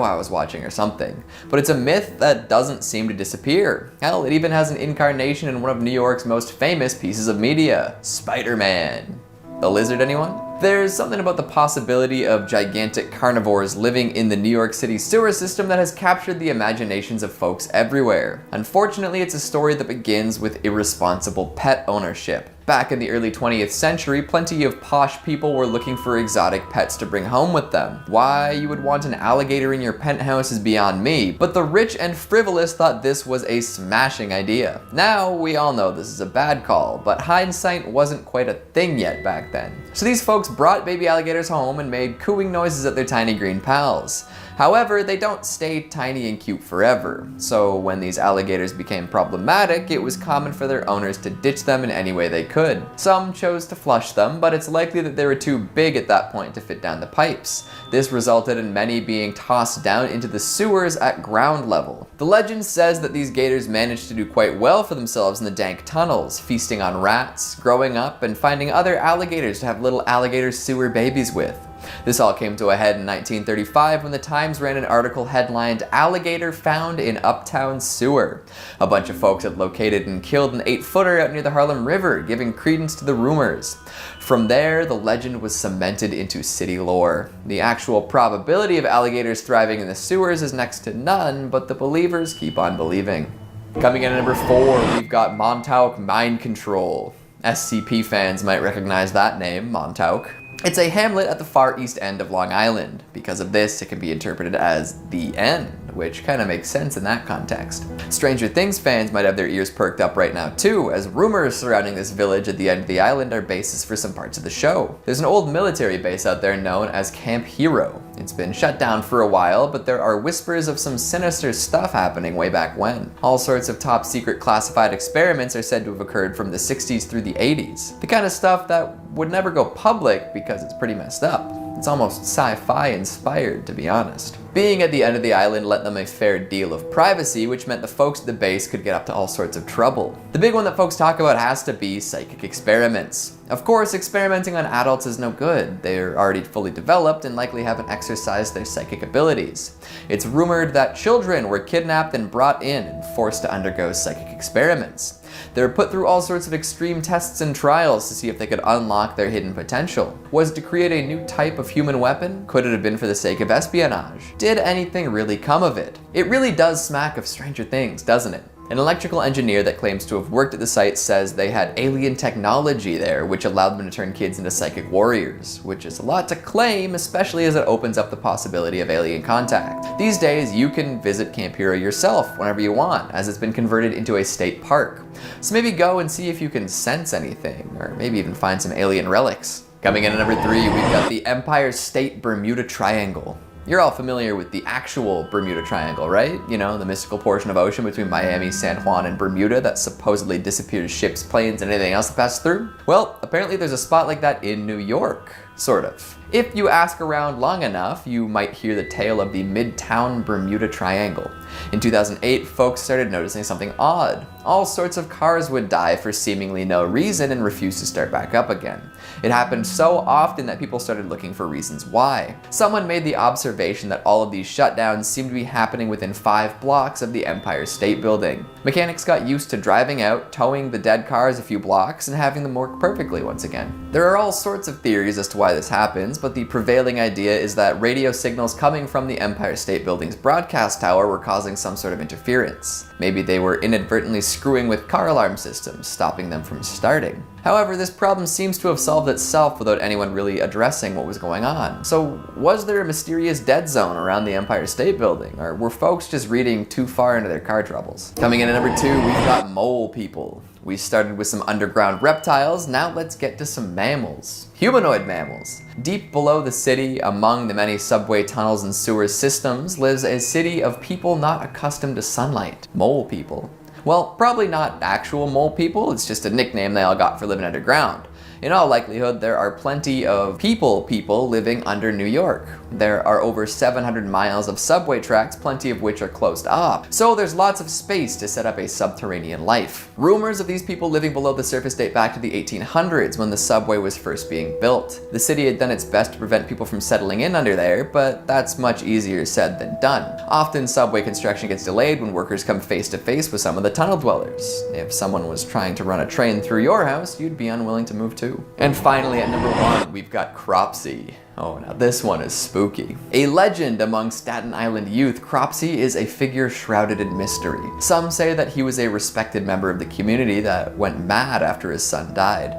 Speaker 7: I was watching or something. But it's a myth that doesn't seem to disappear. Hell, it even has an incarnation in one of New York's most famous pieces of media, Spider-Man. The lizard, anyone? There's something about the possibility of gigantic carnivores living in the New York City sewer system that has captured the imaginations of folks everywhere. Unfortunately, it's a story that begins with irresponsible pet ownership. Back in the early 20th century, plenty of posh people were looking for exotic pets to bring home with them. Why you would want an alligator in your penthouse is beyond me, but the rich and frivolous thought this was a smashing idea. Now, we all know this is a bad call, but hindsight wasn't quite a thing yet back then. So these folks brought baby alligators home and made cooing noises at their tiny green pals. However, they don't stay tiny and cute forever, so when these alligators became problematic, it was common for their owners to ditch them in any way they could. Some chose to flush them, but it's likely that they were too big at that point to fit down the pipes. This resulted in many being tossed down into the sewers at ground level. The legend says that these gators managed to do quite well for themselves in the dank tunnels, feasting on rats, growing up, and finding other alligators to have little alligator sewer babies with. This all came to a head in 1935 when the Times ran an article headlined, "Alligator Found in Uptown Sewer." A bunch of folks had located and killed an 8-footer out near the Harlem River, giving credence to the rumors. From there, the legend was cemented into city lore. The actual probability of alligators thriving in the sewers is next to none, but the believers keep on believing. Coming in at number 4, we've got Montauk Mind Control. SCP fans might recognize that name, Montauk. It's a hamlet at the far east end of Long Island. Because of this, it can be interpreted as the end, which kind of makes sense in that context. Stranger Things fans might have their ears perked up right now too, as rumors surrounding this village at the end of the island are basis for some parts of the show. There's an old military base out there known as Camp Hero. It's been shut down for a while, but there are whispers of some sinister stuff happening way back when. All sorts of top secret classified experiments are said to have occurred from the 60s through the 80s. The kind of stuff that would never go public because it's pretty messed up. It's almost sci-fi inspired, to be honest. Being at the end of the island let them a fair deal of privacy, which meant the folks at the base could get up to all sorts of trouble. The big one that folks talk about has to be psychic experiments. Of course, experimenting on adults is no good. They're already fully developed and likely haven't exercised their psychic abilities. It's rumored that children were kidnapped and brought in and forced to undergo psychic experiments. They were put through all sorts of extreme tests and trials to see if they could unlock their hidden potential. Was it to create a new type of human weapon? Could it have been for the sake of espionage? Did anything really come of it? It really does smack of Stranger Things, doesn't it? An electrical engineer that claims to have worked at the site says they had alien technology there, which allowed them to turn kids into psychic warriors, which is a lot to claim, especially as it opens up the possibility of alien contact. These days, you can visit Camp Hero yourself whenever you want, as it's been converted into a state park. So maybe go and see if you can sense anything, or maybe even find some alien relics. Coming in at number 3, we've got the Empire State Bermuda Triangle. You're all familiar with the actual Bermuda Triangle, right? You know, the mystical portion of ocean between Miami, San Juan, and Bermuda that supposedly disappears ships, planes, and anything else that passes through? Well, apparently there's a spot like that in New York, sort of. If you ask around long enough, you might hear the tale of the Midtown Bermuda Triangle. In 2008, folks started noticing something odd. All sorts of cars would die for seemingly no reason and refuse to start back up again. It happened so often that people started looking for reasons why. Someone made the observation that all of these shutdowns seemed to be happening within 5 blocks of the Empire State Building. Mechanics got used to driving out, towing the dead cars a few blocks, and having them work perfectly once again. There are all sorts of theories as to why this happens, but the prevailing idea is that radio signals coming from the Empire State Building's broadcast tower were causing some sort of interference. Maybe they were inadvertently screwing with car alarm systems, stopping them from starting. However, this problem seems to have solved itself without anyone really addressing what was going on. So, was there a mysterious dead zone around the Empire State Building, or were folks just reading too far into their car troubles? Coming in at number 2, we've got mole people. We started with some underground reptiles, now let's get to some mammals. Humanoid mammals. Deep below the city, among the many subway tunnels and sewer systems, lives a city of people not accustomed to sunlight. Mole people. Well, probably not actual mole people, it's just a nickname they all got for living underground. In all likelihood, there are plenty of people living under New York. There are over 700 miles of subway tracks, plenty of which are closed off. So there's lots of space to set up a subterranean life. Rumors of these people living below the surface date back to the 1800s when the subway was first being built. The city had done its best to prevent people from settling in under there, but that's much easier said than done. Often subway construction gets delayed when workers come face to face with some of the tunnel dwellers. If someone was trying to run a train through your house, you'd be unwilling to move too. And finally, at number 1, we've got Cropsey. Oh, now this one is spooky. A legend among Staten Island youth, Cropsey is a figure shrouded in mystery. Some say that he was a respected member of the community that went mad after his son died.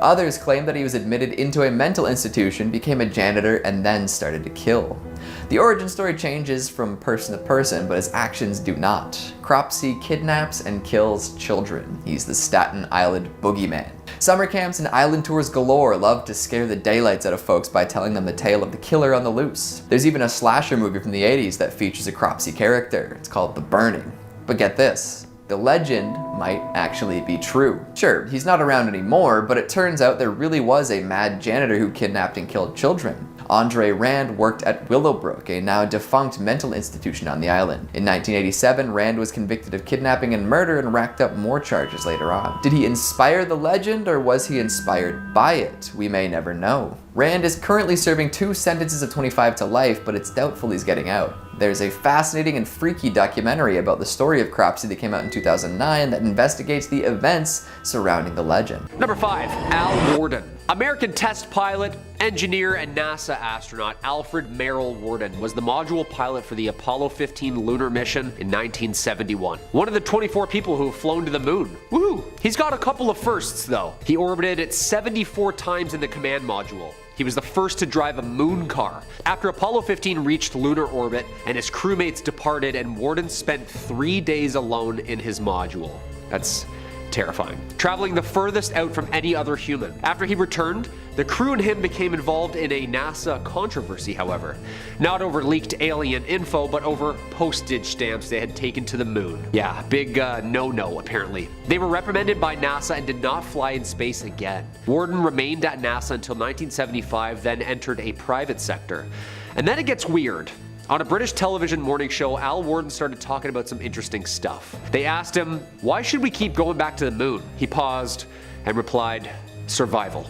Speaker 7: Others claim that he was admitted into a mental institution, became a janitor, and then started to kill. The origin story changes from person to person, but his actions do not. Cropsey kidnaps and kills children. He's the Staten Island boogeyman. Summer camps and island tours galore love to scare the daylights out of folks by telling them the tale of the killer on the loose. There's even a slasher movie from the 80s that features a Cropsey character. It's called The Burning. But get this. The legend might actually be true. Sure, he's not around anymore, but it turns out there really was a mad janitor who kidnapped and killed children. Andre Rand worked at Willowbrook, a now defunct mental institution on the island. In 1987, Rand was convicted of kidnapping and murder and racked up more charges later on. Did he inspire the legend, or was he inspired by it? We may never know. Rand is currently serving 2 sentences of 25 to life, but it's doubtful he's getting out. There's a fascinating and freaky documentary about the story of Cropsey that came out in 2009 that investigates the events surrounding the legend.
Speaker 10: Number 5, Al Worden. American test pilot, engineer, and NASA astronaut Alfred Merrill Worden was the module pilot for the Apollo 15 lunar mission in 1971. One of the 24 people who have flown to the moon. Woo! He's got a couple of firsts though. He orbited it 74 times in the command module. He was the first to drive a moon car. After Apollo 15 reached lunar orbit and his crewmates departed, and Worden spent 3 days alone in his module. That's terrifying. Traveling the furthest out from any other human. After he returned, The crew and him became involved in a NASA controversy, however. Not over leaked alien info, but over postage stamps they had taken to the moon. Yeah, big no-no apparently. They were reprimanded by NASA and did not fly in space again. Worden remained at NASA until 1975, then entered a private sector. And then it gets weird. On a British television morning show, Al Worden started talking about some interesting stuff. They asked him, "Why should we keep going back to the moon?" He paused and replied, "Survival.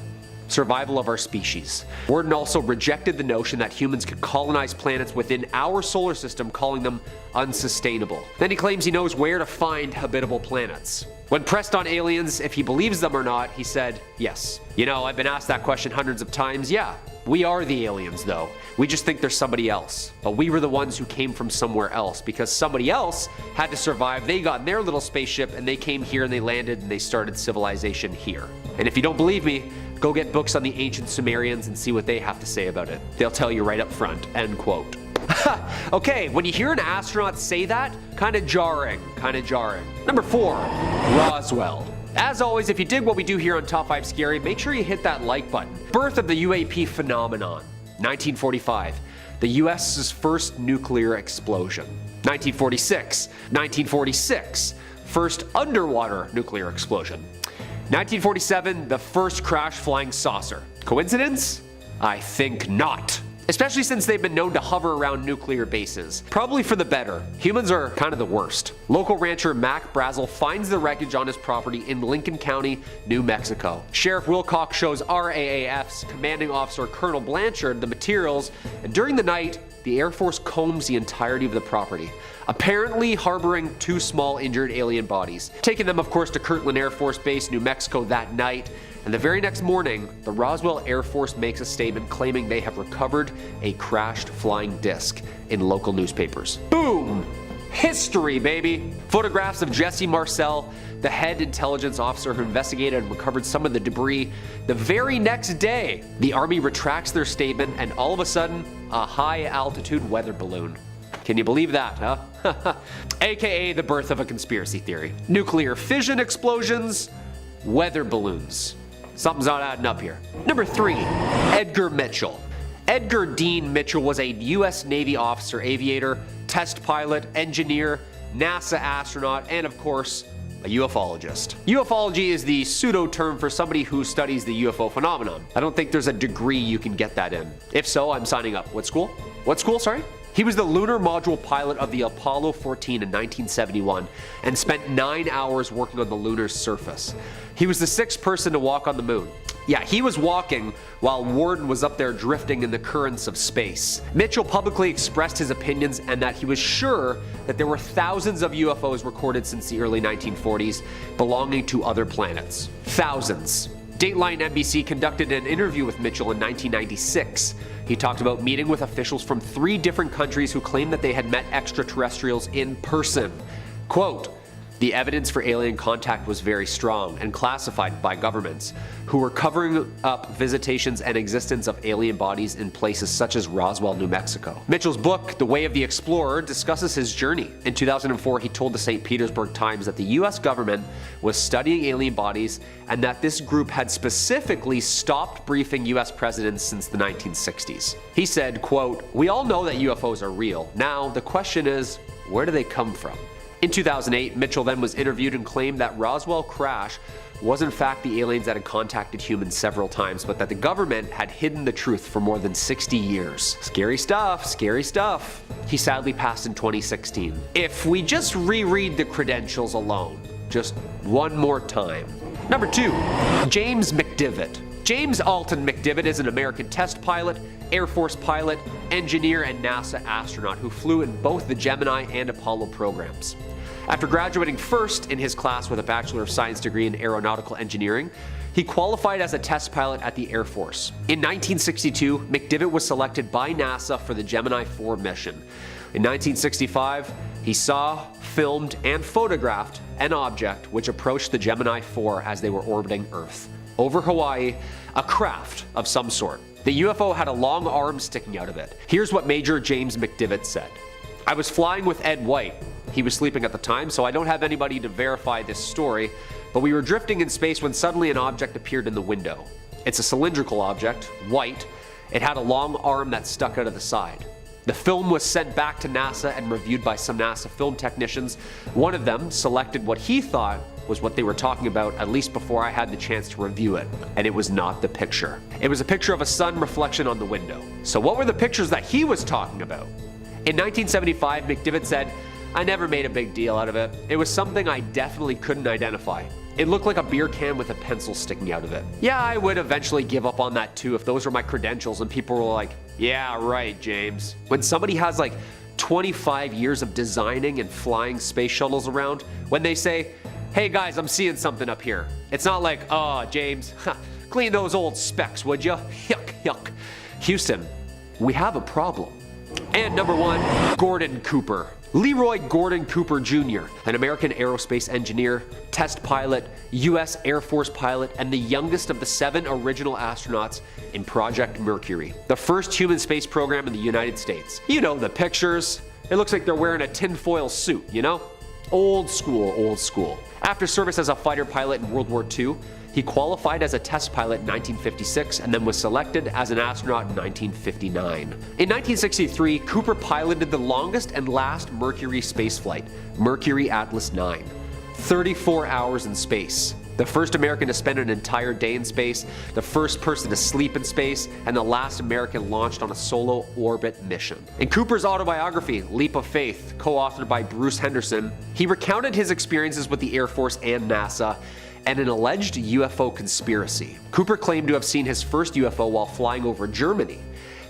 Speaker 10: Survival of our species." Worden also rejected the notion that humans could colonize planets within our solar system, calling them unsustainable. Then he claims he knows where to find habitable planets. When pressed on aliens if he believes them or not, he said, "Yes. You know, I've been asked that question hundreds of times. Yeah, we are the aliens though. We just think there's somebody else. But we were the ones who came from somewhere else because somebody else had to survive. They got in their little spaceship and they came here and they landed and they started civilization here. And if you don't believe me, go get books on the ancient Sumerians and see what they have to say about it. They'll tell you right up front." End quote. Okay, when you hear an astronaut say that, kinda jarring. Number 4, Roswell. As always, if you dig what we do here on Top 5 Scary, make sure you hit that like button. Birth of the UAP phenomenon. 1945, the US's first nuclear explosion. 1946, first underwater nuclear explosion. 1947, the first crash flying saucer. Coincidence? I think not. Especially since they've been known to hover around nuclear bases. Probably for the better. Humans are kind of the worst. Local rancher Mac Brazel finds the wreckage on his property in Lincoln County, New Mexico. Sheriff Wilcox shows RAAF's commanding officer Colonel Blanchard the materials, and during the night, the Air Force combs the entirety of the property, apparently harboring 2 small injured alien bodies. Taking them, of course, to Kirtland Air Force Base, New Mexico that night. And the very next morning, the Roswell Air Force makes a statement claiming they have recovered a crashed flying disc in local newspapers. Boom! History, baby! Photographs of Jesse Marcel, the head intelligence officer who investigated and recovered some of the debris. The very next day, the Army retracts their statement and all of a sudden, a high-altitude weather balloon. Can you believe that, huh? AKA the birth of a conspiracy theory. Nuclear fission explosions, weather balloons. Something's not adding up here. Number 3, Edgar Mitchell. Edgar Dean Mitchell was a U.S. Navy officer, aviator, test pilot, engineer, NASA astronaut, and of course, a ufologist. Ufology is the pseudo term for somebody who studies the UFO phenomenon. I don't think there's a degree you can get that in. If so, I'm signing up. What school? Sorry? He was the lunar module pilot of the Apollo 14 in 1971 and spent 9 hours working on the lunar surface. He was the 6th person to walk on the moon. Yeah, he was walking while Worden was up there drifting in the currents of space. Mitchell publicly expressed his opinions and that he was sure that there were thousands of UFOs recorded since the early 1940s belonging to other planets. Thousands. Dateline NBC conducted an interview with Mitchell in 1996. He talked about meeting with officials from 3 different countries who claimed that they had met extraterrestrials in person. Quote, "The evidence for alien contact was very strong and classified by governments, who were covering up visitations and existence of alien bodies in places such as Roswell, New Mexico." Mitchell's book, The Way of the Explorer, discusses his journey. In 2004, he told the St. Petersburg Times that the US government was studying alien bodies and that this group had specifically stopped briefing US presidents since the 1960s. He said, quote, "We all know that UFOs are real. Now, the question is, where do they come from?" In 2008, Mitchell then was interviewed and claimed that Roswell crash was in fact the aliens that had contacted humans several times, but that the government had hidden the truth for more than 60 years. Scary stuff, scary stuff. He sadly passed in 2016. If we just reread the credentials alone, just one more time. Number 2, James McDivitt. James Alton McDivitt is an American test pilot, Air Force pilot, engineer, and NASA astronaut who flew in both the Gemini and Apollo programs. After graduating first in his class with a Bachelor of Science degree in Aeronautical Engineering, he qualified as a test pilot at the Air Force. In 1962, McDivitt was selected by NASA for the Gemini 4 mission. In 1965, he saw, filmed, and photographed an object which approached the Gemini 4 as they were orbiting Earth. Over Hawaii, a craft of some sort. The UFO had a long arm sticking out of it. Here's what Major James McDivitt said. "I was flying with Ed White. He was sleeping at the time, so I don't have anybody to verify this story, but we were drifting in space when suddenly an object appeared in the window. It's a cylindrical object, white. It had a long arm that stuck out of the side. The film was sent back to NASA and reviewed by some NASA film technicians. One of them selected what he thought was what they were talking about, at least before I had the chance to review it. And it was not the picture. It was a picture of a sun reflection on the window. So what were the pictures that he was talking about? In 1975, McDivitt said, "I never made a big deal out of it. It was something I definitely couldn't identify. It looked like a beer can with a pencil sticking out of it. Yeah, I would eventually give up on that too if those were my credentials and people were like, yeah, right, James." When somebody has like 25 years of designing and flying space shuttles around, when they say, "Hey guys, I'm seeing something up here," it's not like, "Oh, James, clean those old specs, would you? Yuck, yuck." Houston, we have a problem. And number 1, Gordon Cooper. Leroy Gordon Cooper Jr., an American aerospace engineer, test pilot, U.S. Air Force pilot, and the youngest of the 7 original astronauts in Project Mercury, the first human space program in the United States. You know the pictures. It looks like they're wearing a tinfoil suit, you know? Old school, old school. After service as a fighter pilot in World War II, he qualified as a test pilot in 1956 and then was selected as an astronaut in 1959. In 1963, Cooper piloted the longest and last Mercury spaceflight, Mercury Atlas 9. 34 hours in space. The first American to spend an entire day in space, the first person to sleep in space, and the last American launched on a solo orbit mission. In Cooper's autobiography, Leap of Faith, co-authored by Bruce Henderson, he recounted his experiences with the Air Force and NASA and an alleged UFO conspiracy. Cooper claimed to have seen his first UFO while flying over Germany,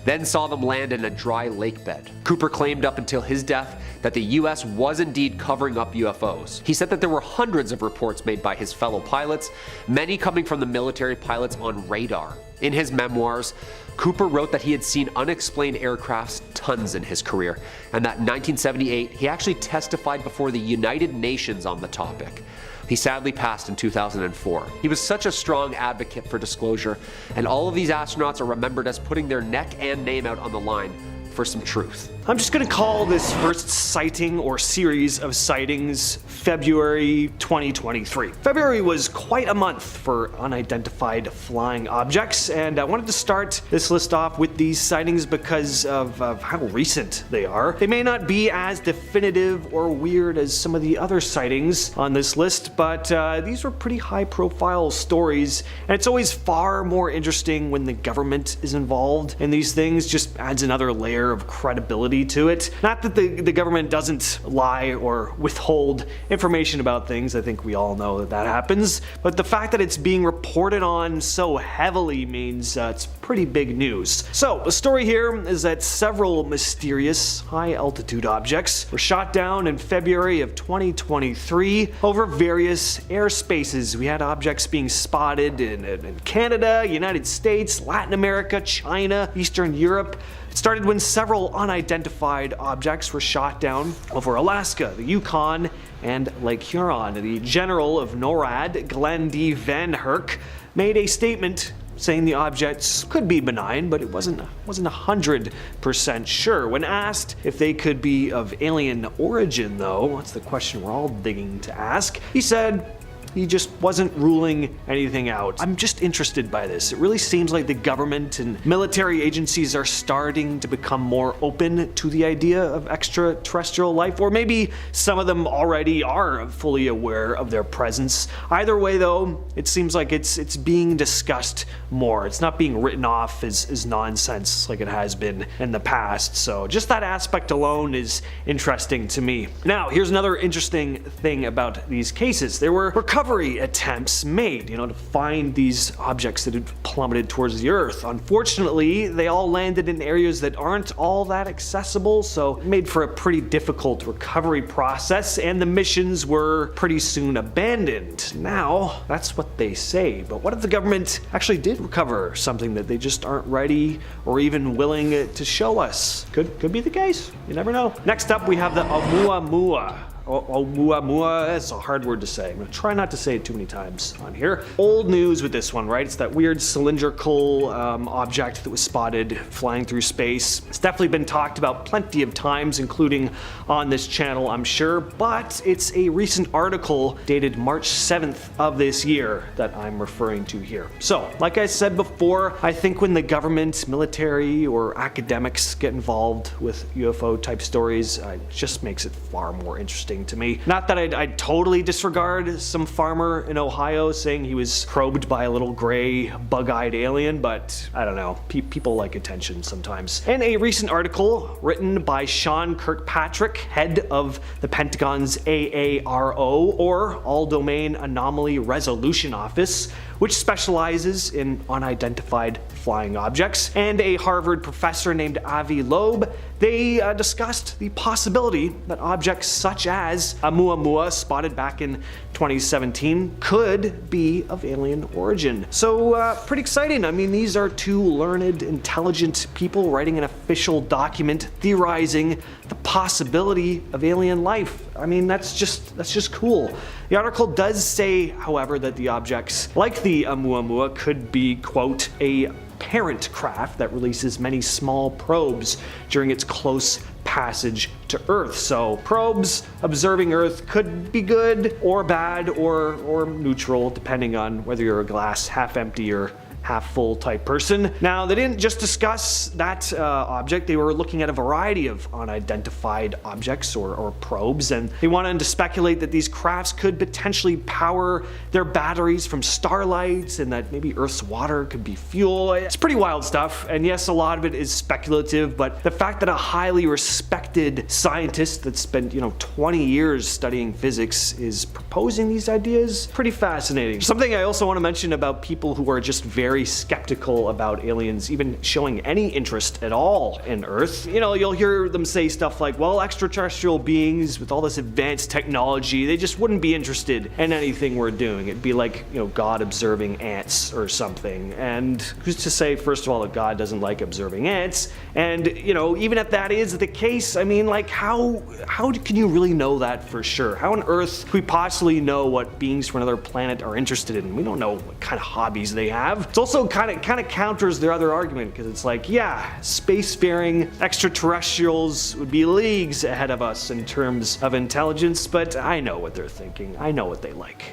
Speaker 10: then saw them land in a dry lake bed. Cooper claimed up until his death that the US was indeed covering up UFOs. He said that there were hundreds of reports made by his fellow pilots, many coming from the military pilots on radar. In his memoirs, Cooper wrote that he had seen unexplained aircrafts tons in his career, and that in 1978 he actually testified before the United Nations on the topic. He sadly passed in 2004. He was such a strong advocate for disclosure, and all of these astronauts are remembered as putting their neck and name out on the line for some truth.
Speaker 11: I'm just gonna call this first sighting or series of sightings February 2023. February was quite a month for unidentified flying objects, and I wanted to start this list off with these sightings because of how recent they are. They may not be as definitive or weird as some of the other sightings on this list, but these were pretty high profile stories, and it's always far more interesting when the government is involved in these things. Just adds another layer of credibility to it. Not that the government doesn't lie or withhold information about things, I think we all know that that happens, but the fact that it's being reported on so heavily means it's pretty big news. So the story here is that several mysterious high altitude objects were shot down in February of 2023 over various airspaces. We had objects being spotted in Canada, United States, Latin America, China, Eastern Europe. It started when several unidentified objects were shot down over Alaska, the Yukon, and Lake Huron. The general of NORAD, Glenn D. Van Herk, made a statement saying the objects could be benign, but it wasn't 100% sure. When asked if they could be of alien origin, though, that's the question we're all digging to ask, he said he just wasn't ruling anything out. I'm just interested by this. It really seems like the government and military agencies are starting to become more open to the idea of extraterrestrial life, or maybe some of them already are fully aware of their presence. Either way though, it seems like it's being discussed more. It's not being written off as nonsense like it has been in the past. So just that aspect alone is interesting to me. Now, here's another interesting thing about these cases. There were recovery attempts made, to find these objects that had plummeted towards the Earth. Unfortunately, they all landed in areas that aren't all that accessible, so it made for a pretty difficult recovery process, and the missions were pretty soon abandoned. Now, that's what they say, but what if the government actually did recover something that they just aren't ready or even willing to show us? Could be the case. You never know. Next up, we have the Oumuamua Oumuamua. That's a hard word to say. I'm gonna try not to say it too many times on here. Old news with this one, right? It's that weird cylindrical object that was spotted flying through space. It's definitely been talked about plenty of times, including on this channel, I'm sure, but it's a recent article dated March 7th of this year that I'm referring to here. So, like I said before, I think when the government, military, or academics get involved with UFO type stories, it just makes it far more interesting to me. Not that I'd totally disregard some farmer in Ohio saying he was probed by a little gray, bug-eyed alien, but I don't know, people like attention sometimes. And a recent article written by Sean Kirkpatrick, head of the Pentagon's AARO, or All Domain Anomaly Resolution Office, which specializes in unidentified flying objects, and a Harvard professor named Avi Loeb, they discussed the possibility that objects such as Oumuamua, spotted back in 2017, could be of alien origin. So pretty exciting. I mean, these are two learned, intelligent people writing an official document theorizing the possibility of alien life. I mean, that's just cool. The article does say, however, that the objects, like the Oumuamua, could be, quote, a parent craft that releases many small probes during its close passage to Earth. So probes observing Earth could be good or bad or neutral, depending on whether you're a glass half empty or half full type person. Now, they didn't just discuss that object, they were looking at a variety of unidentified objects or probes, and they wanted to speculate that these crafts could potentially power their batteries from starlights, and that maybe Earth's water could be fuel. It's pretty wild stuff, and yes, a lot of it is speculative, but the fact that a highly respected scientist that spent 20 years studying physics is proposing these ideas, pretty fascinating. Something I also want to mention about people who are just very skeptical about aliens even showing any interest at all in Earth. You'll hear them say stuff like, well, extraterrestrial beings with all this advanced technology, they just wouldn't be interested in anything we're doing. It'd be like, God observing ants or something. And who's to say, first of all, that God doesn't like observing ants? And, even if that is the case, I mean, like, how can you really know that for sure? How on earth could we possibly know what beings from another planet are interested in? We don't know what kind of hobbies they have. It's also kind of counters their other argument, because it's like, yeah, spacefaring extraterrestrials would be leagues ahead of us in terms of intelligence, but I know what they're thinking. I know what they like.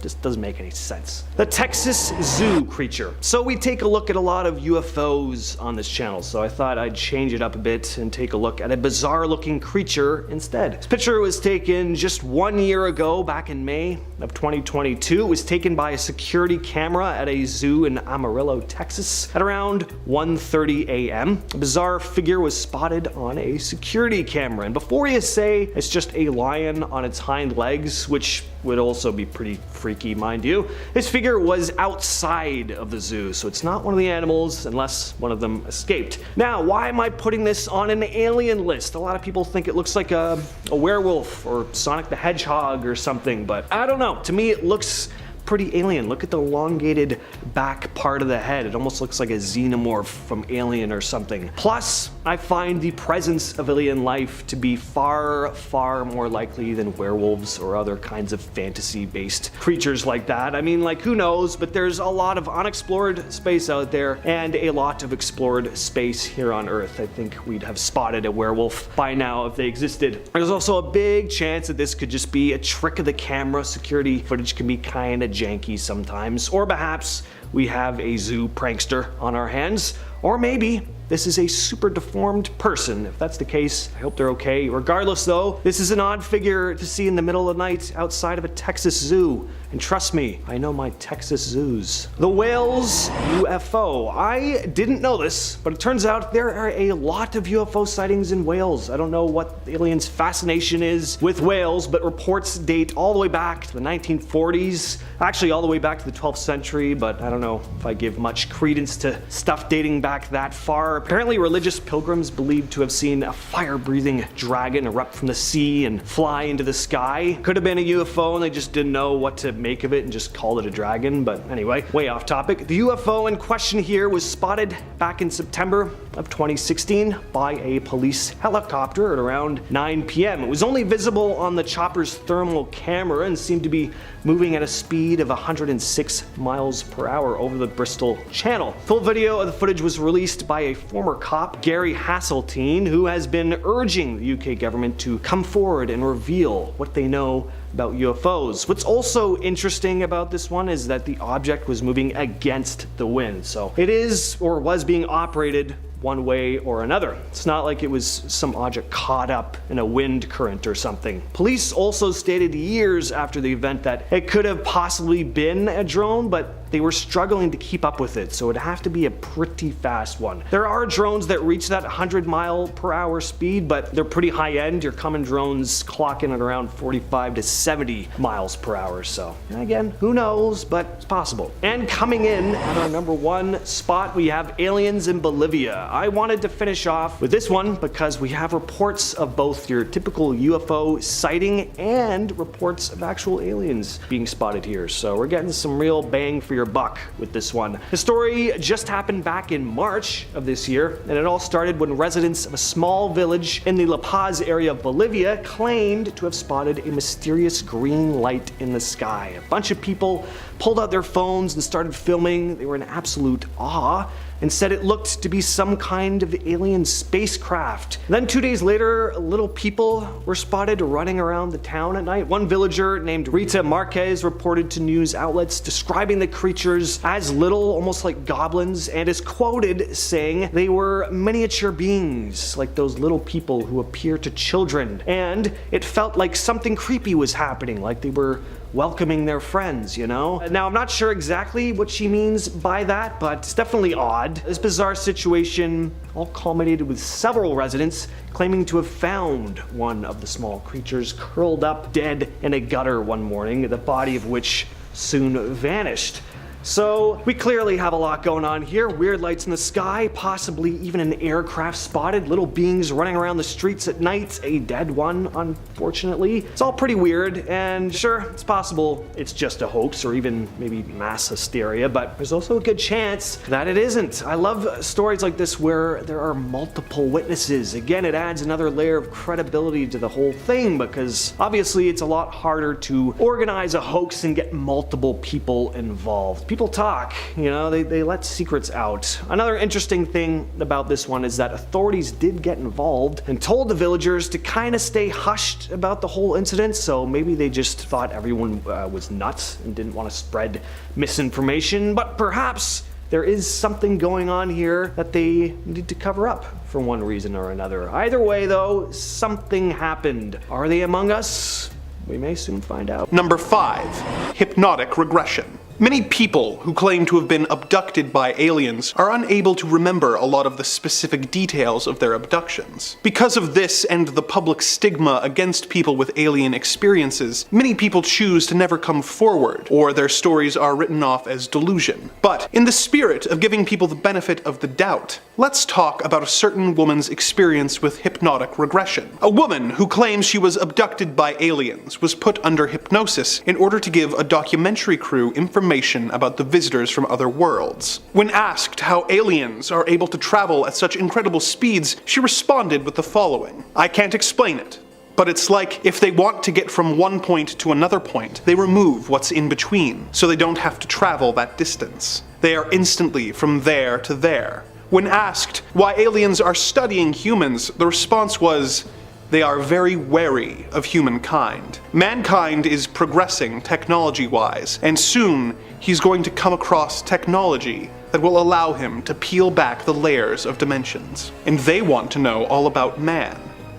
Speaker 11: Just doesn't make any sense. The Texas Zoo creature. So we take a look at a lot of UFOs on this channel, so I thought I'd change it up a bit and take a look at a bizarre looking creature instead. This picture was taken just 1 year ago, back in May of 2022. It was taken by a security camera at a zoo in Amarillo, Texas at around 1:30 a.m. A bizarre figure was spotted on a security camera, and before you say it's just a lion on its hind legs, which would also be pretty freaky, mind you, this figure was outside of the zoo, so it's not one of the animals unless one of them escaped. Now, why am I putting this on an alien list? A lot of people think it looks like a werewolf or Sonic the Hedgehog or something, but I don't know. To me, it looks pretty alien. Look at the elongated back part of the head. It almost looks like a xenomorph from Alien or something. Plus, I find the presence of alien life to be far, far more likely than werewolves or other kinds of fantasy-based creatures like that. I mean, like, who knows, but there's a lot of unexplored space out there and a lot of explored space here on Earth. I think we'd have spotted a werewolf by now if they existed. There's also a big chance that this could just be a trick of the camera. Security footage can be kinda janky sometimes, or perhaps we have a zoo prankster on our hands, or maybe this is a super deformed person. If that's the case, I hope they're okay. Regardless though, this is an odd figure to see in the middle of the night outside of a Texas zoo. And trust me, I know my Texas zoos. The Wales UFO. I didn't know this, but it turns out there are a lot of UFO sightings in Wales. I don't know what aliens' fascination is with Wales, but reports date all the way back to the 1940s. Actually, all the way back to the 12th century, but I don't know if I give much credence to stuff dating back that far. Apparently, religious pilgrims believed to have seen a fire-breathing dragon erupt from the sea and fly into the sky. Could have been a UFO and they just didn't know what to make of it and just called it a dragon, but anyway, way off topic. The UFO in question here was spotted back in September of 2016 by a police helicopter at around 9 p.m. It was only visible on the chopper's thermal camera and seemed to be moving at a speed of 106 miles per hour over the Bristol Channel. Full video of the footage was released by a former cop, Gary Hasseltine, who has been urging the UK government to come forward and reveal what they know about UFOs. What's also interesting about this one is that the object was moving against the wind, so it is or was being operated one way or another. It's not like it was some object caught up in a wind current or something. Police also stated years after the event that it could have possibly been a drone, but they were struggling to keep up with it, so it'd have to be a pretty fast one. There are drones that reach that 100-mile-per-hour speed, but they're pretty high-end. Your common drones clock in at around 45 to 70 miles per hour, so again, who knows, but it's possible. And coming in at our number 1 spot, we have aliens in Bolivia. I wanted to finish off with this one because we have reports of both your typical UFO sighting and reports of actual aliens being spotted here, so we're getting some real bang for your buck with this one. The story just happened back in March of this year, and it all started when residents of a small village in the La Paz area of Bolivia claimed to have spotted a mysterious green light in the sky. A bunch of people pulled out their phones and started filming. They were in absolute awe and said it looked to be some kind of alien spacecraft. Then 2 days later, little people were spotted running around the town at night. One villager named Rita Marquez reported to news outlets describing the creatures as little, almost like goblins, and is quoted saying they were miniature beings, like those little people who appear to children. And it felt like something creepy was happening, like they were welcoming their friends, you know? Now, I'm not sure exactly what she means by that, but it's definitely odd. This bizarre situation all culminated with several residents claiming to have found one of the small creatures curled up dead in a gutter one morning, the body of which soon vanished. So we clearly have a lot going on here. Weird lights in the sky, possibly even an aircraft spotted, little beings running around the streets at night, a dead one, unfortunately. It's all pretty weird, and sure, it's possible it's just a hoax or even maybe mass hysteria, but there's also a good chance that it isn't. I love stories like this where there are multiple witnesses. Again, it adds another layer of credibility to the whole thing because obviously it's a lot harder to organize a hoax and get multiple people involved. People talk, you know, they let secrets out. Another interesting thing about this one is that authorities did get involved and told the villagers to kind of stay hushed about the whole incident, so maybe they just thought everyone was nuts and didn't want to spread misinformation, but perhaps there is something going on here that they need to cover up for one reason or another. Either way though, something happened. Are they among us? We may soon find out.
Speaker 12: Number 5. Hypnotic regression. Many people who claim to have been abducted by aliens are unable to remember a lot of the specific details of their abductions. Because of this and the public stigma against people with alien experiences, many people choose to never come forward, or their stories are written off as delusion. But in the spirit of giving people the benefit of the doubt, let's talk about a certain woman's experience with hypnotic regression. A woman who claims she was abducted by aliens was put under hypnosis in order to give a documentary crew information about the visitors from other worlds. When asked how aliens are able to travel at such incredible speeds, she responded with the following: "I can't explain it, but it's like if they want to get from one point to another point, they remove what's in between, so they don't have to travel that distance. They are instantly from there to there." When asked why aliens are studying humans, the response was, "They are very wary of humankind. Mankind is progressing technology-wise, and soon he's going to come across technology that will allow him to peel back the layers of dimensions. And they want to know all about man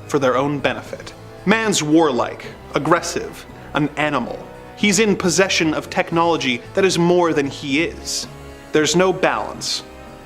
Speaker 12: for their own benefit. Man's warlike, aggressive, an animal. He's in possession of technology that is more than he is. There's no balance.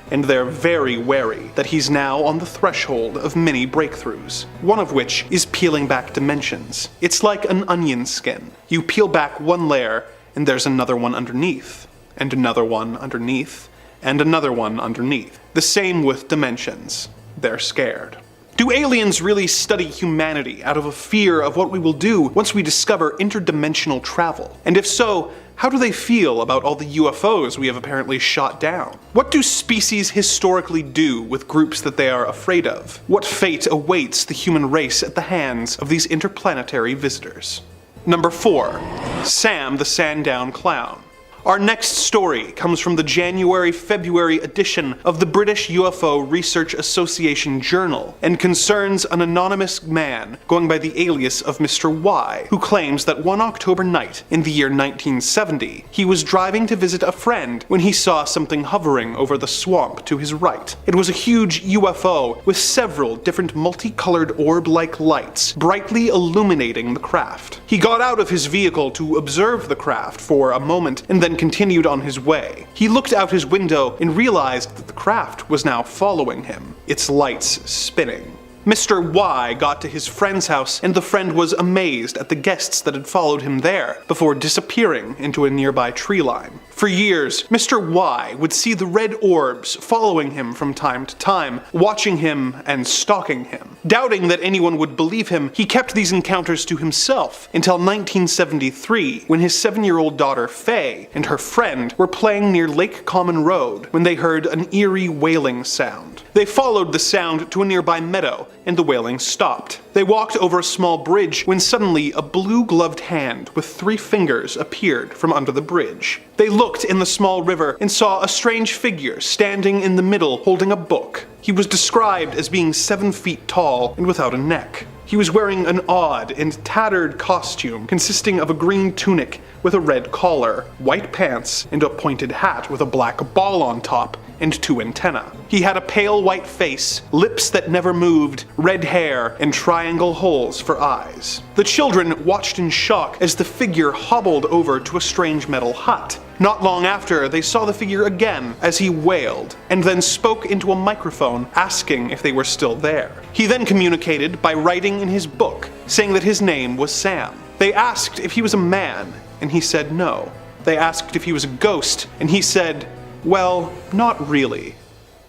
Speaker 12: And they're very wary that he's now on the threshold of many breakthroughs, one of which is peeling back dimensions. It's like an onion skin. You peel back one layer, and there's another one underneath, and another one underneath, and another one underneath. The same with dimensions. They're scared. Do aliens really study humanity out of a fear of what we will do once we discover interdimensional travel? And if so, how do they feel about all the UFOs we have apparently shot down? What do species historically do with groups that they are afraid of? What fate awaits the human race at the hands of these interplanetary visitors? Number 4. Sam the Sandown Clown. Our next story comes from the January-February edition of the British UFO Research Association Journal and concerns an anonymous man going by the alias of Mr. Y, who claims that one October night in the year 1970, he was driving to visit a friend when he saw something hovering over the swamp to his right. It was a huge UFO with several different multicolored orb-like lights brightly illuminating the craft. He got out of his vehicle to observe the craft for a moment and then continued on his way. He looked out his window and realized that the craft was now following him, its lights spinning. Mr. Y got to his friend's house, and the friend was amazed at the guests that had followed him there, before disappearing into a nearby tree line. For years, Mr. Y would see the red orbs following him from time to time, watching him and stalking him. Doubting that anyone would believe him, he kept these encounters to himself until 1973, when his 7-year-old daughter Faye and her friend were playing near Lake Common Road when they heard an eerie wailing sound. They followed the sound to a nearby meadow, and the wailing stopped. They walked over a small bridge when suddenly a blue-gloved hand with 3 fingers appeared from under the bridge. They looked in the small river and saw a strange figure standing in the middle holding a book. He was described as being 7 feet tall and without a neck. He was wearing an odd and tattered costume consisting of a green tunic with a red collar, white pants, and a pointed hat with a black ball on top and 2 antennae. He had a pale white face, lips that never moved, red hair, and triangle holes for eyes. The children watched in shock as the figure hobbled over to a strange metal hut. Not long after, they saw the figure again as he wailed, and then spoke into a microphone asking if they were still there. He then communicated by writing in his book, saying that his name was Sam. They asked if he was a man, and he said no. They asked if he was a ghost, and he said, well, not really,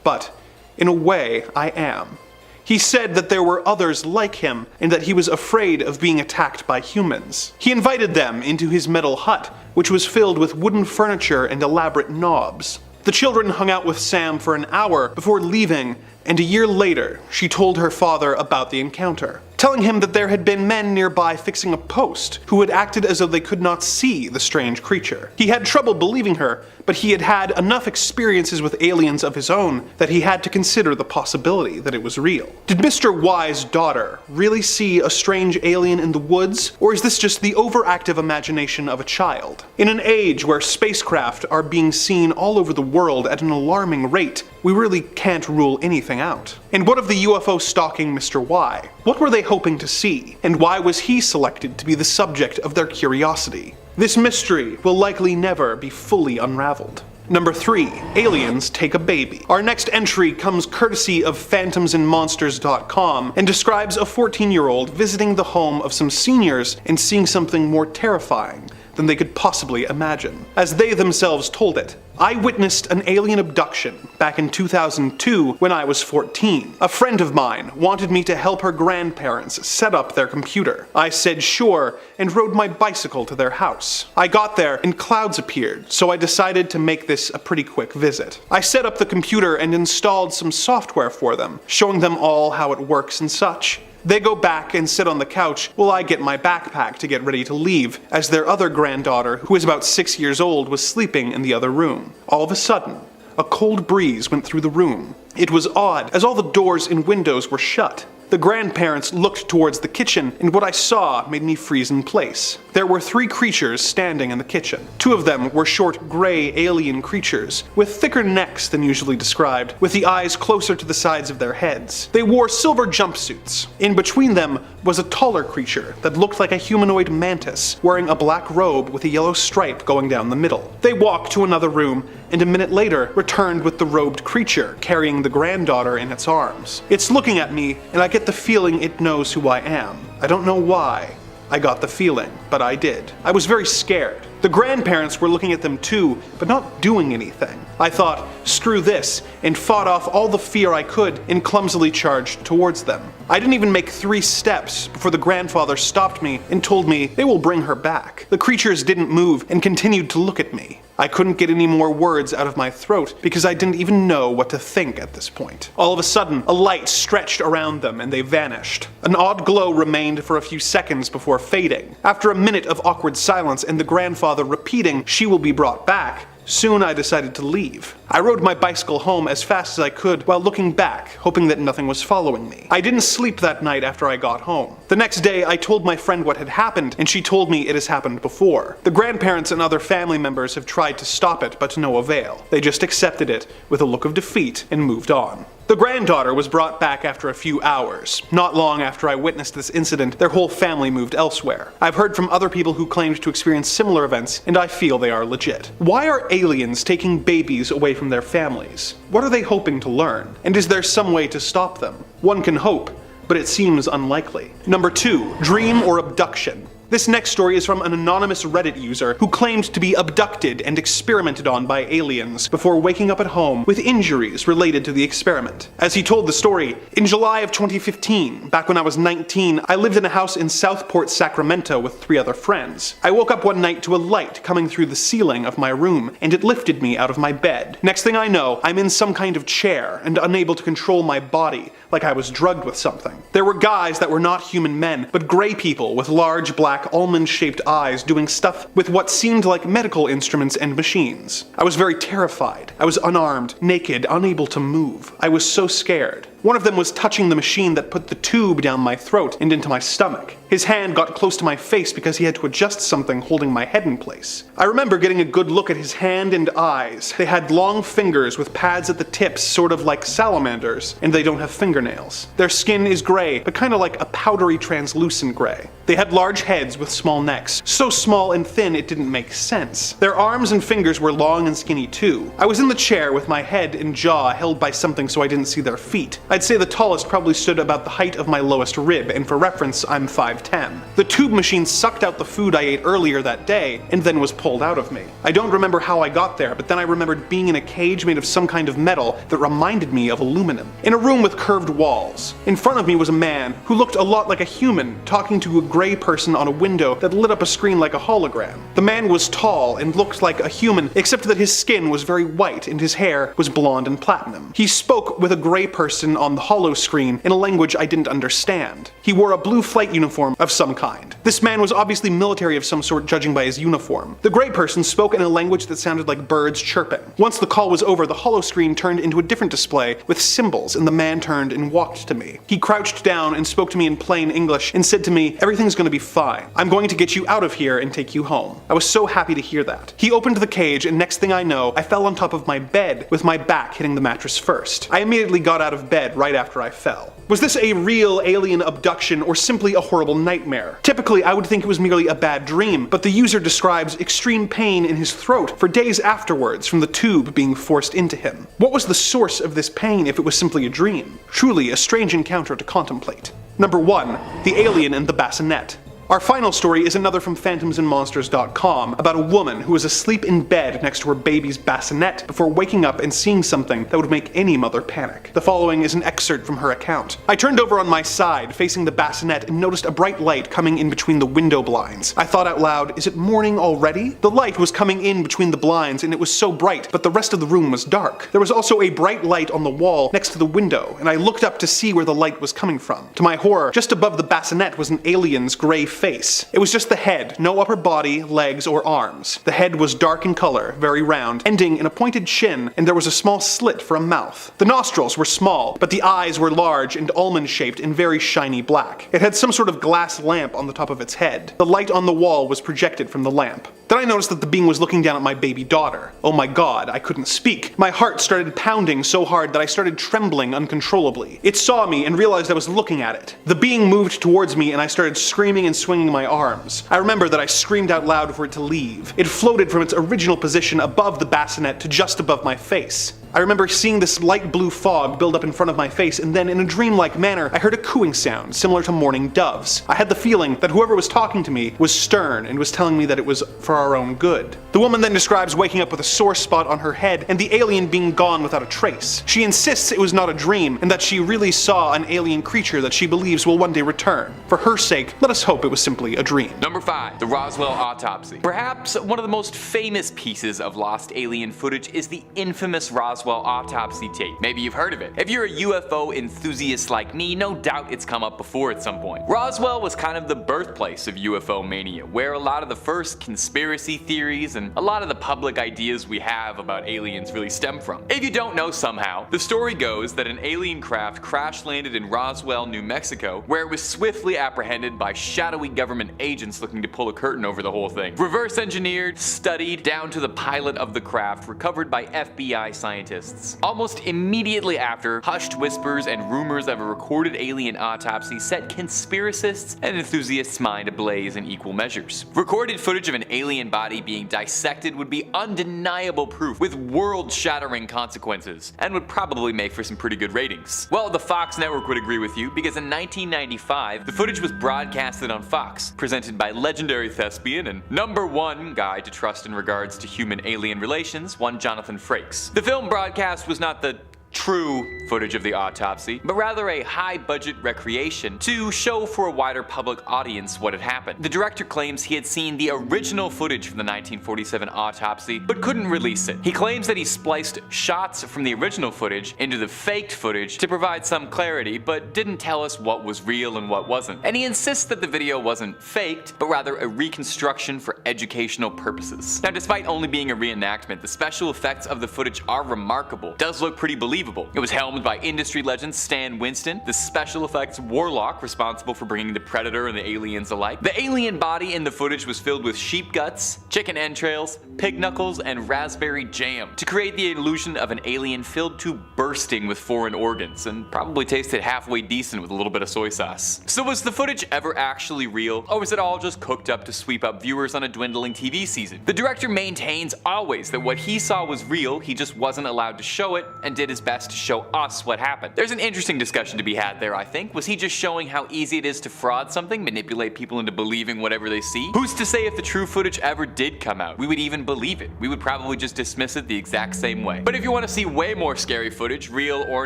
Speaker 12: but in a way I am. He said that there were others like him and that he was afraid of being attacked by humans. He invited them into his metal hut, which was filled with wooden furniture and elaborate knobs. The children hung out with Sam for an hour before leaving, and a year later, she told her father about the encounter, telling him that there had been men nearby fixing a post who had acted as though they could not see the strange creature. He had trouble believing her, but he had had enough experiences with aliens of his own that he had to consider the possibility that it was real. Did Mr. Y's daughter really see a strange alien in the woods, or is this just the overactive imagination of a child? In an age where spacecraft are being seen all over the world at an alarming rate, we really can't rule anything out. And what of the UFO stalking Mr. Y? What were they hoping to see? And why was he selected to be the subject of their curiosity? This mystery will likely never be fully unraveled. Number 3. Aliens take a baby. Our next entry comes courtesy of phantomsandmonsters.com and describes a 14-year-old visiting the home of some seniors and seeing something more terrifying than they could possibly imagine. As they themselves told it, I witnessed an alien abduction back in 2002 when I was 14. A friend of mine wanted me to help her grandparents set up their computer. I said sure and rode my bicycle to their house. I got there and clouds appeared, so I decided to make this a pretty quick visit. I set up the computer and installed some software for them, showing them all how it works and such. They go back and sit on the couch while I get my backpack to get ready to leave, as their other granddaughter, who is about 6 years old, was sleeping in the other room. All of a sudden, a cold breeze went through the room. It was odd, as all the doors and windows were shut. The grandparents looked towards the kitchen, and what I saw made me freeze in place. There were 3 creatures standing in the kitchen. 2 of them were short, gray alien creatures, with thicker necks than usually described, with the eyes closer to the sides of their heads. They wore silver jumpsuits. In between them was a taller creature that looked like a humanoid mantis, wearing a black robe with a yellow stripe going down the middle. They walked to another room, and a minute later returned with the robed creature carrying the granddaughter in its arms. It's looking at me, and I get the feeling it knows who I am. I don't know why I got the feeling, but I did. I was very scared. The grandparents were looking at them too, but not doing anything. I thought, screw this, and fought off all the fear I could and clumsily charged towards them. I didn't even make 3 steps before the grandfather stopped me and told me they will bring her back. The creatures didn't move and continued to look at me. I couldn't get any more words out of my throat because I didn't even know what to think at this point. All of a sudden, a light stretched around them and they vanished. An odd glow remained for a few seconds before fading. After a minute of awkward silence and the grandfather repeating, "She will be brought back," soon I decided to leave. I rode my bicycle home as fast as I could while looking back, hoping that nothing was following me. I didn't sleep that night after I got home. The next day, I told my friend what had happened, and she told me it has happened before. The grandparents and other family members have tried to stop it, but to no avail. They just accepted it with a look of defeat and moved on. The granddaughter was brought back after a few hours. Not long after I witnessed this incident, their whole family moved elsewhere. I've heard from other people who claimed to experience similar events, and I feel they are legit. Why are aliens taking babies away from their families? What are they hoping to learn? And is there some way to stop them? One can hope, but it seems unlikely. Number 2, dream or abduction. This next story is from an anonymous Reddit user who claimed to be abducted and experimented on by aliens before waking up at home with injuries related to the experiment. As he told the story, in July of 2015, back when I was 19, I lived in a house in Southport, Sacramento with 3 other friends. I woke up one night to a light coming through the ceiling of my room, and it lifted me out of my bed. Next thing I know, I'm in some kind of chair and unable to control my body, like I was drugged with something. There were guys that were not human men, but gray people with large black almond-shaped eyes doing stuff with what seemed like medical instruments and machines. I was very terrified. I was unarmed, naked, unable to move. I was so scared. One of them was touching the machine that put the tube down my throat and into my stomach. His hand got close to my face because he had to adjust something holding my head in place. I remember getting a good look at his hand and eyes. They had long fingers with pads at the tips, sort of like salamanders, and they don't have fingernails. Their skin is gray, but kind of like a powdery translucent gray. They had large heads with small necks, so small and thin it didn't make sense. Their arms and fingers were long and skinny too. I was in the chair with my head and jaw held by something so I didn't see their feet. I'd say the tallest probably stood about the height of my lowest rib, and for reference, I'm 5'10". The tube machine sucked out the food I ate earlier that day, and then was pulled out of me. I don't remember how I got there, but then I remembered being in a cage made of some kind of metal that reminded me of aluminum. In a room with curved walls. In front of me was a man who looked a lot like a human, talking to a gray person on a window that lit up a screen like a hologram. The man was tall and looked like a human, except that his skin was very white and his hair was blonde and platinum. He spoke with a gray person on the holo screen in a language I didn't understand. He wore a blue flight uniform of some kind. This man was obviously military of some sort, judging by his uniform. The gray person spoke in a language that sounded like birds chirping. Once the call was over, the holo screen turned into a different display with symbols, and the man turned and walked to me. He crouched down and spoke to me in plain English and said to me, "Everything's gonna be fine. I'm going to get you out of here and take you home." I was so happy to hear that. He opened the cage, and next thing I know, I fell on top of my bed with my back hitting the mattress first. I immediately got out of bed right after I fell. Was this a real alien abduction or simply a horrible nightmare? Typically, I would think it was merely a bad dream, but the user describes extreme pain in his throat for days afterwards from the tube being forced into him. What was the source of this pain if it was simply a dream? Truly a strange encounter to contemplate. Number 1. The alien and the bassinet. Our final story is another from phantomsandmonsters.com about a woman who was asleep in bed next to her baby's bassinet before waking up and seeing something that would make any mother panic. The following is an excerpt from her account. "I turned over on my side, facing the bassinet, and noticed a bright light coming in between the window blinds. I thought out loud, is it morning already? The light was coming in between the blinds and it was so bright, but the rest of the room was dark. There was also a bright light on the wall next to the window, and I looked up to see where the light was coming from. To my horror, just above the bassinet was an alien's gray face. It was just the head, no upper body, legs, or arms. The head was dark in color, very round, ending in a pointed chin, and there was a small slit for a mouth. The nostrils were small, but the eyes were large and almond-shaped and very shiny black. It had some sort of glass lamp on the top of its head. The light on the wall was projected from the lamp. Then I noticed that the being was looking down at my baby daughter. Oh my god, I couldn't speak. My heart started pounding so hard that I started trembling uncontrollably. It saw me and realized I was looking at it. The being moved towards me and I started screaming and swinging my arms. I remember that I screamed out loud for it to leave. It floated from its original position above the bassinet to just above my face. I remember seeing this light blue fog build up in front of my face, and then in a dreamlike manner, I heard a cooing sound similar to mourning doves. I had the feeling that whoever was talking to me was stern and was telling me that it was for our own good. The woman then describes waking up with a sore spot on her head and the alien being gone without a trace. She insists it was not a dream and that she really saw an alien creature that she believes will one day return. For her sake, let us hope it was simply a dream.
Speaker 4: Number 5. The Roswell Autopsy. Perhaps one of the most famous pieces of lost alien footage is the infamous Roswell Autopsy tape. Maybe you've heard of it. If you're a UFO enthusiast like me, no doubt it's come up before at some point. Roswell was kind of the birthplace of UFO mania, where a lot of the first conspiracy theories and a lot of the public ideas we have about aliens really stem from. If you don't know somehow, the story goes that an alien craft crash landed in Roswell, New Mexico, where it was swiftly apprehended by shadowy government agents looking to pull a curtain over the whole thing. Reverse engineered, studied, down to the pilot of the craft, recovered by FBI scientists. Almost immediately after, hushed whispers and rumors of a recorded alien autopsy set conspiracists and enthusiasts' mind ablaze in equal measures. Recorded footage of an alien body being dissected would be undeniable proof with world-shattering consequences, and would probably make for some pretty good ratings. Well, the Fox network would agree with you, because in 1995, the footage was broadcasted on Fox, presented by legendary thespian and #1 guy to trust in regards to human-alien relations, one Jonathan Frakes. The film broadcast was not the true footage of the autopsy, but rather a high-budget recreation to show for a wider public audience what had happened. The director claims he had seen the original footage from the 1947 autopsy, but couldn't release it. He claims that he spliced shots from the original footage into the faked footage to provide some clarity, but didn't tell us what was real and what wasn't. And he insists that the video wasn't faked, but rather a reconstruction for educational purposes. Now, despite only being a reenactment, the special effects of the footage are remarkable. It does look pretty believable. It was helmed by industry legend Stan Winston, the special effects warlock responsible for bringing the Predator and the aliens alike. The alien body in the footage was filled with sheep guts, chicken entrails, pig knuckles, and raspberry jam to create the illusion of an alien filled to bursting with foreign organs, and probably tasted halfway decent with a little bit of soy sauce. So was the footage ever actually real, or was it all just cooked up to sweep up viewers on a dwindling TV season? The director maintains always that what he saw was real, he just wasn't allowed to show it, and did his best to show us what happened. There's an interesting discussion to be had there, I think. Was he just showing how easy it is to fraud something, manipulate people into believing whatever they see? Who's to say if the true footage ever did come out, we would even believe it? We would probably just dismiss it the exact same way. But if you want to see way more scary footage, real or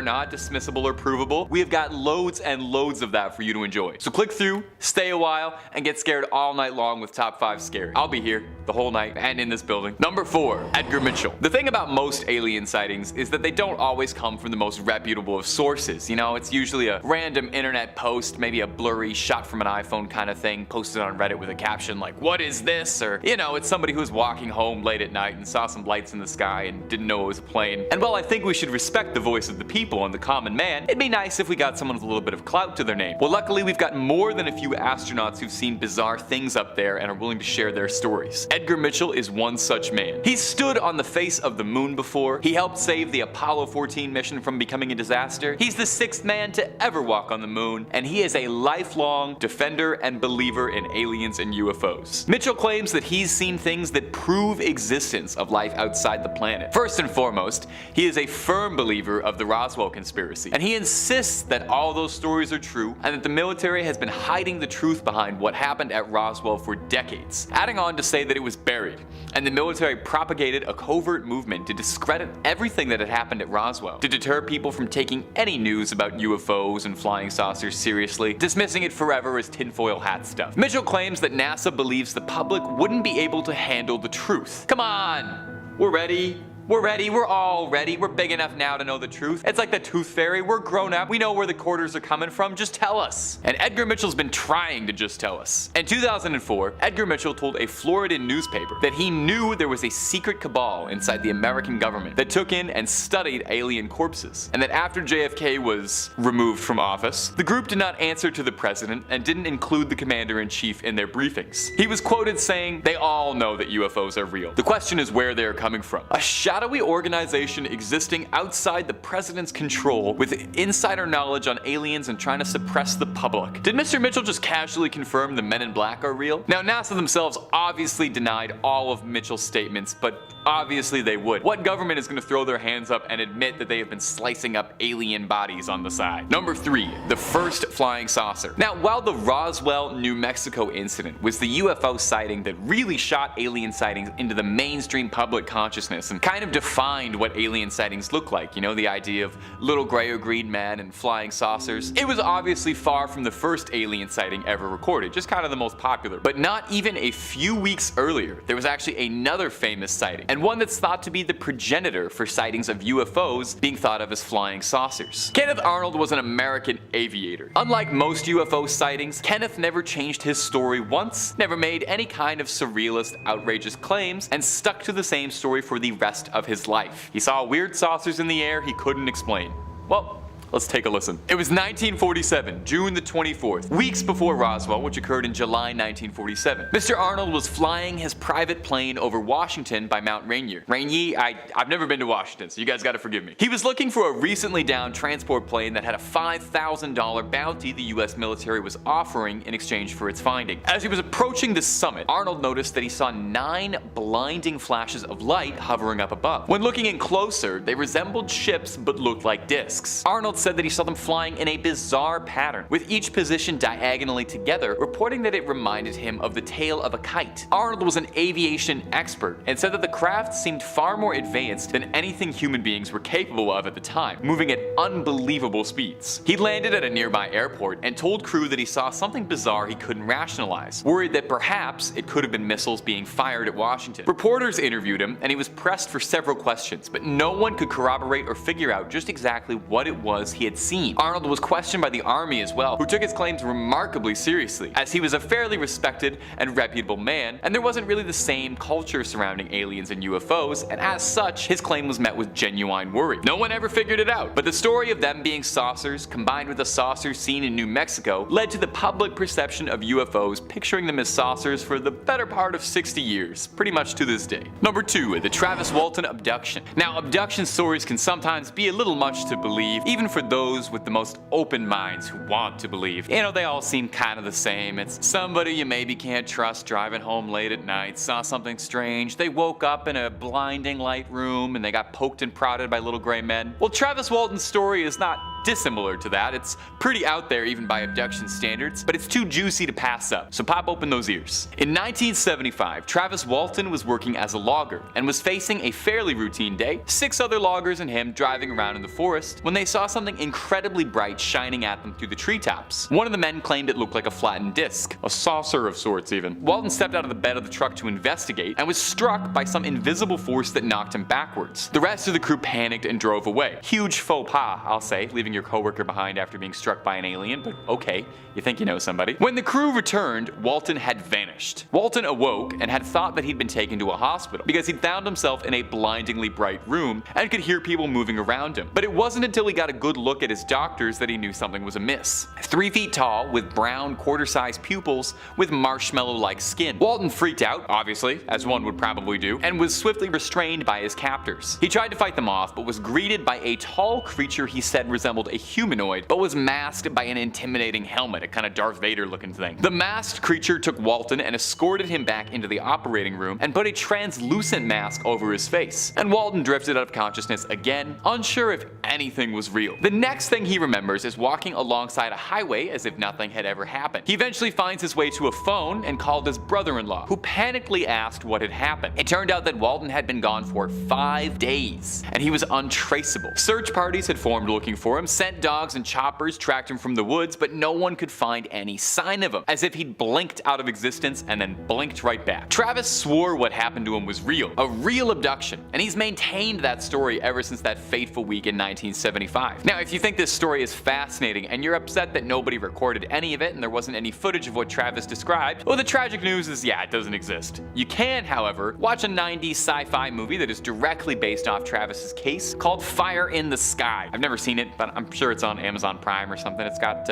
Speaker 4: not, dismissible or provable, we have got loads and loads of that for you to enjoy. So click through, stay a while, and get scared all night long with Top 5 Scary. I'll be here the whole night and in this building. Number 4, Edgar Mitchell. The thing about most alien sightings is that they don't always come from the most reputable of sources. You know, it's usually a random internet post, maybe a blurry shot from an iPhone kind of thing, posted on Reddit with a caption like, "What is this?" Or, you know, it's somebody who was walking home late at night and saw some lights in the sky and didn't know it was a plane. And while I think we should respect the voice of the people and the common man, it'd be nice if we got someone with a little bit of clout to their name. Well, luckily we've got more than a few astronauts who've seen bizarre things up there and are willing to share their stories. Edgar Mitchell is one such man. He stood on the face of the moon before, he helped save the Apollo 14 mission from becoming a disaster, he's the 6th man to ever walk on the moon, and he is a lifelong defender and believer in aliens and UFOs. Mitchell claims that he's seen things that prove existence of life outside the planet. First and foremost, he is a firm believer of the Roswell conspiracy, and he insists that all those stories are true and that the military has been hiding the truth behind what happened at Roswell for decades, adding on to say that it was buried, and the military propagated a covert movement to discredit everything that had happened at Roswell, to deter people from taking any news about UFOs and flying saucers seriously, dismissing it forever as tinfoil hat stuff. Mitchell claims that NASA believes the public wouldn't be able to handle the truth. Come on, we're ready. We're ready, we're all ready, we're big enough now to know the truth. It's like the Tooth Fairy, we're grown up, we know where the quarters are coming from, just tell us. And Edgar Mitchell's been trying to just tell us. In 2004, Edgar Mitchell told a Floridan newspaper that he knew there was a secret cabal inside the American government that took in and studied alien corpses, and that after JFK was removed from office, the group did not answer to the president and didn't include the commander-in-chief in their briefings. He was quoted saying, "They all know that UFOs are real. The question is where they are coming from." A shadowy organization existing outside the president's control with insider knowledge on aliens and trying to suppress the public. Did Mr. Mitchell just casually confirm the Men in Black are real? Now, NASA themselves obviously denied all of Mitchell's statements, but obviously they would. What government is going to throw their hands up and admit that they have been slicing up alien bodies on the side? Number 3, the first flying saucer. Now, while the Roswell, New Mexico incident was the UFO sighting that really shot alien sightings into the mainstream public consciousness and kind of defined what alien sightings look like, you know, the idea of little gray or green men and flying saucers, it was obviously far from the first alien sighting ever recorded, just kind of the most popular. But not even a few weeks earlier, there was actually another famous sighting, and one that's thought to be the progenitor for sightings of UFOs being thought of as flying saucers. Kenneth Arnold was an American aviator. Unlike most UFO sightings, Kenneth never changed his story once, never made any kind of surrealist, outrageous claims, and stuck to the same story for the rest of his life. He saw weird saucers in the air he couldn't explain. Well, let's take a listen. It was 1947, June the 24th, weeks before Roswell, which occurred in July 1947. Mr. Arnold was flying his private plane over Washington by Mount Rainier. I've never been to Washington, so you guys gotta forgive me. He was looking for a recently downed transport plane that had a $5,000 bounty the US military was offering in exchange for its finding. As he was approaching the summit, Arnold noticed that he saw 9 blinding flashes of light hovering up above. When looking in closer, they resembled ships but looked like discs. Arnold said that he saw them flying in a bizarre pattern, with each positioned diagonally together, reporting that it reminded him of the tail of a kite. Arnold was an aviation expert and said that the craft seemed far more advanced than anything human beings were capable of at the time, moving at unbelievable speeds. He landed at a nearby airport and told crew that he saw something bizarre he couldn't rationalize, worried that perhaps it could have been missiles being fired at Washington. Reporters interviewed him and he was pressed for several questions, but no one could corroborate or figure out just exactly what it was he had seen. Arnold was questioned by the Army as well, who took his claims remarkably seriously, as he was a fairly respected and reputable man, and there wasn't really the same culture surrounding aliens and UFOs, and as such, his claim was met with genuine worry. No one ever figured it out, but the story of them being saucers, combined with the saucers seen in New Mexico, led to the public perception of UFOs picturing them as saucers for the better part of 60 years, pretty much to this day. Number 2, the Travis Walton abduction. Now, abduction stories can sometimes be a little much to believe, even for those with the most open minds who want to believe. You know, they all seem kind of the same. It's somebody you maybe can't trust driving home late at night, saw something strange, they woke up in a blinding light room and they got poked and prodded by little gray men. Well, Travis Walton's story is not dissimilar to that. It's pretty out there even by abduction standards, but it's too juicy to pass up, so pop open those ears. In 1975, Travis Walton was working as a logger and was facing a fairly routine day, 6 other loggers and him driving around in the forest when they saw something incredibly bright shining at them through the treetops. One of the men claimed it looked like a flattened disc, a saucer of sorts even. Walton stepped out of the bed of the truck to investigate and was struck by some invisible force that knocked him backwards. The rest of the crew panicked and drove away. Huge faux pas, I'll say, leaving your coworker behind after being struck by an alien, but okay, you think you know somebody. When the crew returned, Walton had vanished. Walton awoke and had thought that he'd been taken to a hospital because he'd found himself in a blindingly bright room and could hear people moving around him. But it wasn't until he got a good look at his doctors that he knew something was amiss. 3 feet tall, with brown, quarter-sized pupils, with marshmallow-like skin. Walton freaked out, obviously, as one would probably do, and was swiftly restrained by his captors. He tried to fight them off, but was greeted by a tall creature he said resembled a humanoid, but was masked by an intimidating helmet, a kind of Darth Vader looking thing. The masked creature took Walton and escorted him back into the operating room and put a translucent mask over his face. And Walton drifted out of consciousness again, unsure if anything was real. The next thing he remembers is walking alongside a highway as if nothing had ever happened. He eventually finds his way to a phone and called his brother-in-law, who panically asked what had happened. It turned out that Walton had been gone for 5 days, and he was untraceable. Search parties had formed looking for him, sent dogs and choppers tracked him from the woods, but no one could find any sign of him, as if he'd blinked out of existence and then blinked right back. Travis swore what happened to him was real, a real abduction, and he's maintained that story ever since that fateful week in 1975. Now, if you think this story is fascinating and you're upset that nobody recorded any of it and there wasn't any footage of what Travis described, well, the tragic news is, yeah, it doesn't exist. You can, however, watch a 90s sci-fi movie that is directly based off Travis's case called Fire in the Sky. I've never seen it, but I'm I'm sure it's on Amazon Prime or something. It's got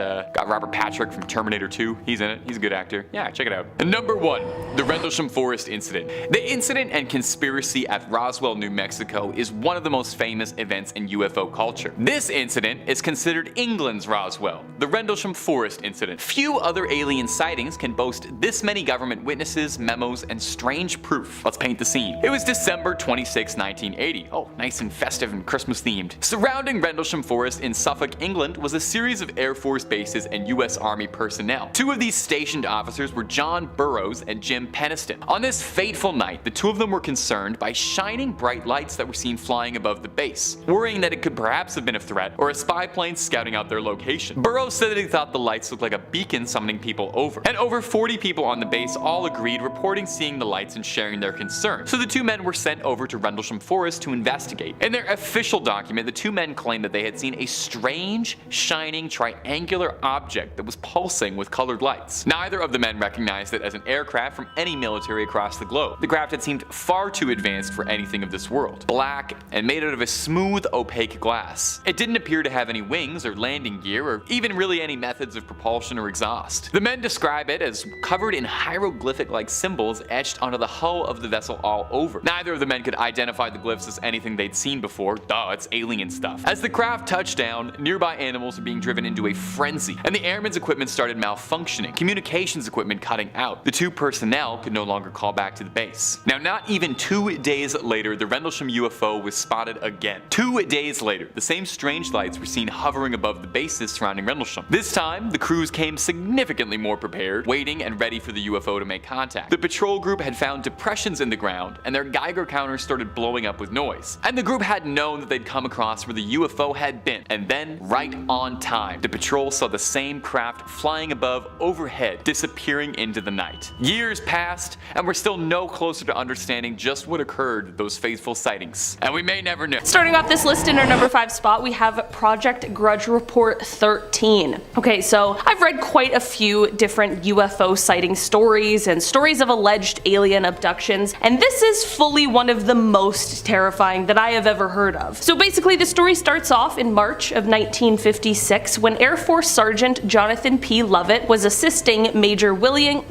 Speaker 4: Robert Patrick from Terminator 2. He's in it. He's a good actor. Yeah, check it out. And number 1, the Rendlesham Forest Incident. The incident and conspiracy at Roswell, New Mexico is one of the most famous events in UFO culture. This incident is considered England's Roswell, the Rendlesham Forest Incident. Few other alien sightings can boast this many government witnesses, memos, and strange proof. Let's paint the scene. It was December 26, 1980. Oh, nice and festive and Christmas themed. Surrounding Rendlesham Forest in Suffolk, England was a series of Air Force bases and US Army personnel. 2 of these stationed officers were John Burroughs and Jim Peniston. On this fateful night, the 2 of them were concerned by shining bright lights that were seen flying above the base, worrying that it could perhaps have been a threat or a spy plane scouting out their location. Burroughs said that he thought the lights looked like a beacon summoning people over, and over 40 people on the base all agreed, reporting seeing the lights and sharing their concern. So the 2 men were sent over to Rendlesham Forest to investigate. In their official document, the 2 men claimed that they had seen a strange, shining, triangular object that was pulsing with colored lights. Neither of the men recognized it as an aircraft from any military across the globe. The craft had seemed far too advanced for anything of this world. Black and made out of a smooth, opaque glass. It didn't appear to have any wings or landing gear or even really any methods of propulsion or exhaust. The men describe it as covered in hieroglyphic-like symbols etched onto the hull of the vessel all over. Neither of the men could identify the glyphs as anything they'd seen before. Duh, it's alien stuff. As the craft touched down, nearby animals were being driven into a frenzy, and the airmen's equipment started malfunctioning, communications equipment cutting out. The 2 personnel could no longer call back to the base. Now, not even 2 days later, the Rendlesham UFO was spotted again. 2 days later, the same strange lights were seen hovering above the bases surrounding Rendlesham. This time, the crews came significantly more prepared, waiting and ready for the UFO to make contact. The patrol group had found depressions in the ground, and their Geiger counters started blowing up with noise. And the group had known that they'd come across where the UFO had been. And then, right on time, the patrol saw the same craft flying above overhead, disappearing into the night. Years passed, and we're still no closer to understanding just what occurred at those faithful sightings. And we may never know.
Speaker 13: Starting off this list in our number 5 spot, we have Project Grudge Report 13. Okay, so I've read quite a few different UFO sighting stories and stories of alleged alien abductions, and this is fully one of the most terrifying that I have ever heard of. So basically, the story starts off in March of 1956 when Air Force Sergeant Jonathan P. Lovett was assisting Major William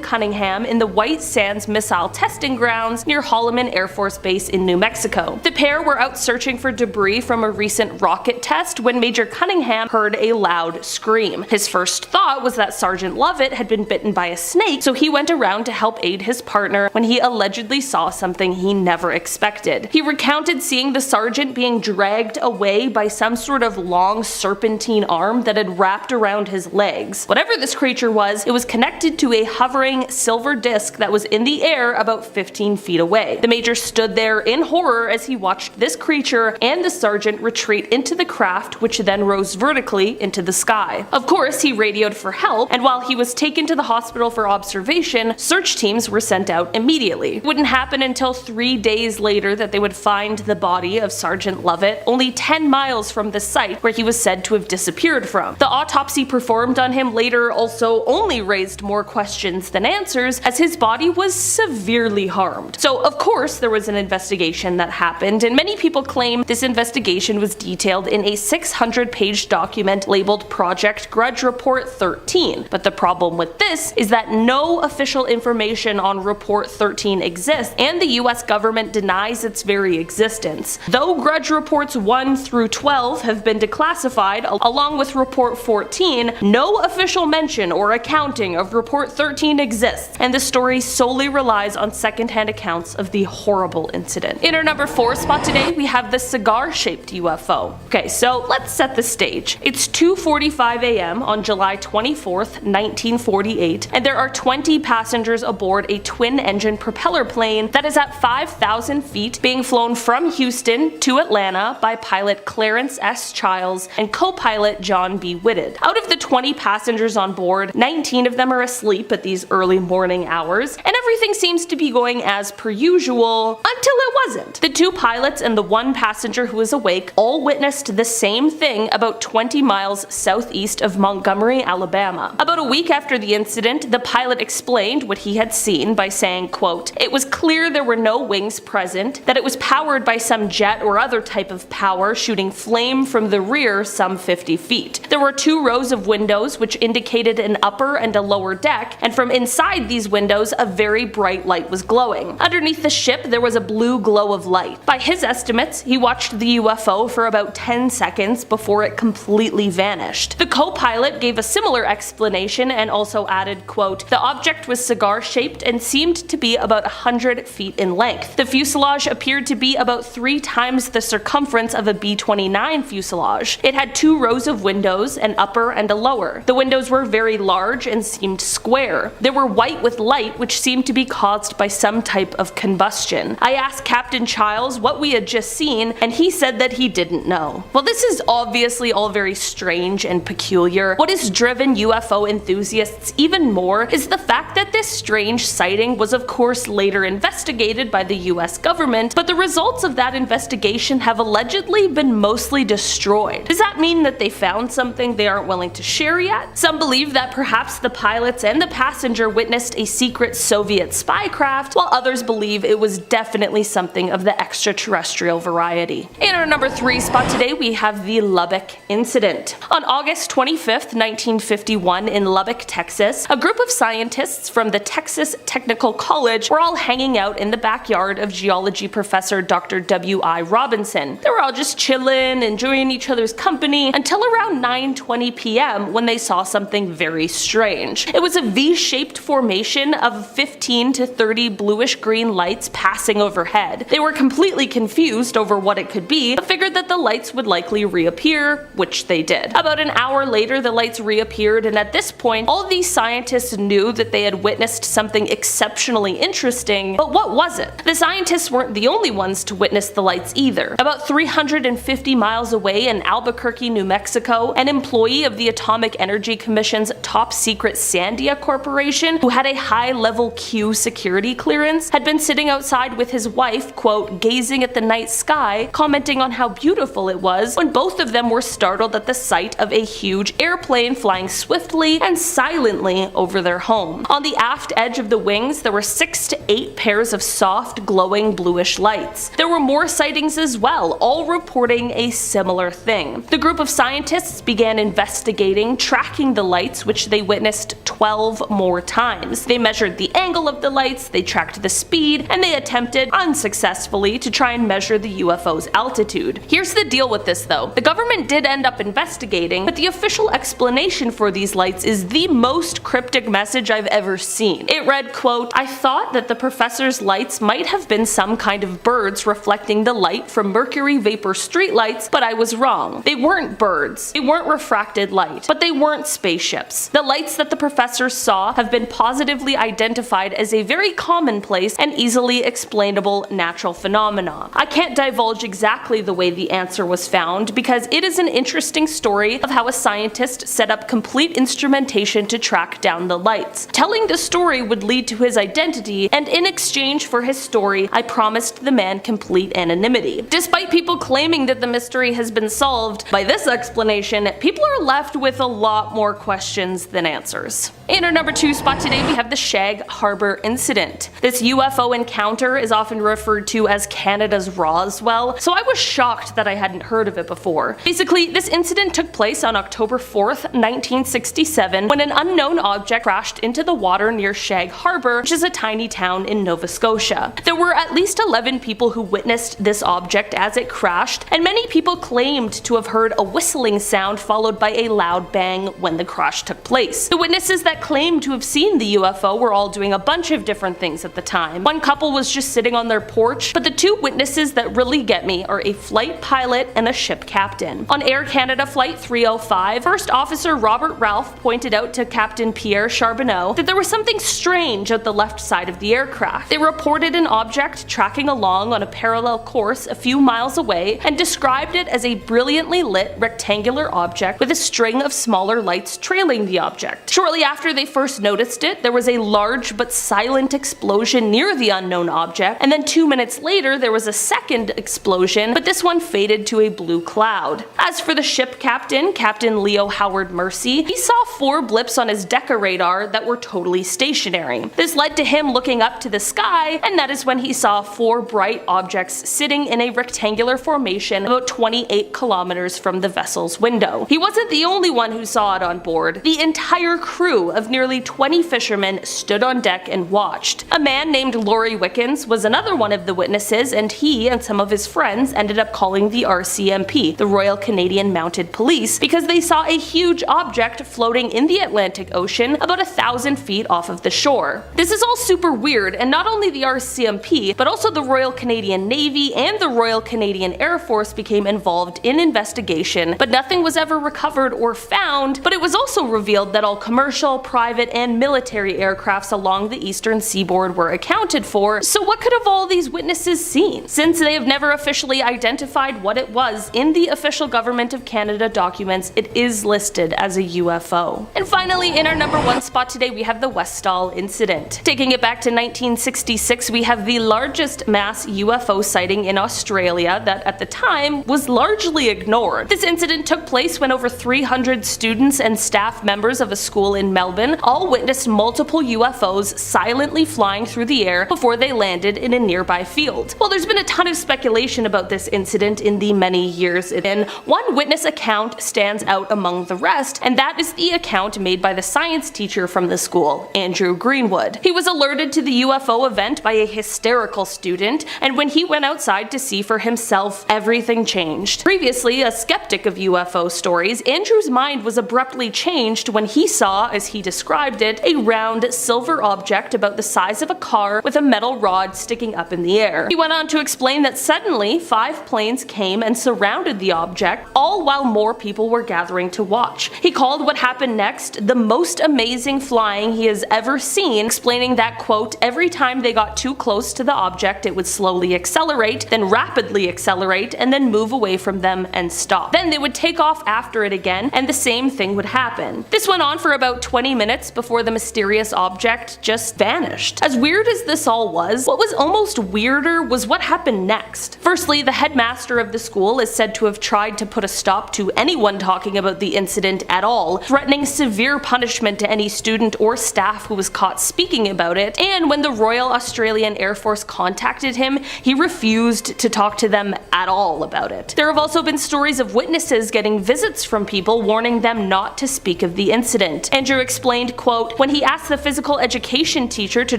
Speaker 13: Cunningham in the White Sands Missile Testing Grounds near Holloman Air Force Base in New Mexico. The pair were out searching for debris from a recent rocket test when Major Cunningham heard a loud scream. His first thought was that Sergeant Lovett had been bitten by a snake, so he went around to help aid his partner when he allegedly saw something he never expected. He recounted seeing the sergeant being dragged away by some sort of long serpentine arm that had wrapped around his legs. Whatever this creature was, it was connected to a hovering silver disc that was in the air about 15 feet away. The major stood there in horror as he watched this creature and the sergeant retreat into the craft, which then rose vertically into the sky. Of course, he radioed for help, and while he was taken to the hospital for observation, search teams were sent out immediately. It wouldn't happen until 3 days later that they would find the body of Sergeant Lovett, only 10 miles from the site where he was said to have disappeared from. The autopsy performed on him later also only raised more questions than answers, as his body was severely harmed. So of course there was an investigation that happened, and many people claim this investigation was detailed in a 600-page document labeled Project Grudge Report 13. But the problem with this is that no official information on Report 13 exists, and the US government denies its very existence. Though Grudge Reports 1 through 12 have been declassified, along with Report 14, no official mention or accounting of Report 13 exists, and the story solely relies on secondhand accounts of the horrible incident. In our number 4 spot today, we have the cigar-shaped UFO. Okay, so let's set the stage. It's 2:45 a.m. on July 24th, 1948, and there are 20 passengers aboard a twin-engine propeller plane that is at 5,000 feet, being flown from Houston to Atlanta by pilot Clarence S. Childs and co-pilot John B. Whitted. Out of the 20 passengers on board, 19 of them are asleep at these early morning hours, and every Everything seems to be going as per usual until it wasn't. The 2 pilots and the 1 passenger who was awake all witnessed the same thing about 20 miles southeast of Montgomery, Alabama. About a week after the incident, the pilot explained what he had seen by saying, quote, "It was clear there were no wings present, that it was powered by some jet or other type of power shooting flame from the rear some 50 feet. There were 2 rows of windows which indicated an upper and a lower deck, and from inside these windows a very bright light was glowing. Underneath the ship there was a blue glow of light. By his estimates, he watched the UFO for about 10 seconds before it completely vanished." The co-pilot gave a similar explanation and also added, quote, "The object was cigar-shaped and seemed to be about 100 feet in length. The fuselage appeared to be about 3 times the circumference of a B-29 fuselage. It had 2 rows of windows, an upper and a lower. The windows were very large and seemed square. They were white with light which seemed to be caused by some type of combustion. I asked Captain Childs what we had just seen, and he said that he didn't know." Well, this is obviously all very strange and peculiar. What has driven UFO enthusiasts even more is the fact that this strange sighting was of course later investigated by the US government, but the results of that investigation have allegedly been mostly destroyed. Does that mean that they found something they aren't willing to share yet? Some believe that perhaps the pilots and the passenger witnessed a secret Soviet spy craft, while others believe it was definitely something of the extraterrestrial variety. In our number 3 spot today, we have the Lubbock incident. On August 25th, 1951 in Lubbock, Texas, a group of scientists from the Texas Technical College were all hanging out in the backyard of geology professor Dr. W.I. Robinson. They were all just chilling, enjoying each other's company until around 9:20 p.m. when they saw something very strange. It was a V-shaped formation of 15 to 30 bluish-green lights passing overhead. They were completely confused over what it could be, but figured that the lights would likely reappear, which they did. About an hour later, the lights reappeared, and at this point, all of these scientists knew that they had witnessed something exceptionally interesting, but what was it? The scientists weren't the only ones to witness the lights either. About 350 miles away in Albuquerque, New Mexico, an employee of the Atomic Energy Commission's top secret Sandia Corporation, who had a high-level Q security clearance, had been sitting outside with his wife, quote, gazing at the night sky, commenting on how beautiful it was, when both of them were startled at the sight of a huge airplane flying swiftly and silently over their home. On the aft edge of the wings, there were 6 to 8 pairs of soft, glowing bluish lights. There were more sightings as well, all reporting a similar thing. The group of scientists began investigating, tracking the lights, which they witnessed 12 more times. They measured the angle of the lights, they tracked the speed, and they attempted, unsuccessfully, to try and measure the UFO's altitude. Here's the deal with this though. The government did end up investigating, but the official explanation for these lights is the most cryptic message I've ever seen. It read, quote, "I thought that the professor's lights might have been some kind of birds reflecting the light from mercury vapor streetlights, but I was wrong. They weren't birds. They weren't refracted light. But they weren't spaceships. The lights that the professor saw have been positively identified as a very commonplace and easily explainable natural phenomena. I can't divulge exactly the way the answer was found because it is an interesting story of how a scientist set up complete instrumentation to track down the lights. Telling the story would lead to his identity, and in exchange for his story, I promised the man complete anonymity. Despite people claiming that the mystery has been solved, by this explanation, people are left with a lot more questions than answers. In our number 2 spot today, we have the Shag Harbor incident. This UFO encounter is often referred to as Canada's Roswell, so I was shocked that I hadn't heard of it before. Basically, this incident took place on October 4th, 1967, when an unknown object crashed into the water near Shag Harbor, which is a tiny town in Nova Scotia. There were at least 11 people who witnessed this object as it crashed, and many people claimed to have heard a whistling sound followed by a loud bang when the crash took place. The witnesses that claimed to have seen the UFO were all doing a bunch of different things at the time. One couple was just sitting on their porch, but the 2 witnesses that really get me are a flight pilot and a ship captain. On Air Canada Flight 305, First Officer Robert Ralph pointed out to Captain Pierre Charbonneau that there was something strange at the left side of the aircraft. They reported an object tracking along on a parallel course a few miles away and described it as a brilliantly lit rectangular object with a string of smaller lights trailing the object. Shortly after they first noticed it, there was a large but but silent explosion near the unknown object, and then 2 minutes later there was a second explosion, but this one faded to a blue cloud. As for the ship captain, Captain Leo Howard Mercy, he saw 4 blips on his Deca radar that were totally stationary. This led to him looking up to the sky, and that is when he saw 4 bright objects sitting in a rectangular formation about 28 kilometers from the vessel's window. He wasn't the only one who saw it on board. The entire crew of nearly 20 fishermen stood on deck and watched. A man named Laurie Wickens was another one of the witnesses, and he and some of his friends ended up calling the RCMP, the Royal Canadian Mounted Police, because they saw a huge object floating in the Atlantic Ocean about 1,000 feet off of the shore. This is all super weird, and not only the RCMP, but also the Royal Canadian Navy and the Royal Canadian Air Force became involved in investigation, but nothing was ever recovered or found. But it was also revealed that all commercial, private, and military aircrafts along the eastern seaboard were accounted for, so what could have all these witnesses seen? Since they have never officially identified what it was in the official Government of Canada documents, it is listed as a UFO. And finally, in our number 1 spot today, we have the Westall incident. Taking it back to 1966, we have the largest mass UFO sighting in Australia that at the time was largely ignored. This incident took place when over 300 students and staff members of a school in Melbourne all witnessed multiple UFOs silently flying through the air before they landed in a nearby field. Well, there's been a ton of speculation about this incident in the many years it's been. One witness account stands out among the rest, and that is the account made by the science teacher from the school, Andrew Greenwood. He was alerted to the UFO event by a hysterical student, and when he went outside to see for himself, everything changed. Previously a skeptic of UFO stories, Andrew's mind was abruptly changed when he saw, as he described it, a round silver object about the size of a car with a metal rod sticking up in the air. He went on to explain that suddenly 5 planes came and surrounded the object, all while more people were gathering to watch. He called what happened next the most amazing flying he has ever seen, explaining that, quote, every time they got too close to the object it would slowly accelerate, then rapidly accelerate, and then move away from them and stop. Then they would take off after it again, and the same thing would happen. This went on for about 20 minutes before the mysterious object just vanished. As weird as this all was, what was almost weirder was what happened next. Firstly, the headmaster of the school is said to have tried to put a stop to anyone talking about the incident at all, threatening severe punishment to any student or staff who was caught speaking about it, and when the Royal Australian Air Force contacted him, he refused to talk to them at all about it. There have also been stories of witnesses getting visits from people warning them not to speak of the incident. Andrew explained, quote, when he asked the physical education teacher to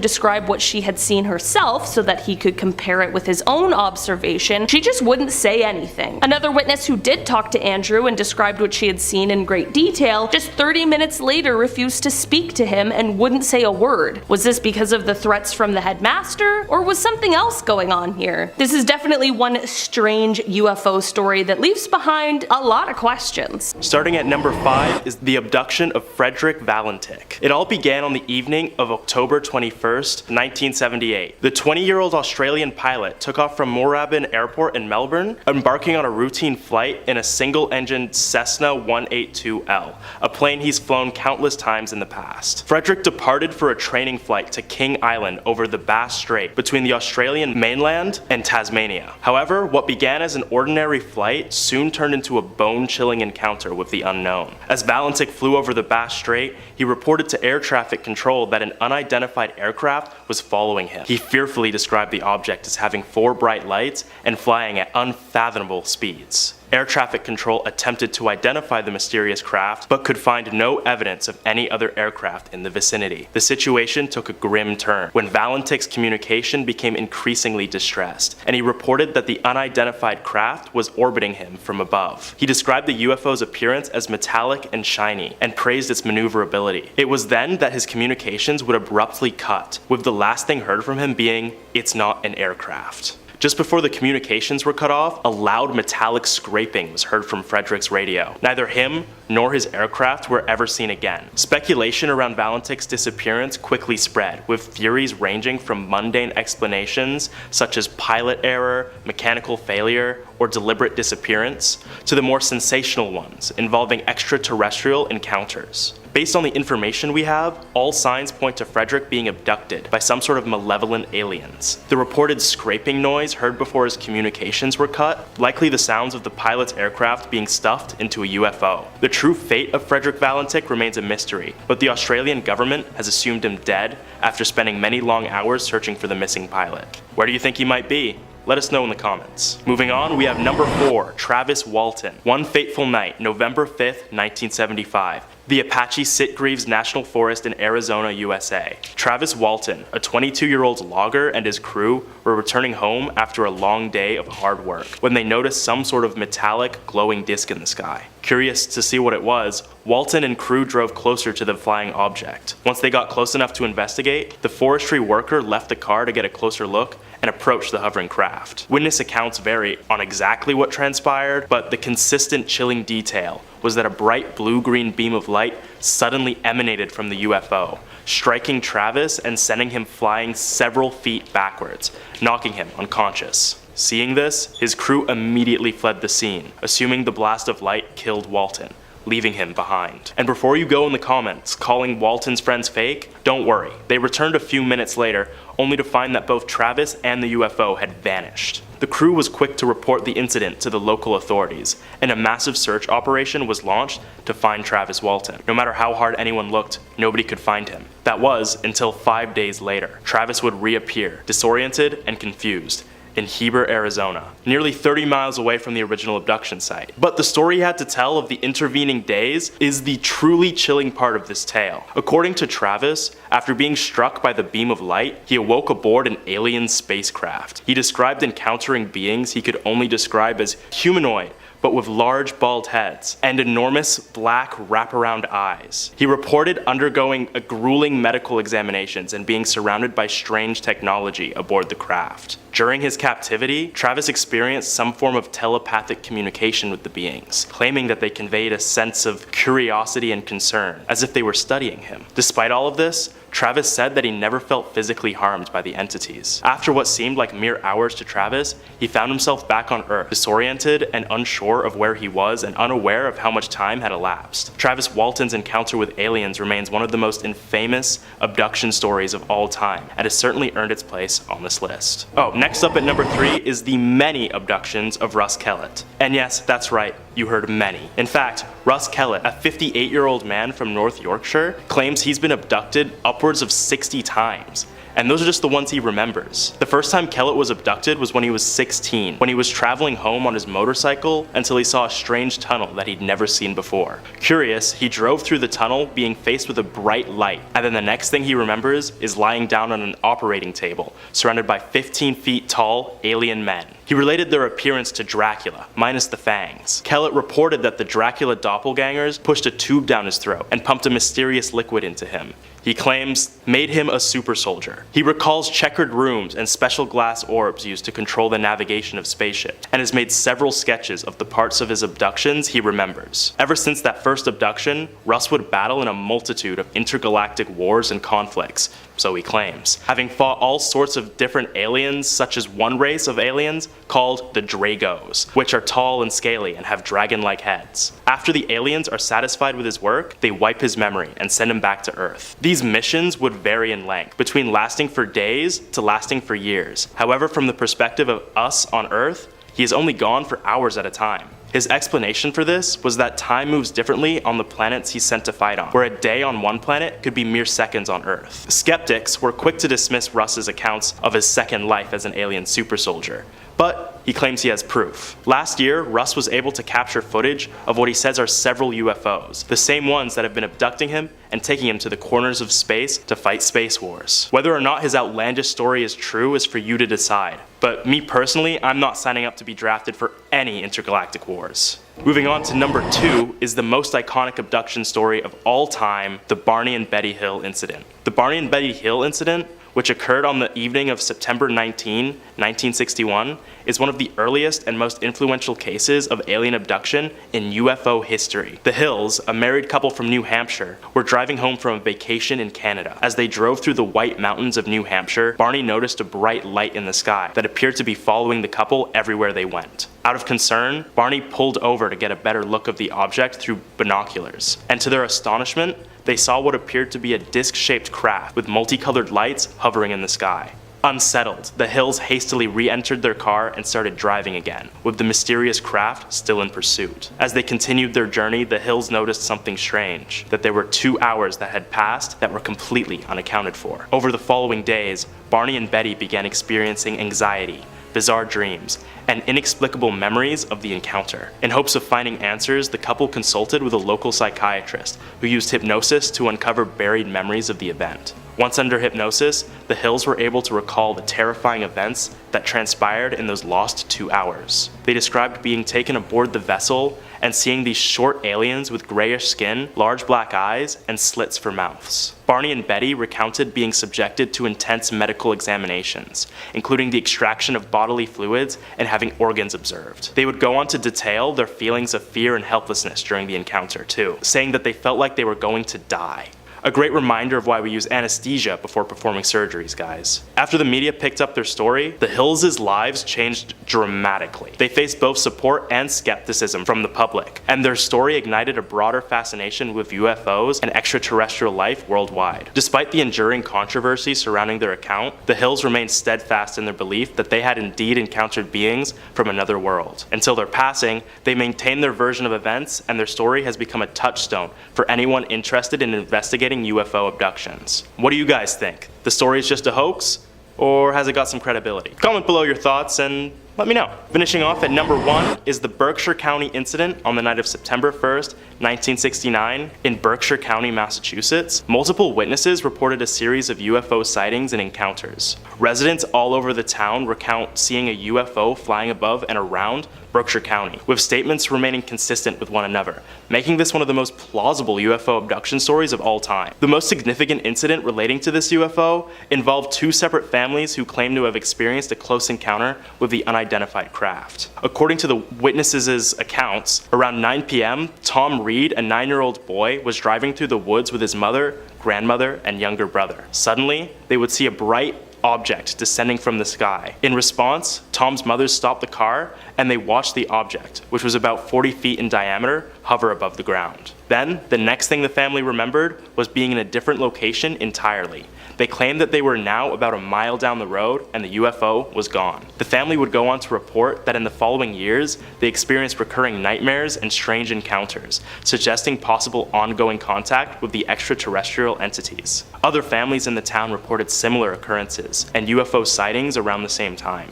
Speaker 13: describe what she had seen herself so that he could compare it with his own observation, she just wouldn't say anything. Another witness who did talk to Andrew and described what she had seen in great detail, just 30 minutes later refused to speak to him and wouldn't say a word. Was this because of the threats from the headmaster, or was something else going on here? This is definitely one strange UFO story that leaves behind a lot of questions.
Speaker 14: Starting at number 5 is the abduction of Frederick Valentik. It all began on the evening of October 21st, 1978. The 20-year-old Australian pilot took off from Moorabbin Airport in Melbourne, embarking on a routine flight in a single-engined Cessna 182L, a plane he's flown countless times in the past. Frederick departed for a training flight to King Island over the Bass Strait between the Australian mainland and Tasmania. However, what began as an ordinary flight soon turned into a bone-chilling encounter with the unknown. As Valentik flew over the Bass Strait, he reported to air traffic control that an unidentified aircraft was following him. He fearfully described the object as having 4 bright lights and flying at unfathomable speeds. Air traffic control attempted to identify the mysterious craft, but could find no evidence of any other aircraft in the vicinity. The situation took a grim turn when Valentik's communication became increasingly distressed, and he reported that the unidentified craft was orbiting him from above. He described the UFO's appearance as metallic and shiny, and praised its maneuverability. It was then that his communications would abruptly cut, with the last thing heard from him being, "It's not an aircraft." Just before the communications were cut off, a loud metallic scraping was heard from Frederick's radio. Neither him nor his aircraft were ever seen again. Speculation around Valentik's disappearance quickly spread, with theories ranging from mundane explanations such as pilot error, mechanical failure, or deliberate disappearance, to the more sensational ones involving extraterrestrial encounters. Based on the information we have, all signs point to Frederick being abducted by some sort of malevolent aliens. The reported scraping noise heard before his communications were cut, likely the sounds of the pilot's aircraft being stuffed into a UFO. The true fate of Frederick Valentik remains a mystery, but the Australian government has assumed him dead after spending many long hours searching for the missing pilot. Where do you think he might be? Let us know in the comments. Moving on, we have number 4, Travis Walton. One fateful night, November 5th, 1975. The Apache Sitgreaves National Forest in Arizona, USA. Travis Walton, a 22-year-old logger, and his crew were returning home after a long day of hard work when they noticed some sort of metallic, glowing disc in the sky. Curious to see what it was, Walton and crew drove closer to the flying object. Once they got close enough to investigate, the forestry worker left the car to get a closer look and approached the hovering craft. Witness accounts vary on exactly what transpired, but the consistent chilling detail was that a bright blue-green beam of light suddenly emanated from the UFO, striking Travis and sending him flying several feet backwards, knocking him unconscious. Seeing this, his crew immediately fled the scene, assuming the blast of light killed Walton, leaving him behind. And before you go in the comments calling Walton's friends fake, don't worry. They returned a few minutes later, only to find that both Travis and the UFO had vanished. The crew was quick to report the incident to the local authorities, and a massive search operation was launched to find Travis Walton. No matter how hard anyone looked, nobody could find him. That was until 5 days later. Travis would reappear, disoriented and confused, in Heber, Arizona, nearly 30 miles away from the original abduction site. But the story he had to tell of the intervening days is the truly chilling part of this tale. According to Travis, after being struck by the beam of light, he awoke aboard an alien spacecraft. He described encountering beings he could only describe as humanoid, but with large bald heads and enormous black wraparound eyes. He reported undergoing grueling medical examinations and being surrounded by strange technology aboard the craft. During his captivity, Travis experienced some form of telepathic communication with the beings, claiming that they conveyed a sense of curiosity and concern, as if they were studying him. Despite all of this, Travis said that he never felt physically harmed by the entities. After what seemed like mere hours to Travis, he found himself back on Earth, disoriented and unsure of where he was and unaware of how much time had elapsed. Travis Walton's encounter with aliens remains one of the most infamous abduction stories of all time, and has certainly earned its place on this list. Oh, next up at number 3 is the many abductions of Russ Kellett. And yes, that's right, you heard many. In fact, Russ Kellett, a 58-year-old man from North Yorkshire, claims he's been abducted upwards of 60 times. And those are just the ones he remembers. The first time Kellett was abducted was when he was 16, when he was traveling home on his motorcycle until he saw a strange tunnel that he'd never seen before. Curious, he drove through the tunnel being faced with a bright light, and then the next thing he remembers is lying down on an operating table, surrounded by 15 feet tall alien men. He related their appearance to Dracula, minus the fangs. Kellett reported that the Dracula doppelgangers pushed a tube down his throat and pumped a mysterious liquid into him. He claims made him a super soldier. He recalls checkered rooms and special glass orbs used to control the navigation of spaceships, and has made several sketches of the parts of his abductions he remembers. Ever since that first abduction, Russ would battle in a multitude of intergalactic wars and conflicts, so he claims, having fought all sorts of different aliens, such as one race of aliens called the Dragos, which are tall and scaly and have dragon-like heads. After the aliens are satisfied with his work, they wipe his memory and send him back to Earth. These missions would vary in length, between lasting for days to lasting for years. However, from the perspective of us on Earth, he is only gone for hours at a time. His explanation for this was that time moves differently on the planets he's sent to fight on, where a day on one planet could be mere seconds on Earth. Skeptics were quick to dismiss Russ's accounts of his second life as an alien super soldier, but he claims he has proof. Last year, Russ was able to capture footage of what he says are several UFOs, the same ones that have been abducting him and taking him to the corners of space to fight space wars. Whether or not his outlandish story is true is for you to decide, but me personally, I'm not signing up to be drafted for any intergalactic wars. Moving on to number 2 is the most iconic abduction story of all time, the Barney and Betty Hill incident. The Barney and Betty Hill incident which occurred on the evening of September 19, 1961, is one of the earliest and most influential cases of alien abduction in UFO history. The Hills, a married couple from New Hampshire, were driving home from a vacation in Canada. As they drove through the White Mountains of New Hampshire, Barney noticed a bright light in the sky that appeared to be following the couple everywhere they went. Out of concern, Barney pulled over to get a better look of the object through binoculars, and to their astonishment, they saw what appeared to be a disc-shaped craft with multicolored lights hovering in the sky. Unsettled, the Hills hastily re-entered their car and started driving again, with the mysterious craft still in pursuit. As they continued their journey, the Hills noticed something strange, that there were 2 hours that had passed that were completely unaccounted for. Over the following days, Barney and Betty began experiencing anxiety, bizarre dreams, and inexplicable memories of the encounter. In hopes of finding answers, the couple consulted with a local psychiatrist who used hypnosis to uncover buried memories of the event. Once under hypnosis, the Hills were able to recall the terrifying events that transpired in those lost 2 hours. They described being taken aboard the vessel and seeing these short aliens with grayish skin, large black eyes, and slits for mouths. Barney and Betty recounted being subjected to intense medical examinations, including the extraction of bodily fluids and having organs observed. They would go on to detail their feelings of fear and helplessness during the encounter too, saying that they felt like they were going to die. A great reminder of why we use anesthesia before performing surgeries, guys. After the media picked up their story, the Hills' lives changed dramatically. They faced both support and skepticism from the public, and their story ignited a broader fascination with UFOs and extraterrestrial life worldwide. Despite the enduring controversy surrounding their account, the Hills remained steadfast in their belief that they had indeed encountered beings from another world. Until their passing, they maintained their version of events, and their story has become a touchstone for anyone interested in investigating UFO abductions. What do you guys think? The story is just a hoax, or has it got some credibility? Comment below your thoughts and let me know. Finishing off at number 1 is the Berkshire County incident on the night of September 1st, 1969 in Berkshire County, Massachusetts. Multiple witnesses reported a series of UFO sightings and encounters. Residents all over the town recount seeing a UFO flying above and around Berkshire County, with statements remaining consistent with one another, making this one of the most plausible UFO abduction stories of all time. The most significant incident relating to this UFO involved 2 separate families who claim to have experienced a close encounter with the unidentified craft. According to the witnesses' accounts, around 9 p.m., Tom Reed, a 9-year-old boy, was driving through the woods with his mother, grandmother, and younger brother. Suddenly, they would see a bright object descending from the sky. In response, Tom's mother stopped the car and they watched the object, which was about 40 feet in diameter, hover above the ground. Then, the next thing the family remembered was being in a different location entirely. They claimed that they were now about a mile down the road and the UFO was gone. The family would go on to report that in the following years, they experienced recurring nightmares and strange encounters, suggesting possible ongoing contact with the extraterrestrial entities. Other families in the town reported similar occurrences and UFO sightings around the same time.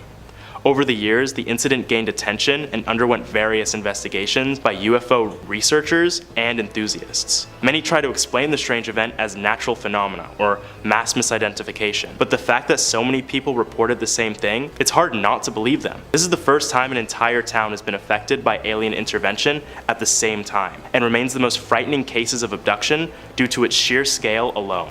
Speaker 14: Over the years, the incident gained attention and underwent various investigations by UFO researchers and enthusiasts. Many try to explain the strange event as natural phenomena or mass misidentification, but the fact that so many people reported the same thing, it's hard not to believe them. This is the first time an entire town has been affected by alien intervention at the same time, and remains the most frightening cases of abduction due to its sheer scale alone.